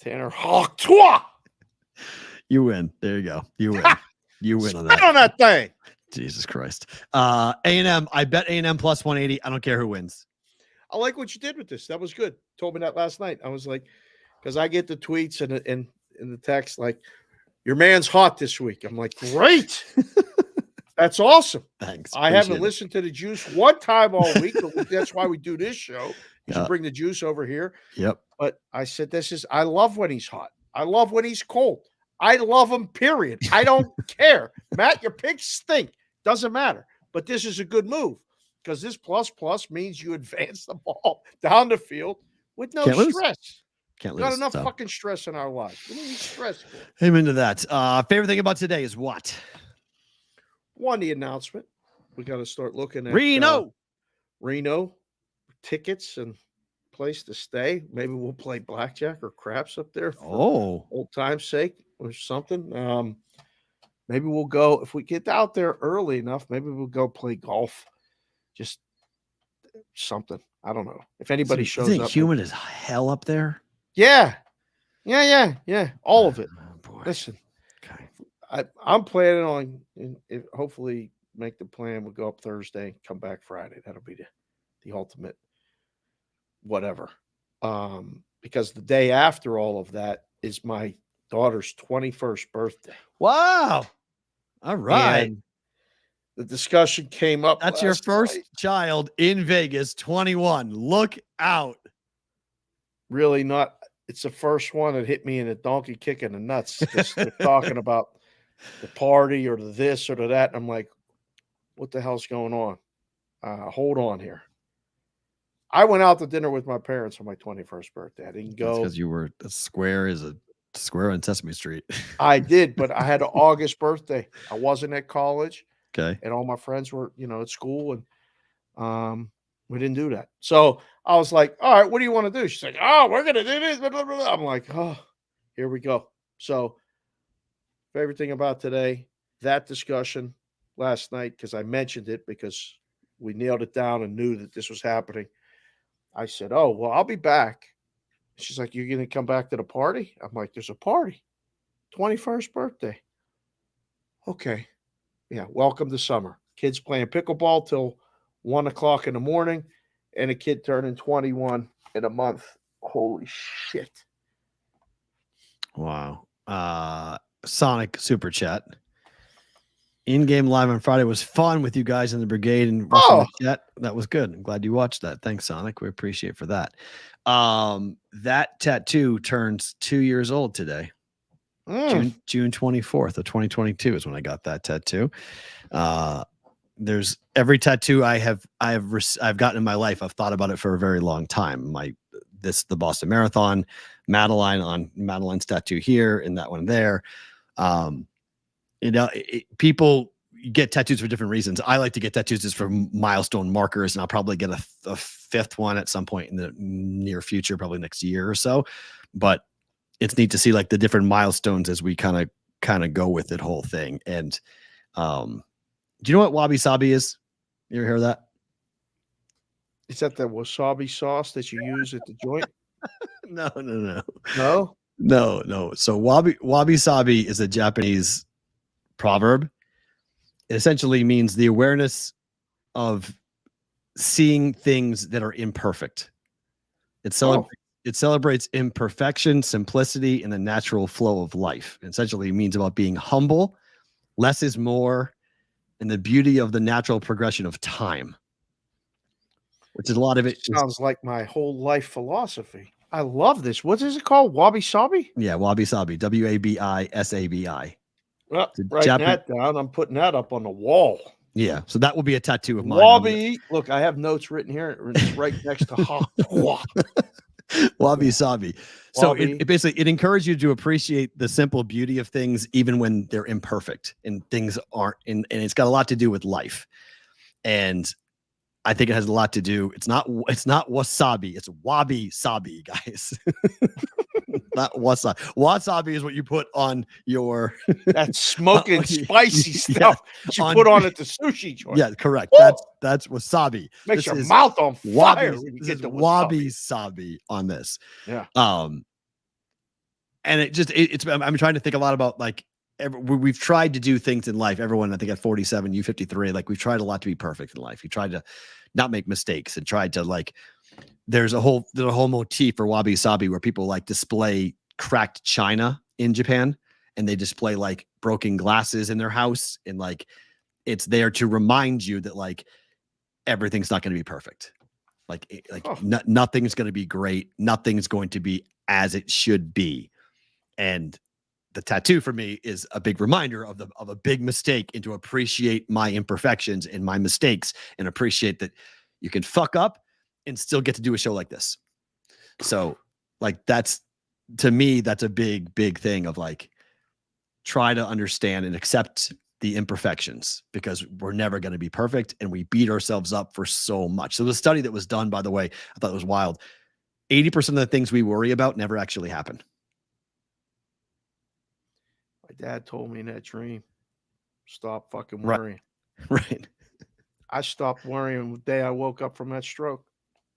Tanner Hawk. You win. There you go. You win. You win on that. On that thing. Jesus Christ. A&M. I bet A&M plus 180. I don't care who wins. I like what you did with this. That was good. Told me that last night. I was like, because I get the tweets and in the text like, your man's hot this week. I'm like, great. That's awesome. Thanks. I haven't listened to the Juice one time all week. But that's why we do this show. You should bring the Juice over here. Yep. But I said, I love when he's hot. I love when he's cold. I love him, period. I don't care. Matt, your picks stink. Doesn't matter. But this is a good move because this plus means you advance the ball down the field with no stress. Can't lose. Got enough fucking stress in our lives. We don't need stress for it. I'm into that. Favorite thing about today is what? One, the announcement. We got to start looking at Reno tickets and place to stay. Maybe we'll play blackjack or craps up there for old time's sake or something. Maybe we'll go if we get out there early enough. Maybe we'll go play golf. Just something. I don't know if anybody shows up. Humid as hell up there. Yeah. All of it. Oh, boy. Listen, okay. I'm planning on hopefully make the plan. We'll go up Thursday, come back Friday. That'll be the ultimate whatever. Because the day after all of that is my daughter's 21st birthday. Wow. All right. And the discussion came up. That's your first child in Vegas, 21. Look out. Really not. It's the first one that hit me in a donkey kick in the nuts. They're talking about the party or the this or the that. I'm like, what the hell's going on? Hold on here. I went out to dinner with my parents on my 21st birthday. I didn't go. Because you were a square on Sesame Street. I did, but I had an August birthday. I wasn't at college. Okay. And all my friends were, at school. And we didn't do that. So I was like, all right, what do you want to do? She's like, oh, we're going to do this. Blah, blah, blah. I'm like, oh, here we go. So favorite thing about today, that discussion last night, because I mentioned it because we nailed it down and knew that this was happening. I said, oh, well, I'll be back. She's like, you're going to come back to the party? I'm like, there's a party. 21st birthday. Okay. Yeah. Welcome to summer. Kids playing pickleball till 1 o'clock in the morning and a kid turning 21 in a month. Holy shit. Wow. Sonic super chat. In-game live on Friday was fun with you guys in the brigade and watching the chat. That was good. I'm glad you watched that. Thanks, Sonic. We appreciate for that. That tattoo turns 2 years old today. June 24th of 2022 is when I got that tattoo. There's every tattoo I've gotten in my life. I've thought about it for a very long time. The Boston Marathon, Madeline's tattoo here and that one there. People get tattoos for different reasons. I like to get tattoos just for milestone markers, and I'll probably get a fifth one at some point in the near future, probably next year or so. But it's neat to see like the different milestones as we kind of go with it whole thing. And do you know what wabi sabi is? You ever hear of that? Is that the wasabi sauce that you use at the joint? No. So wabi sabi is a Japanese proverb. It essentially means the awareness of seeing things that are imperfect. It celebrates imperfection, simplicity, and the natural flow of life. It essentially means about being humble, less is more, and the beauty of the natural progression of time. Which is a lot of it. Sounds like my whole life philosophy. I love this. What is it called? Wabi sabi? Yeah, wabi sabi. WABISABI. Well, writing that down. I'm putting that up on the wall. Yeah, so that will be a tattoo of mine. Wabi. Look, I have notes written here. It's right next to wabi sabi. So it basically encourages you to appreciate the simple beauty of things, even when they're imperfect and things aren't. And it's got a lot to do with life. And I think it has a lot to do. It's not wasabi. It's wabi sabi, guys. Not wasabi. Wasabi is what you put on your that smoking spicy stuff that you put on at the sushi joint. Yeah, correct. Woo! That's wasabi. Makes your mouth on fire when you get the wabi sabi on this. Yeah. And I'm trying to think a lot about like we've tried to do things in life. Everyone, I think at 47, you 53, like we've tried a lot to be perfect in life. You tried to not make mistakes and tried to like, there's a whole motif for wabi sabi where people like display cracked china in Japan, and they display like broken glasses in their house. And like, it's there to remind you that like everything's not going to be perfect. Nothing's going to be great. Nothing's going to be as it should be. And the tattoo for me is a big reminder of a big mistake, and to appreciate my imperfections and my mistakes, and appreciate that you can fuck up and still get to do a show like this. So like, that's, to me, that's a big, big thing of like, try to understand and accept the imperfections, because we're never going to be perfect, and we beat ourselves up for so much. So the study that was done, by the way, I thought it was wild. 80% of the things we worry about never actually happen. My dad told me in that dream, stop fucking worrying. Right. I stopped worrying the day I woke up from that stroke.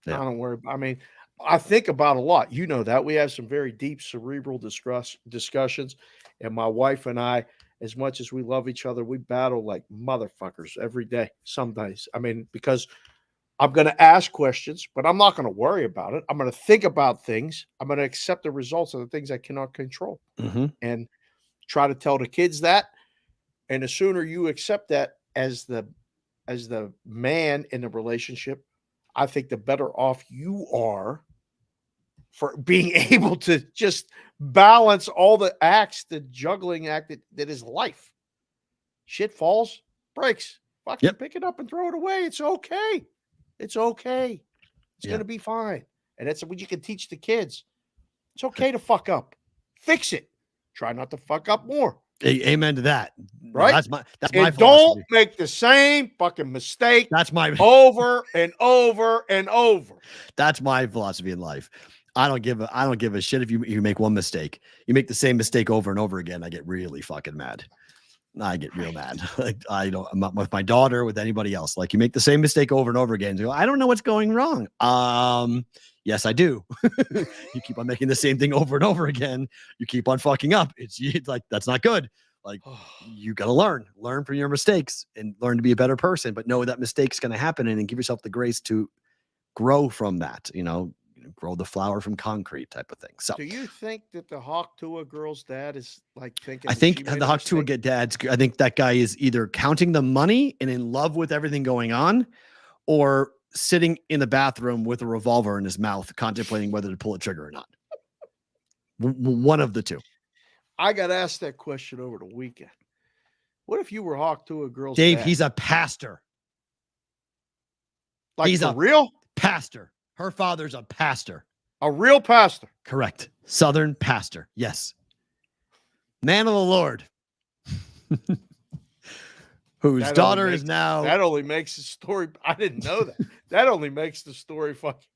Yeah. I don't worry. I mean, I think about a lot. You know that. We have some very deep cerebral discussions. And my wife and I, as much as we love each other, we battle like motherfuckers every day, some days. I mean, because I'm going to ask questions, but I'm not going to worry about it. I'm going to think about things. I'm going to accept the results of the things I cannot control. Mm-hmm. And try to tell the kids that. And the sooner you accept that as the man in the relationship, I think the better off you are for being able to just balance all the acts, the juggling act that is life. Shit falls, breaks. Fucking pick it up and throw it away. It's okay. It's okay. It's going to be fine. And that's what you can teach the kids. It's okay to fuck up. Fix it. Try not to fuck up more. Amen to that. Right? That's my don't philosophy. make the same fucking mistake. That's my over and over and over. That's my philosophy in life. I don't give a shit if you make one mistake. You make the same mistake over and over again, I get really fucking mad. I get real mad. Like, I'm not with my daughter, with anybody else. Like, you make the same mistake over and over again. You go, I don't know what's going wrong. Yes, I do. You keep on making the same thing over and over again. You keep on fucking up. It's like, that's not good. Like, you got to learn from your mistakes and learn to be a better person, but know that mistake's going to happen, and give yourself the grace to grow from that, grow the flower from concrete type of thing. So do you think that the Hawk Tuah girl's dad is like thinking? I think the Hawk Tuah dad's, I think that guy is either counting the money and in love with everything going on, or sitting in the bathroom with a revolver in his mouth, contemplating whether to pull a trigger or not. One of the two. I got asked that question over the weekend. What if you were Hawk Tuah girl's Dave, dad? he's a pastor. Like, he's a a real pastor. Her father's a pastor. A real pastor. Correct. Southern pastor. Yes. Man of the Lord. Whose That daughter only is makes- now. That only makes the story. I didn't know that. That only makes the story fucking.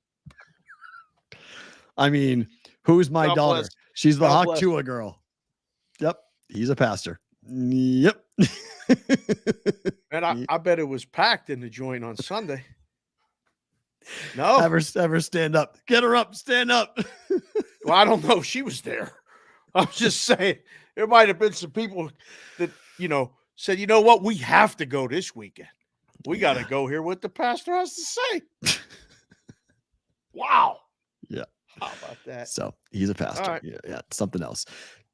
I mean, who's my God daughter? bless. She's the God Hawk bless. Tuah girl. Yep. He's a pastor. Yep. And I bet it was packed in the joint on Sunday. No, Ever stand up. Get her up. Stand up. well, I don't know if she was there. I'm just saying there might have been some people that said, you know what, we have to go this weekend. We got to go hear what the pastor has to say. Wow. Yeah. How about that? So he's a pastor. All right. Yeah. Something else.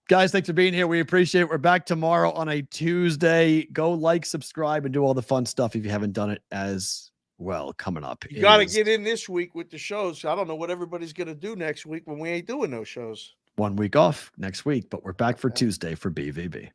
Guys, thanks for being here. We appreciate it. We're back tomorrow on a Tuesday. Go like, subscribe, and do all the fun stuff if you haven't done it as well. Coming up. You got to get in this week with the shows. I don't know what everybody's going to do next week when we ain't doing no shows. 1 week off next week, but we're back for Tuesday for BVB.